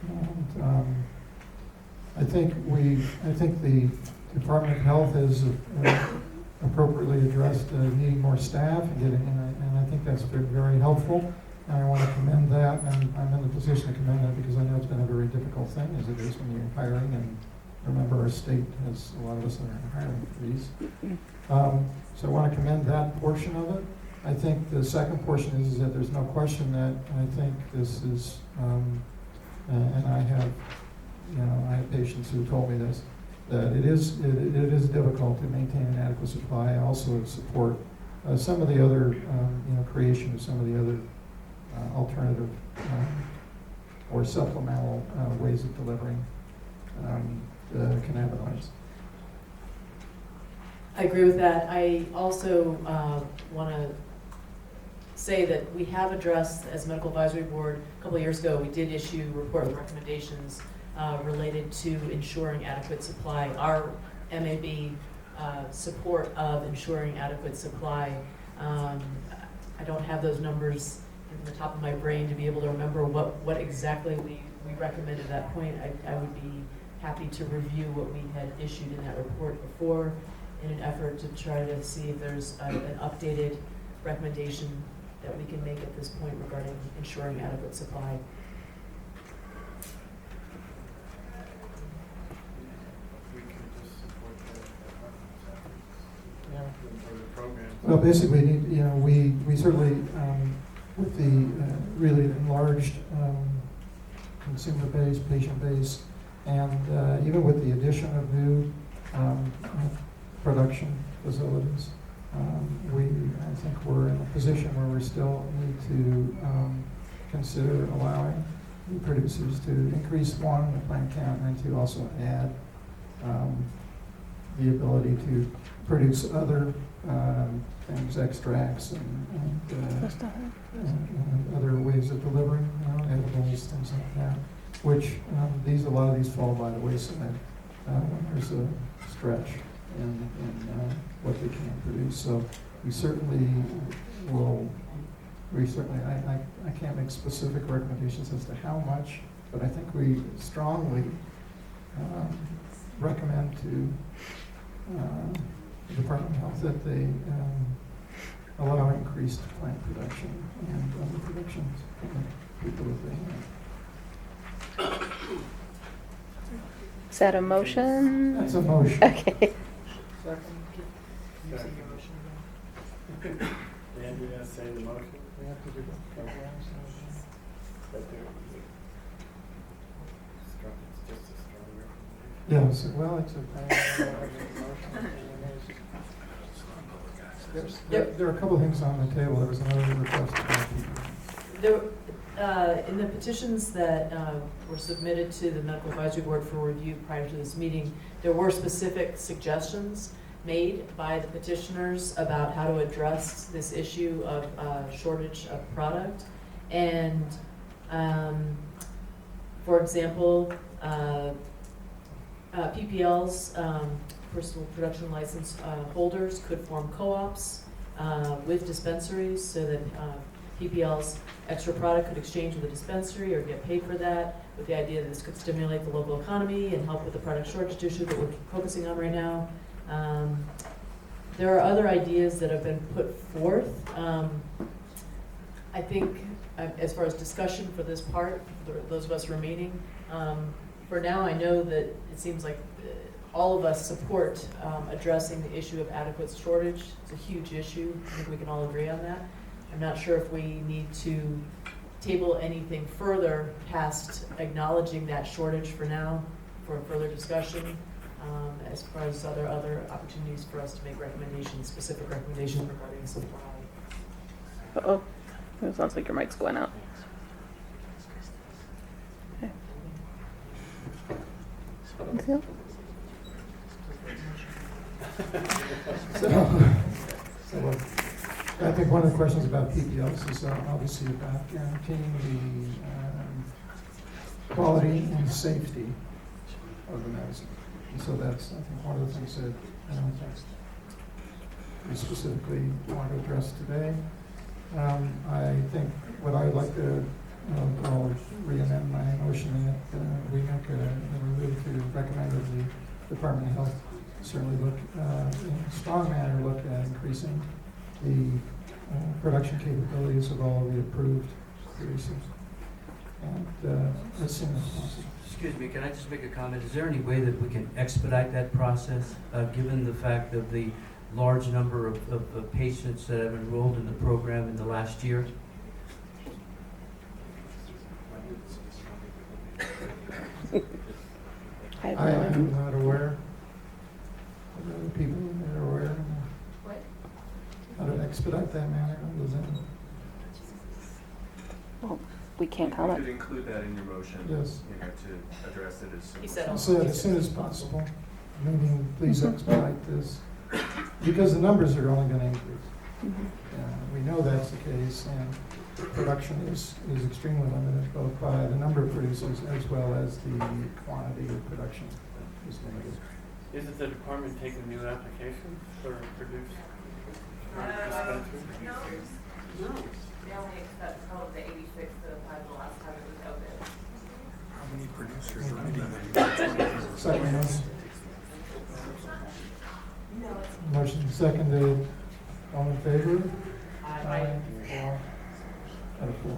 And, I think the Department of Health has appropriately addressed needing more staff and I think that's been very helpful. And I want to commend that, and I'm in the position to commend that because I know it's been a very difficult thing, as it is when you're hiring. And remember, our state has a lot of us that are in hiring freeze. So I want to commend that portion of it. I think the second portion is that there's no question that I think this is, and I have patients who told me this, that it is difficult to maintain an adequate supply. I also support some of the other, creation of some of the other alternative or supplemental ways of delivering the cannabinoids. I agree with that. I also want to say that we have addressed, as Medical Advisory Board, a couple of years ago, we did issue a report with recommendations related to ensuring adequate supply. Our MAB support of ensuring adequate supply. I don't have those numbers in the top of my brain to be able to remember what exactly we recommended at that point. I would be happy to review what we had issued in that report before in an effort to try to see if there's an updated recommendation that we can make at this point regarding ensuring adequate supply. Well, basically, we certainly, with the really enlarged consumer base, patient base, and even with the addition of new production facilities, I think we're in a position where we still need to consider allowing new producers to increase, one, the plant count, and to also add the ability to produce other things, extracts, and other ways of delivering, edibles, things like that. Which a lot of these fall by the wayside when there's a stretch in what they can produce. So we certainly will. I can't make specific recommendations as to how much, but I think we strongly recommend to the Department of Health that they allow increased plant production and other productions from the people that they have. Is that a motion? That's a motion. Okay. Andrea, say the motion. We have to do the programs. It's just a strong Yes, well, it's there are a couple of things on the table. There was another request. In the petitions that were submitted to the Medical Advisory Board for review prior to this meeting, there were specific suggestions made by the petitioners about how to address this issue of shortage of product. And for example, PPLs, personal production license holders, could form co-ops with dispensaries so that PPL's extra product could exchange with a dispensary or get paid for that, with the idea that this could stimulate the local economy and help with the product shortage issue that we're focusing on right now. There are other ideas that have been put forth. I think as far as discussion for this part, for those of us remaining, for now I know that it seems like all of us support addressing the issue of adequate shortage. It's a huge issue. I think we can all agree on that. I'm not sure if we need to table anything further past acknowledging that shortage for now, for further discussion, as far as other opportunities for us to make recommendations, specific recommendations regarding supply. Uh-oh. It sounds like your mic's going out. Okay. So I think one of the questions about PPLs is obviously about guaranteeing the quality and safety of the medicine. And so that's, I think, one of the things that we specifically want to address today. I think what I'd like to, I'll re-amend my motion that we make to recommend that the Department of Health certainly look, in a strong manner, look at increasing the production capabilities of all the approved producers, and as soon as possible. Excuse me, can I just make a comment? Is there any way that we can expedite that process, given the fact of the large number of patients that have enrolled in the program in the last year? I am not aware of other people that are aware. What? How to expedite that matter? Does that? Well, we can't You comment. could include that in your motion. Yes. You know, to address it as soon He as said possible. So as soon as possible, meaning please expedite this, because the numbers are only gonna increase. We know that's the case, and production is extremely limited, both by the number of producers as well as the quantity of production is limited. Isn't the department taking new applications for producers? No. They only accept some of the 86 that applied the last time it was open. How many producers are Second motion. Motion seconded. All in favor? Aye. 4 out of 4.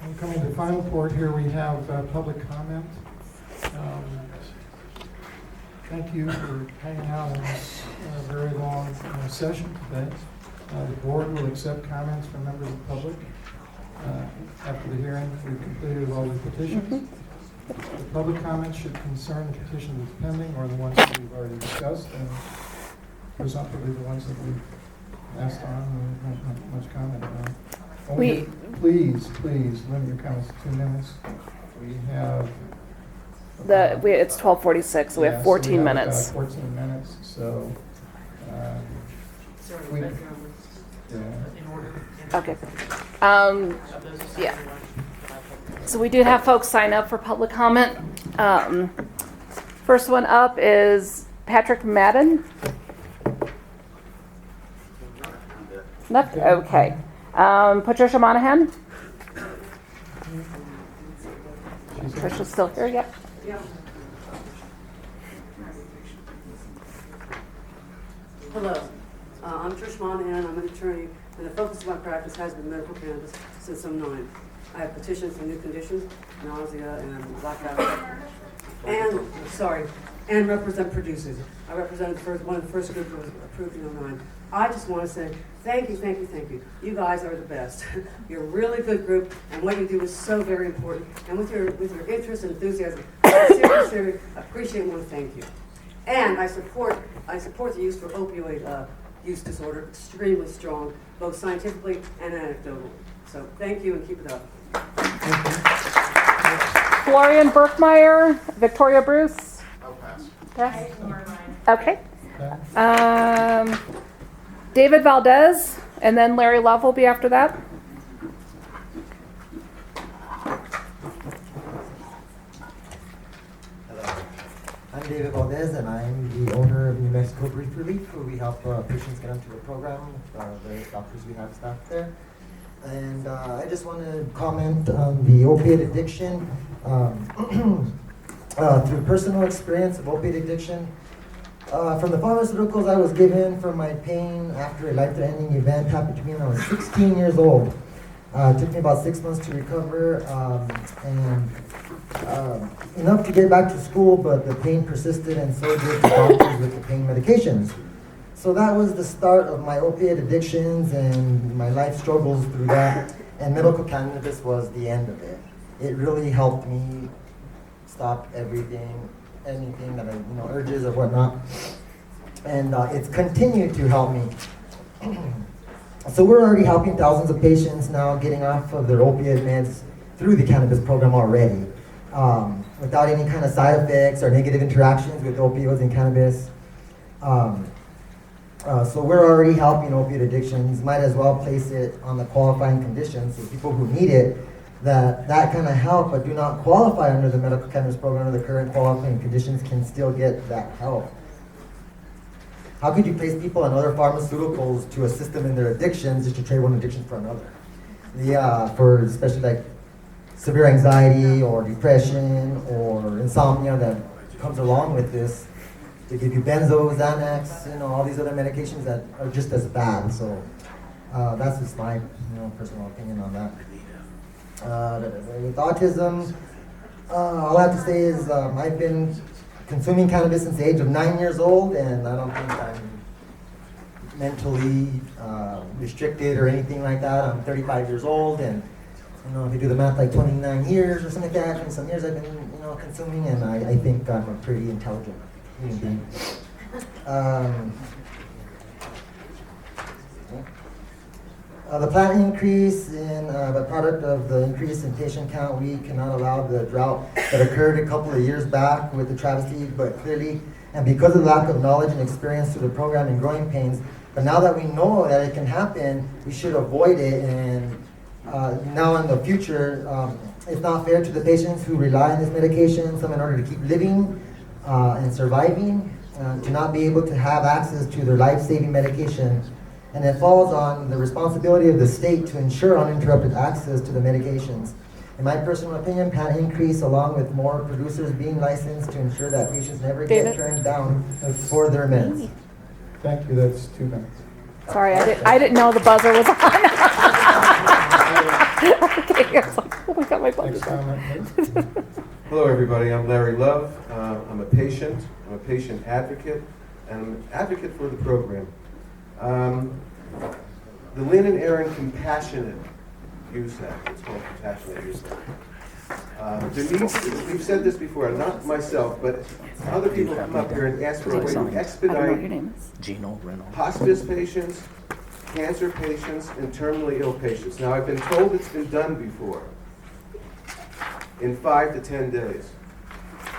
I'm coming to final report here. We have public comment. Thank you for hanging out in this very long session today. The board will accept comments from members of the public after the hearing. We've completed all the petitions. The public comments should concern the petition that's pending or the ones that we've already discussed, and presumptively the ones that we've asked on and not much comment on. Please limit your comments to 2 minutes. We have It's 12:46, so we have 14 minutes. 14 minutes, so. we- yeah. Okay. Yeah. So we do have folks sign up for public comment. First one up is Patrick Madden. Nope. Okay. Patricia Monahan. Patricia's still here. Yep. Hello, I'm Trish Monahan. I'm an attorney, and the focus of my practice has been medical cannabis since '09. I have petitions for new conditions, nausea, and blackout, and represent producers. I represented one of the first group that was approved in '09. I just want to say thank you. You guys are the best. You're a really good group, and what you do is so very important. And with your interest and enthusiasm, I seriously appreciate and want to thank you. And I support the use for opioid use disorder extremely strong, both scientifically and anecdotally. So thank you and keep it up. Florian Berkmeyer, Victoria Bruce. I'll pass. Pass. Okay. David Valdez, and then Larry Love will be after that. I'm David Valdez, and I'm the owner of New Mexico Brief Relief, where we help patients get into the program with the doctors we have staff there. And I just want to comment on the opiate addiction. Through personal experience of opiate addiction, from the pharmaceuticals I was given for my pain after a life-threatening event happened to me when I was 16 years old. It took me about 6 months to recover, and enough to get back to school, but the pain persisted, and so did the doctors with the pain medications. So that was the start of my opiate addictions and my life struggles through that, and medical cannabis was the end of it. It really helped me stop anything that urges or whatnot, and it's continued to help me. So we're already helping thousands of patients now getting off of their opiate meds through the cannabis program already, without any kind of side effects or negative interactions with opioids and cannabis. So we're already helping opiate addictions. Might as well place it on the qualifying conditions so people who need it, that kind of help but do not qualify under the medical cannabis program or the current qualifying conditions can still get that help. How could you place people on other pharmaceuticals to assist them in their addictions just to trade one addiction for another? For especially like severe anxiety or depression or insomnia that comes along with this. They give you benzos, Xanax, all these other medications that are just as bad. So that's just my personal opinion on that. With autism, all I have to say is I've been consuming cannabis since the age of 9 years old, and I don't think I'm mentally restricted or anything like that. I'm 35 years old, and if you do the math, like 29 years or something like that, 20 some years I've been consuming, and I think I'm a pretty intelligent The planned increase in, the product of the increase in patient count, we cannot allow the drought that occurred a couple of years back with the travesty, but clearly, and because of the lack of knowledge and experience to the program and growing pains, but now that we know that it can happen, we should avoid it, and now in the future, it's not fair to the patients who rely on this medication, some in order to keep living and surviving, to not be able to have access to their life-saving medication. And it falls on the responsibility of the state to ensure uninterrupted access to the medications. In my personal opinion, planned increase along with more producers being licensed to ensure that patients never get turned down for their meds. Thank you, that's 2 minutes. Sorry, I didn't know the buzzer was on. Okay, I was like, oh my God, my buzzer. Next comment, please. Hello, everybody. I'm Larry Love. I'm a patient. I'm a patient advocate, and I'm an advocate for the program. The Lynn and Aaron Compassionate Use Act. It's called Compassionate Use Act. There needs to, we've said this before, not myself, but other people come up here and ask for a way to expedite hospice patients, cancer patients, and terminally ill patients. Now, I've been told it's been done before, in 5 to 10 days.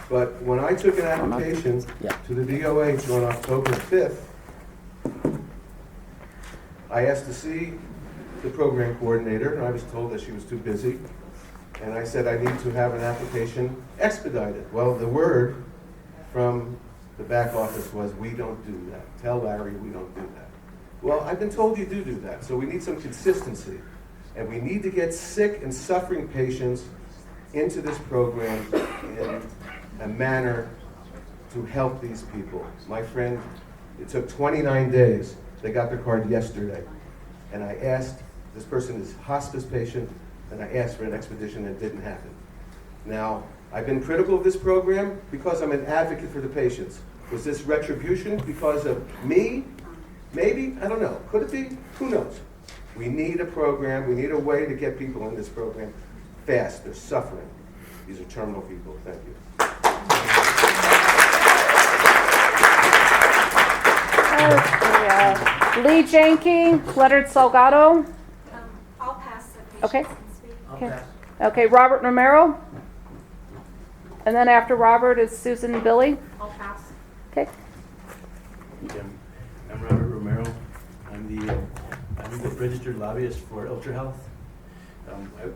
But when I took an application to the DOH on October 5th, I asked to see the program coordinator, and I was told that she was too busy. And I said I need to have an application expedited. Well, the word from the back office was, we don't do that. Tell Larry we don't do that. Well, I've been told you do that, so we need some consistency. And we need to get sick and suffering patients into this program in a manner to help these people. My friend, it took 29 days. They got their card yesterday. And I asked, this person is a hospice patient, and I asked for an expedition, and it didn't happen. Now, I've been critical of this program because I'm an advocate for the patients. Was this retribution because of me? Maybe, I don't know. Could it be? Who knows? We need a program, we need a way to get people in this program fast. They're suffering. These are terminal people. Thank you. Lee Janking, Leonard Salgado. I'll pass the Okay. Okay. Okay, Robert Romero. And then after Robert is Susan Billy. I'll pass. Okay. I'm Robert Romero. I'm the registered lobbyist for Ultra Health.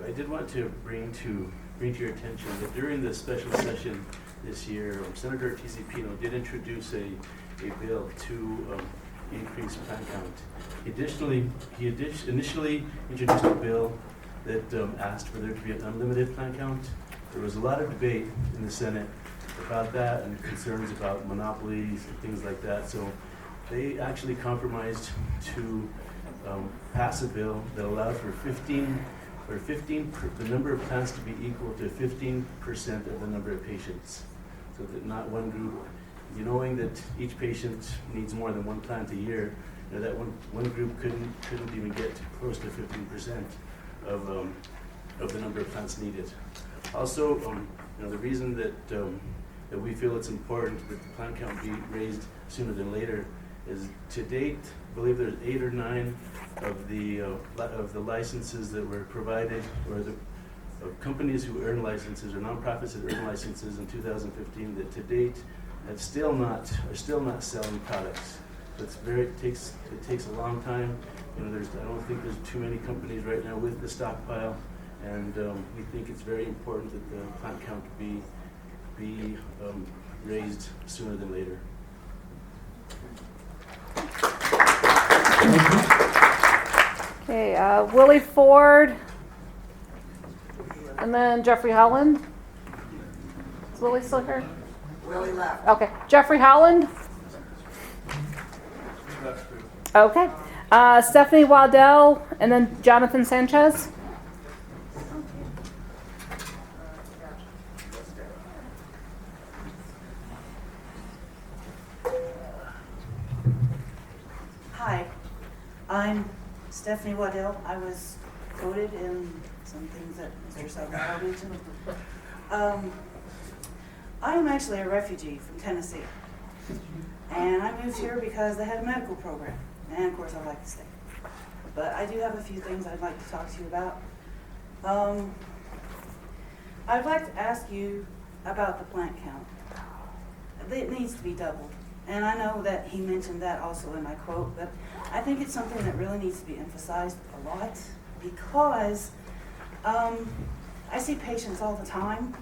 I did want to bring to your attention that during the special session this year, Senator Tizipino did introduce a bill to increase plan count. He initially introduced a bill that asked for there to be an unlimited plan count. There was a lot of debate in the Senate about that and concerns about monopolies and things like that. So they actually compromised to pass a bill that allowed for the number of plans to be equal to 15% of the number of patients. So that not one group, knowing that each patient needs more than one plant a year, that one group couldn't even get to close to 15% of the number of plants needed. Also, the reason that we feel it's important that the plant count be raised sooner than later is, to date, I believe there's 8 or 9 of the licenses that were provided, or the companies who earn licenses, or nonprofits that earn licenses in 2015 that to date are still not selling products. It takes a long time. I don't think there's too many companies right now with the stockpile, and we think it's very important that the plant count be raised sooner than later. Okay, Willie Ford, and then Jeffrey Holland. Is Willie still here? Willie left. Okay, Jeffrey Holland. Okay, Stephanie Waddell, and then Jonathan Sanchez. Hi, I'm Stephanie Waddell. I was voted in some things that Mr. Salgado mentioned. I am actually a refugee from Tennessee. And I moved here because they had a medical program, and of course I like the state. But I do have a few things I'd like to talk to you about. I'd like to ask you about the plant count. It needs to be doubled. And I know that he mentioned that also in my quote, but I think it's something that really needs to be emphasized a lot because I see patients all the time,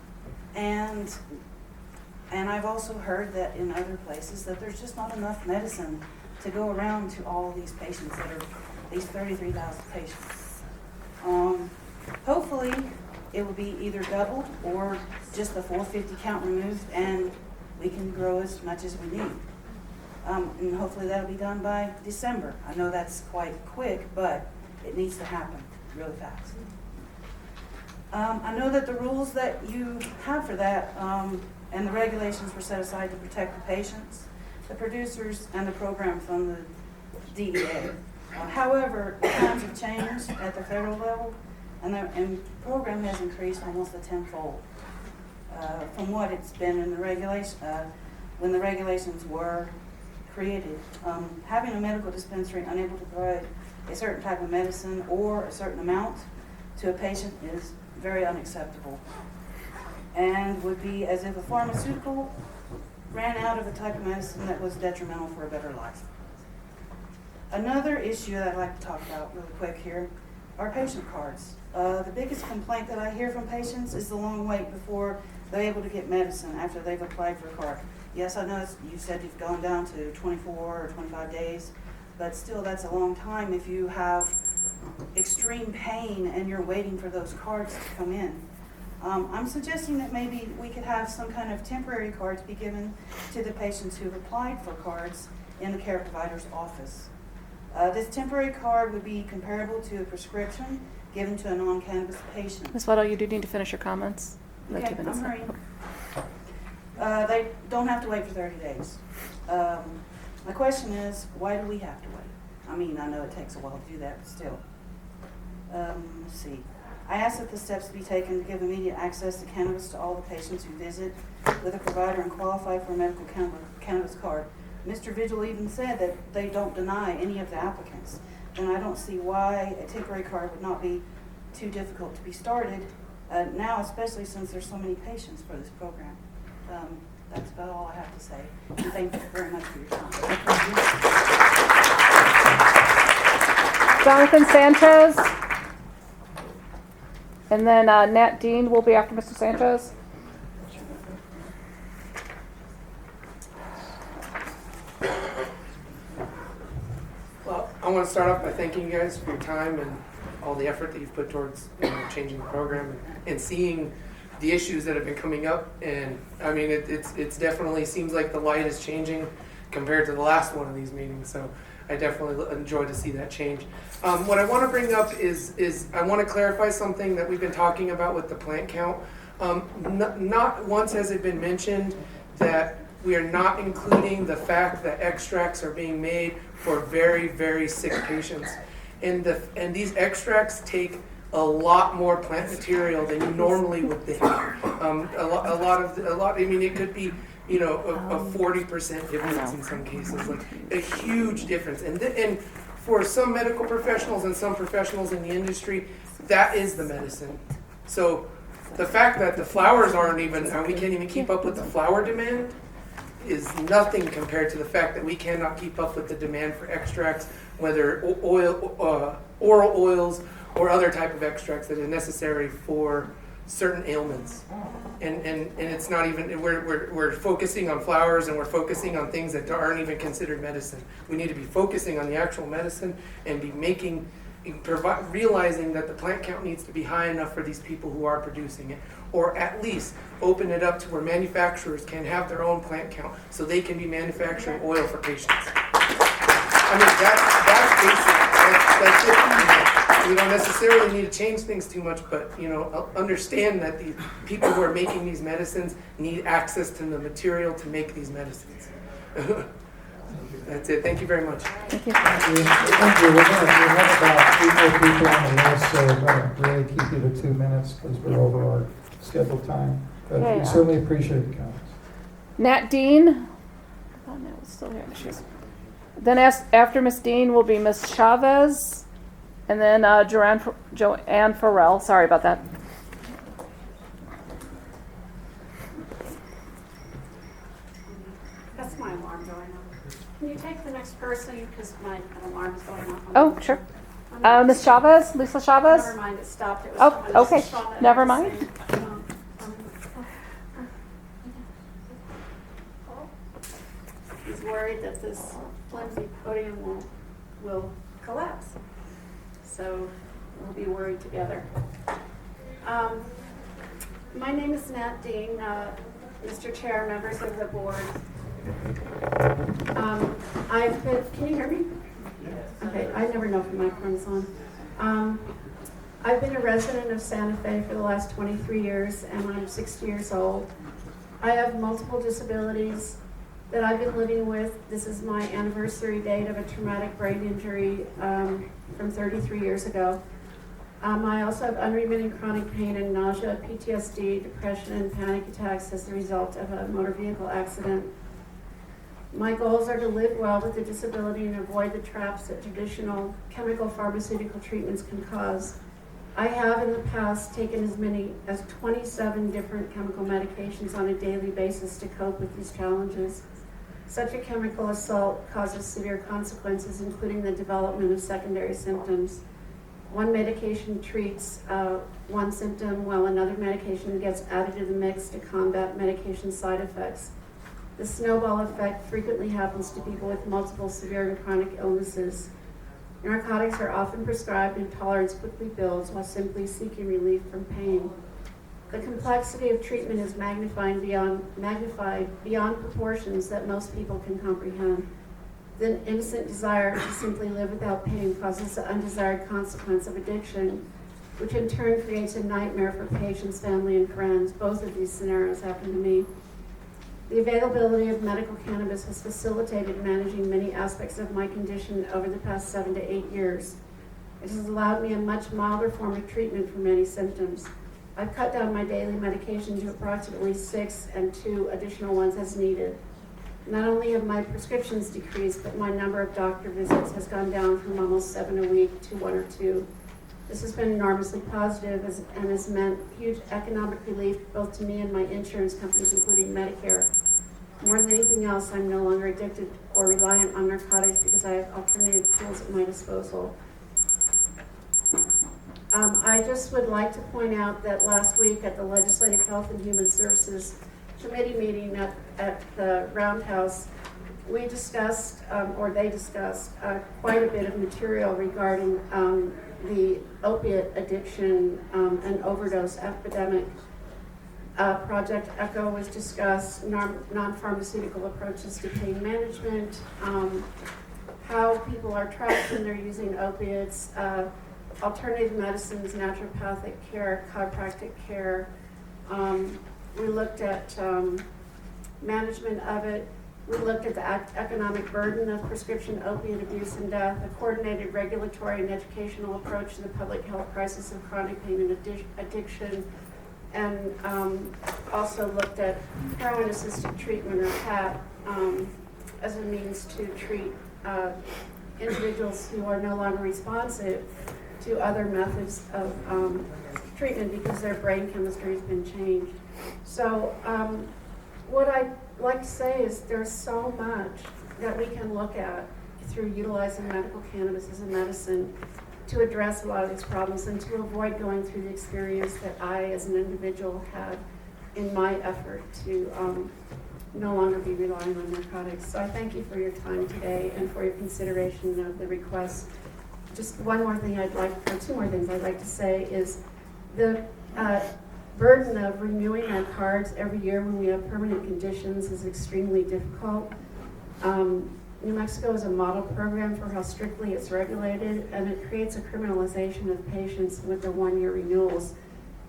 and I've also heard that in other places that there's just not enough medicine to go around to all these patients that are these 33,000 patients. Hopefully it will be either doubled or just the 450 count removed, and we can grow as much as we need. And hopefully that'll be done by December. I know that's quite quick, but it needs to happen really fast. I know that the rules that you have for that and the regulations were set aside to protect the patients, the producers, and the program from the DEA. However, times have changed at the federal level, and the program has increased almost a tenfold from what it's been in the regulation when the regulations were created. Having a medical dispensary unable to provide a certain type of medicine or a certain amount to a patient is very unacceptable, and would be as if a pharmaceutical ran out of a type of medicine that was detrimental for a better life. Another issue that I'd like to talk about really quick here are patient cards. The biggest complaint that I hear from patients is the long wait before they're able to get medicine after they've applied for a card. Yes, I know you said you've gone down to 24 or 25 days, but still that's a long time if you have extreme pain and you're waiting for those cards to come in. I'm suggesting that maybe we could have some kind of temporary cards be given to the patients who've applied for cards in the care provider's office. This temporary card would be comparable to a prescription given to a non-cannabis patient. Ms. Weddle, you do need to finish your comments. Okay, I'm hurrying. They don't have to wait for 30 days. My question is, why do we have to wait? I mean, I know it takes a while to do that, but still. Let's see. I ask that the steps be taken to give immediate access to cannabis to all the patients who visit with a provider and qualify for a medical cannabis card. Mr. Vigil even said that they don't deny any of the applicants. And I don't see why a temporary card would not be too difficult to be started now, especially since there's so many patients for this program. That's about all I have to say. And thank you very much for your time. Jonathan Sanchez. And then Nat Dean will be after Mr. Sanchez. Well, I want to start off by thanking you guys for your time and all the effort that you've put towards changing the program and seeing the issues that have been coming up. And I mean, it's definitely seems like the light is changing compared to the last one of these meetings. So I definitely enjoy to see that change. What I want to bring up is I want to clarify something that we've been talking about with the plant count. Not once has it been mentioned that we are not including the fact that extracts are being made for very, very sick patients. And these extracts take a lot more plant material than you normally would think. I mean, it could be, a 40% difference in some cases, like a huge difference. And for some medical professionals and some professionals in the industry, that is the medicine. So the fact that the flowers we can't even keep up with the flower demand is nothing compared to the fact that we cannot keep up with the demand for extracts, whether oral oils or other type of extracts that are necessary for certain ailments. And it's not even, we're focusing on flowers and we're focusing on things that aren't even considered medicine. We need to be focusing on the actual medicine and be realizing that the plant count needs to be high enough for these people who are producing it, or at least open it up to where manufacturers can have their own plant count so they can be manufacturing oil for patients. I mean, that's basic. That's it. We don't necessarily need to change things too much, but understand that the people who are making these medicines need access to the material to make these medicines. That's it. Thank you very much. Thank you. Thank you. We have about 3 more people on the list, so we're going to really keep you to 2 minutes because we're over our scheduled time. But we certainly appreciate the comments. Nat Dean. Oh, no, it's still here. Then after Miss Dean will be Miss Chavez, and then Joanne Farrell. Sorry about that. That's my alarm going off. Can you take the next person, because my alarm is going off? Oh, sure. Miss Chavez, Lisa Chavez. Never mind, it stopped. It was Oh, someone okay. else's phone that Never had the mind. same, He's worried that this flimsy podium will collapse. So we'll be worried together. My name is Nat Dean, Mr. Chair, members of the board. Can you hear me? Okay, I never know if the microphone's on. I've been a resident of Santa Fe for the last 23 years, and I'm 60 years old. I have multiple disabilities that I've been living with. This is my anniversary date of a traumatic brain injury from 33 years ago. I also have unremitting chronic pain and nausea, PTSD, depression, and panic attacks as a result of a motor vehicle accident. My goals are to live well with a disability and avoid the traps that traditional chemical pharmaceutical treatments can cause. I have in the past taken as many as 27 different chemical medications on a daily basis to cope with these challenges. Such a chemical assault causes severe consequences, including the development of secondary symptoms. One medication treats one symptom while another medication gets added to the mix to combat medication side effects. The snowball effect frequently happens to people with multiple severe and chronic illnesses. Narcotics are often prescribed and tolerance quickly builds while simply seeking relief from pain. The complexity of treatment is magnified beyond proportions that most people can comprehend. The innocent desire to simply live without pain causes the undesired consequence of addiction, which in turn creates a nightmare for patients, family, and friends. Both of these scenarios happen to me. The availability of medical cannabis has facilitated managing many aspects of my condition over the past 7 to 8 years. It has allowed me a much milder form of treatment for many symptoms. I've cut down my daily medication to approximately 6 and 2 additional ones as needed. Not only have my prescriptions decreased, but my number of doctor visits has gone down from almost 7 a week to 1 or 2. This has been enormously positive and has meant huge economic relief both to me and my insurance companies, including Medicare. More than anything else, I'm no longer addicted or reliant on narcotics because I have alternative tools at my disposal. I just would like to point out that last week at the Legislative Health and Human Services Committee meeting at the Roundhouse, we discussed, they discussed, quite a bit of material regarding the opiate addiction and overdose epidemic. Project ECHO was discussed, non-pharmaceutical approaches to pain management, how people are trapped when they're using opiates, alternative medicines, naturopathic care, chiropractic care. We looked at management of it. We looked at the economic burden of prescription opiate abuse and death, a coordinated regulatory and educational approach to the public health crisis of chronic pain and addiction, and also looked at heroin-assisted treatment, or HAT, as a means to treat individuals who are no longer responsive to other methods of treatment because their brain chemistry has been changed. So what I'd like to say is there's so much that we can look at through utilizing medical cannabis as a medicine to address a lot of these problems and to avoid going through the experience that I as an individual had in my effort to no longer be relying on narcotics. So I thank you for your time today and for your consideration of the request. Just one more thing or two more things I'd like to say is the burden of renewing our cards every year when we have permanent conditions is extremely difficult. New Mexico is a model program for how strictly it's regulated, and it creates a criminalization of patients with the one-year renewals.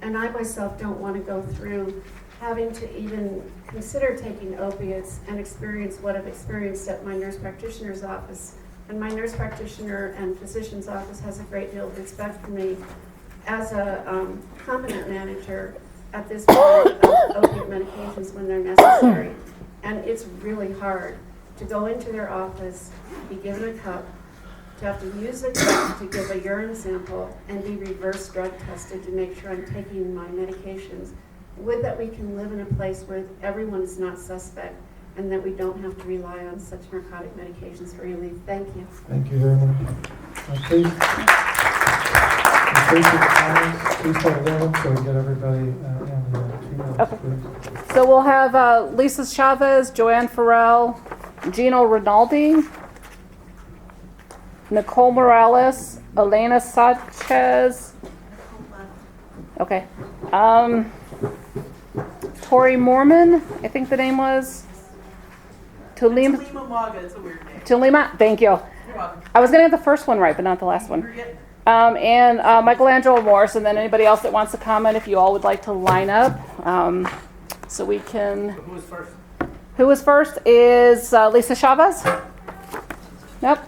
And I myself don't want to go through having to even consider taking opiates and experience what I've experienced at my nurse practitioner's office. And my nurse practitioner and physician's office has a great deal of respect for me as a competent manager at this point of opiate medications when they're necessary. And it's really hard to go into their office, be given a cup, to have to use a cup to give a urine sample, and be reverse drug tested to make sure I'm taking my medications. Would that we can live in a place where everyone is not suspect and that we don't have to rely on such narcotic medications for relief. Thank you. Thank you very much. Please, please start going so we get everybody in 2 minutes, please. So we'll have Lisa Chavez, Joanne Farrell, Gino Rinaldi, Nicole Morales, Elena Sanchez. Okay. Tori Mormon, I think the name was. Tulima Maga, it's a weird name. Tulima, thank you. You're welcome. I was going to have the first one right, but not the last one. And Michelangelo Morse, and then anybody else that wants to comment, if you all would like to line up, so we can. Who was first? Who was first is Lisa Chavez. Nope.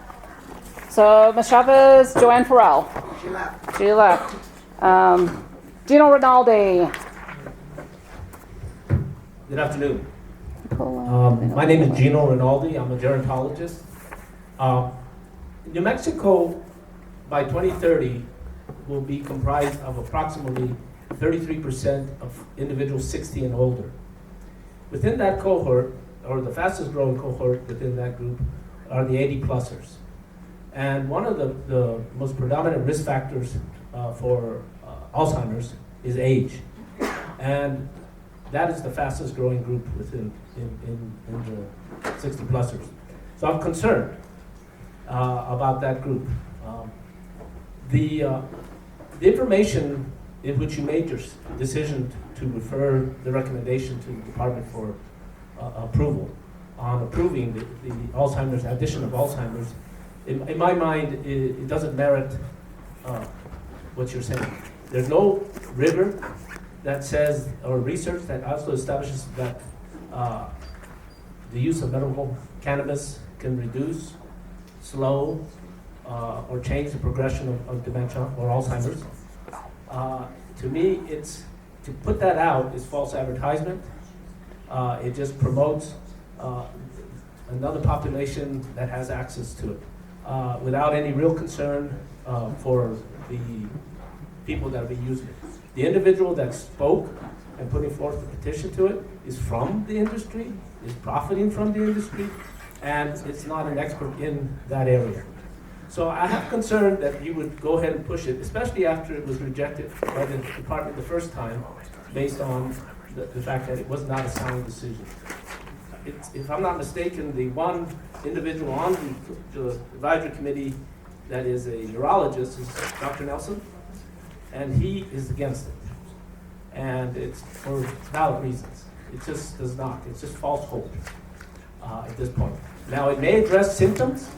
So Ms. Chavez, Joanne Farrell. She left. She left. Gino Rinaldi. Good afternoon. My name is Gino Rinaldi. I'm a gerontologist. New Mexico, by 2030, will be comprised of approximately 33% of individuals 60 and older. Within that cohort, or the fastest growing cohort within that group, are the 80-plussers. And one of the most predominant risk factors for Alzheimer's is age. And that is the fastest growing group within in the 60-plussers. So I'm concerned about that group. The information in which you made your decision to refer the recommendation to the Department for approval on approving the Alzheimer's, addition of Alzheimer's, in my mind, it doesn't merit what you're saying. There's no rigor that says, or research that also establishes that the use of medical cannabis can reduce, slow, or change the progression of dementia or Alzheimer's. To me, to put that out is false advertisement. It just promotes another population that has access to it without any real concern for the people that will be using it. The individual that spoke and putting forth the petition to it is from the industry, is profiting from the industry, and it's not an expert in that area. So I have concern that you would go ahead and push it, especially after it was rejected by the department the first time, based on the fact that it was not a sound decision. If I'm not mistaken, the one individual on the advisory committee that is a neurologist is Dr. Nelson, and he is against it. And it's for valid reasons. It just does not. It's just false hope at this point. Now, it may address symptoms,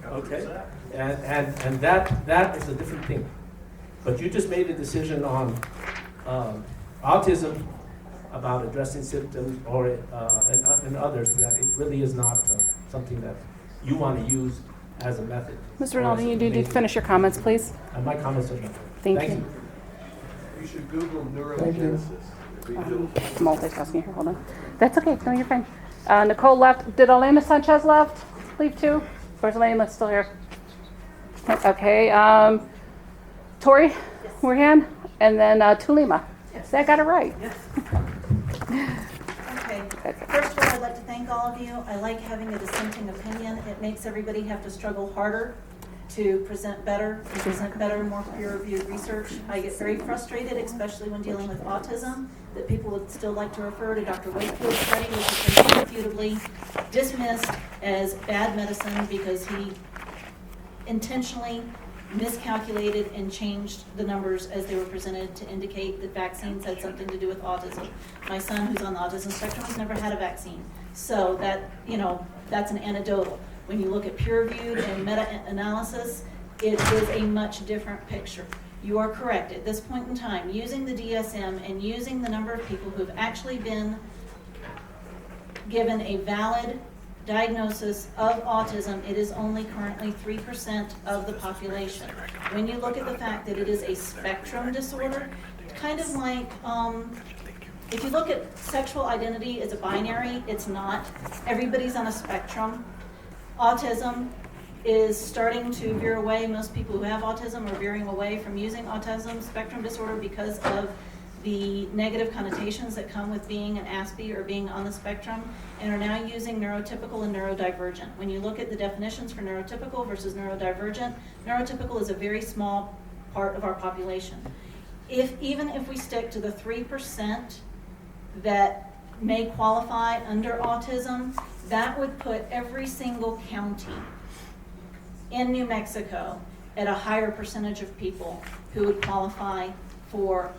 okay, and that is a different thing. But you just made a decision on autism about addressing symptoms or and others, that it really is not something that you want to use as a method. Mr. Rinaldi, you need to finish your comments, please. And my comments are done. Thank you. You should Google neurogenesis. Multitasking here, hold on. That's okay, no, you're fine. Nicole left. Did Elena Sanchez leave too? Or is Elena still here? Okay, Tori, we're in, and then Tulima. Yes. I got it right. Yes. Okay. First of all, I'd like to thank all of you. I like having a dissenting opinion. It makes everybody have to struggle harder to present better, more peer-reviewed research. I get very frustrated, especially when dealing with autism, that people would still like to refer to Dr. Wakefield's study, which has been irrefutably dismissed as bad medicine because he intentionally miscalculated and changed the numbers as they were presented to indicate that vaccines had something to do with autism. My son, who's on the autism spectrum, has never had a vaccine. So that, that's an anecdotal. When you look at peer-reviewed and meta-analysis, it is a much different picture. You are correct. At this point in time, using the DSM and using the number of people who have actually been given a valid diagnosis of autism, it is only currently 3% of the population. When you look at the fact that it is a spectrum disorder, kind of like If you look at sexual identity as a binary, it's not. Everybody's on a spectrum. Autism is starting to veer away. Most people who have autism are veering away from using autism spectrum disorder because of the negative connotations that come with being an ASPE or being on the spectrum, and are now using neurotypical and neurodivergent. When you look at the definitions for neurotypical versus neurodivergent, neurotypical is a very small part of our population. Even if we stick to the 3% that may qualify under autism, that would put every single county in New Mexico at a higher percentage of people who would qualify for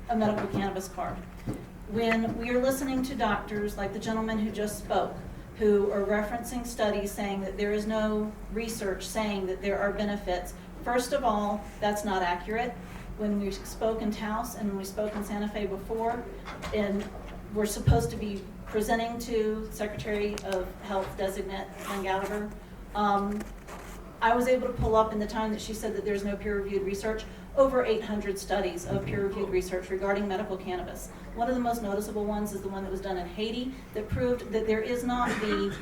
a medical cannabis card. When we are listening to doctors like the gentleman who just spoke, who are referencing studies saying that there is no research saying that there are benefits, first of all, that's not accurate. When we spoke in Taos and when we spoke in Santa Fe before, and we're supposed to be presenting to Secretary of Health designate Glenn Gallagher, I was able to pull up in the time that she said that there's no peer-reviewed research, over 800 studies of peer-reviewed research regarding medical cannabis. One of the most noticeable ones is the one that was done in Haiti that proved that there is not the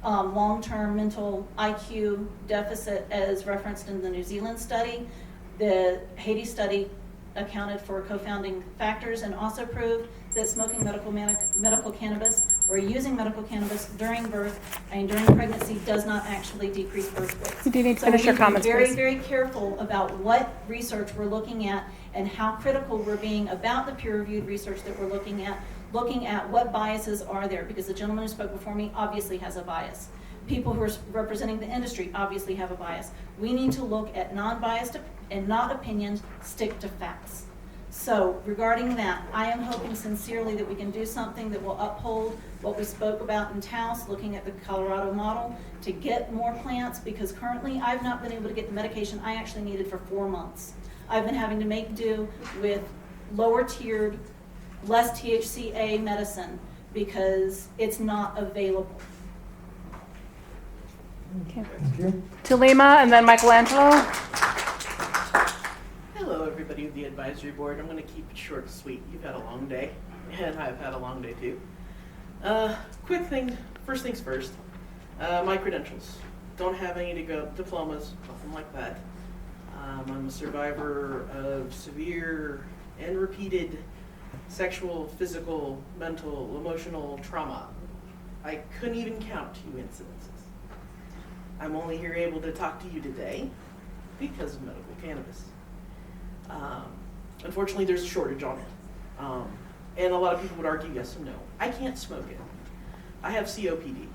long-term mental IQ deficit as referenced in the New Zealand study. The Haiti study accounted for co-founding factors and also proved that smoking medical cannabis or using medical cannabis during birth and during pregnancy does not actually decrease birth weights. You do need to finish your comments, So we need to please. be very, very careful about what research we're looking at and how critical we're being about the peer-reviewed research that we're looking at what biases are there, because the gentleman who spoke before me obviously has a bias. People who are representing the industry obviously have a bias. We need to look at non-biased and not opinions, stick to facts. So regarding that, I am hoping sincerely that we can do something that will uphold what we spoke about in Taos, looking at the Colorado model, to get more plants, because currently I've not been able to get the medication I actually needed for 4 months. I've been having to make do with lower tiered, less THCA medicine because it's not available. Okay. Thank you. Tulima and then Michelangelo. Hello, everybody of the advisory board. I'm going to keep it short and sweet. You've had a long day, and I've had a long day too. Quick thing, first things first. My credentials. Don't have any diplomas, nothing like that. I'm a survivor of severe and repeated sexual, physical, mental, emotional trauma. I couldn't even count 2 incidences. I'm only here able to talk to you today because of medical cannabis. Unfortunately, there's a shortage on it. And a lot of people would argue yes and no. I can't smoke it. I have COPD.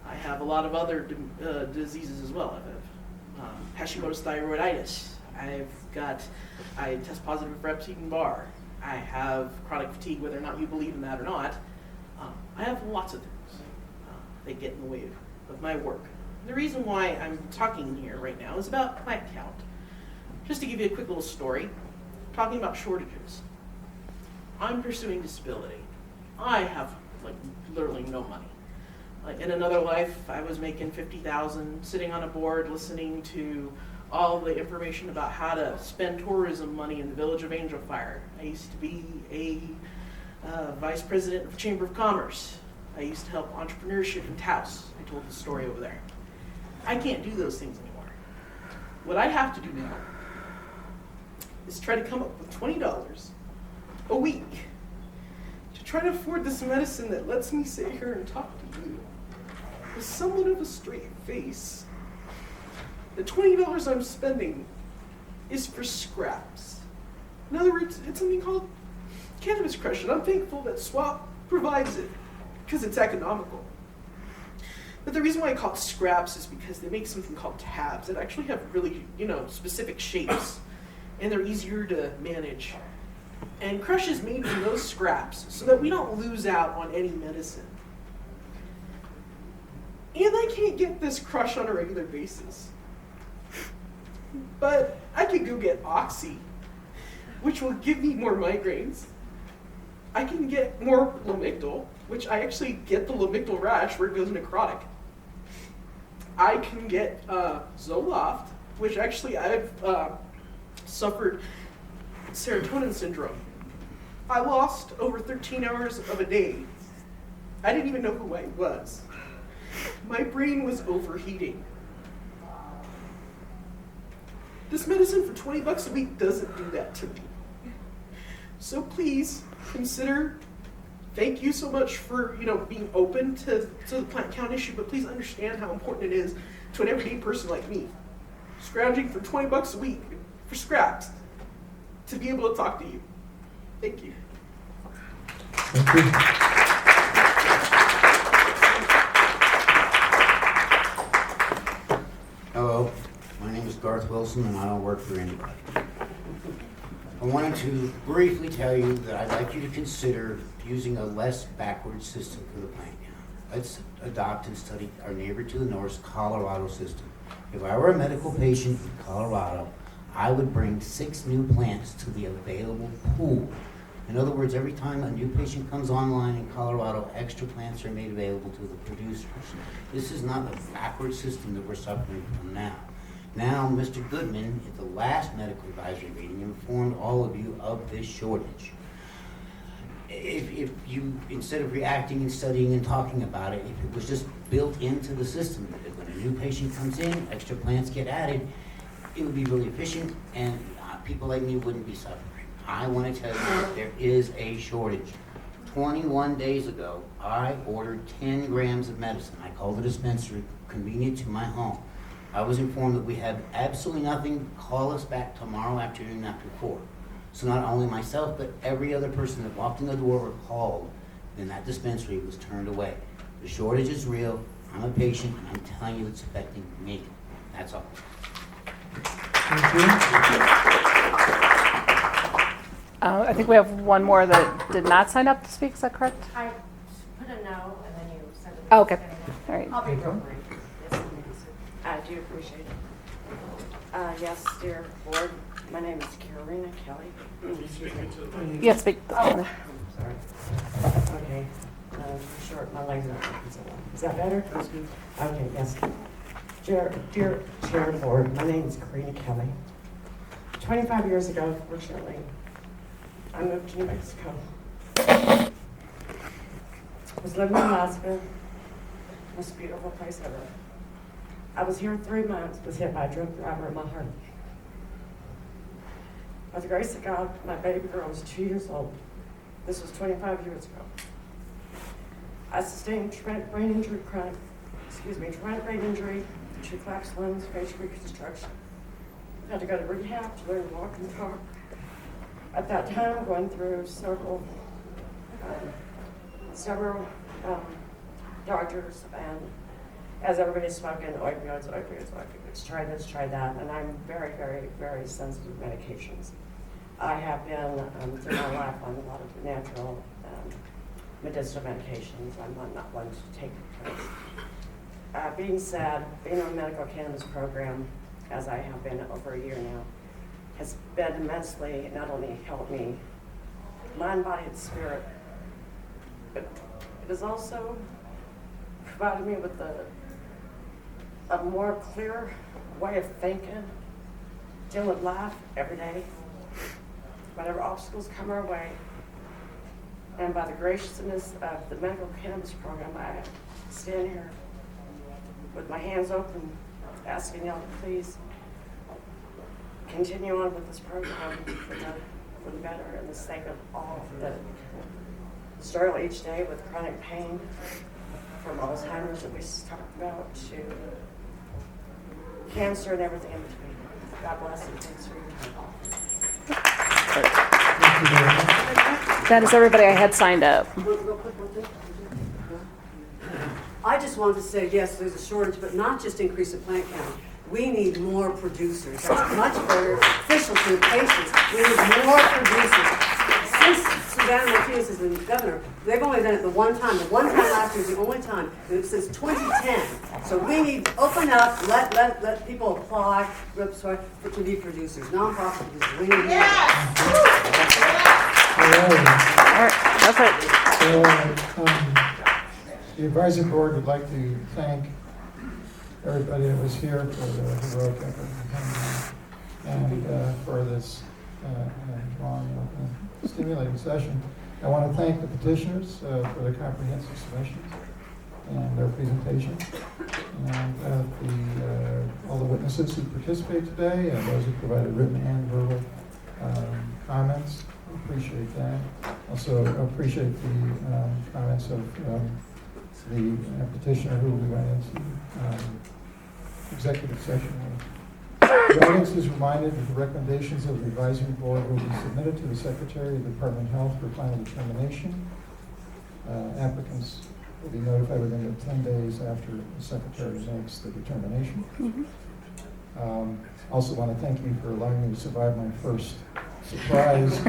I have a lot of other diseases as well. I have Hashimoto's thyroiditis. I test positive for Epstein-Barr. I have chronic fatigue, whether or not you believe in that or not. I have lots of things that get in the way of my work. The reason why I'm talking here right now is about plant count. Just to give you a quick little story, talking about shortages. I'm pursuing disability. I have literally no money. In another life, I was making $50,000, sitting on a board, listening to all the information about how to spend tourism money in the village of Angel Fire. I used to be a vice president of the Chamber of Commerce. I used to help entrepreneurship in Taos. I told the story over there. I can't do those things anymore. What I have to do now is try to come up with $20 a week to try to afford this medicine that lets me sit here and talk to you with somewhat of a straight face. The $20 I'm spending is for scraps. In other words, it's something called Cannabis Crush, and I'm thankful that SWAP provides it because it's economical. But the reason why I call it scraps is because they make something called tabs that actually have really, specific shapes, and they're easier to manage. And Crush is made from those scraps so that we don't lose out on any medicine. And I can't get this Crush on a regular basis. But I could go get Oxy, which will give me more migraines. I can get more Lamictal, which I actually get the Lamictal rash where it goes necrotic. I can get Zoloft, which actually I've suffered serotonin syndrome. I lost over 13 hours of a day. I didn't even know who I was. My brain was overheating. This medicine for $20 a week doesn't do that to me. So please consider, thank you so much for being open to the plant count issue, but please understand how important it is to an everyday person like me, scrounging for $20 a week for scraps, to be able to talk to you. Thank you. Thank you. Hello, my name is Garth Wilson and I don't work for anybody. I wanted to briefly tell you that I'd like you to consider using a less backward system for the plant count. Let's adopt and study our neighbor to the north's Colorado system. If I were a medical patient in Colorado, I would bring 6 new plants to the available pool. In other words, every time a new patient comes online in Colorado, extra plants are made available to the producers. This is not a backward system that we're suffering from now. Now, Mr. Goodman, at the last medical advisory meeting, informed all of you of this shortage. If you, instead of reacting and studying and talking about it, if it was just built into the system, that when a new patient comes in, extra plants get added, it would be really efficient and people like me wouldn't be suffering. I want to tell you that there is a shortage. 21 days ago, I ordered 10 grams of medicine. I called the dispensary, convenient to my home. I was informed that we have absolutely nothing. Call us back tomorrow afternoon after 4. So not only myself, but every other person that walked in the door or called, then that dispensary was turned away. The shortage is real. I'm a patient, and I'm telling you it's affecting me. That's all. Thank you. I think we have one more that did not sign up to speak. Is that correct? I put a no and then you sent it. Oh, okay. All right. I'll be real brief. Yes, I do appreciate it. Yes, dear board, my name is Carolina Kelly. Yes, speak. Oh, sorry. Okay, short, my legs are not working so well. Is that better? Okay, yes. Dear chair of the board, my name is Karina Kelly. 25 years ago, fortunately, I moved to New Mexico. I was living in Alaska, most beautiful place ever. I was here 3 months, was hit by a drunk driver in my heart. By the grace of God, my baby girl was 2 years old. This was 25 years ago. I sustained traumatic brain injury, traumatic brain injury, 2 collapsed limbs, facial reconstruction. I had to go to rehab to learn to walk and talk. At that time, going through several doctors, and as everybody's smoking, opioids, try this, try that, and I'm very, very, very sensitive to medications. I have been, through my life, on a lot of natural medicinal medications. I'm not one to take drugs. Being said, being on a medical cannabis program, as I have been over a year now, has been immensely, not only helped me, mind, body, and spirit, but it has also provided me with a more clear way of thinking, dealing with life every day, whatever obstacles come our way. And by the graciousness of the medical cannabis program, I stand here with my hands open, asking y'all to please continue on with this program for the better and the sake of all that struggle each day with chronic pain, from Alzheimer's that we talked about to cancer and everything in between. God bless and thanks for your time. That is everybody I had signed up. I just wanted to say, yes, there's a shortage, but not just increase the plant count. We need more producers. That's much better, official to the patients. We need more producers. Since Savannah Martinez is the governor, they've only done it the one time. The one time last year is the only time since 2010. So we need to open up, let people apply to be producers, nonprofit producers. We need more. All right, that's it. So, the advisory board would like to thank everybody that was here for the heroic effort and for this and long and stimulating session. I want to thank the petitioners for their comprehensive submissions and their presentations, and all the witnesses who participated today, and those who provided written and verbal comments. Appreciate that. Also appreciate the comments of the petitioner who we went into executive session with. The audience is reminded that the recommendations of the advisory board will be submitted to the Secretary of the Department of Health for final determination. Applicants will be notified within 10 days after the Secretary makes the determination. Also want to thank you for allowing me to survive my first surprise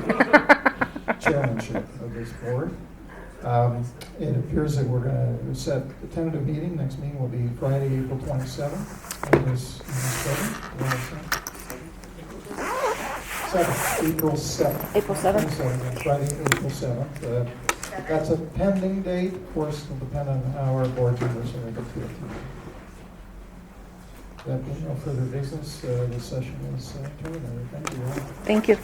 chairmanship of this board. It appears that we're going to set the tentative meeting. Next meeting will be Friday, April 27th. In this building. 7th, April 7th. April 7th. Friday, April 7th. That's a pending date. Of course, it'll depend on how our board members are able to attend. That being no further business, the session is terminated. Thank you all. Thank you.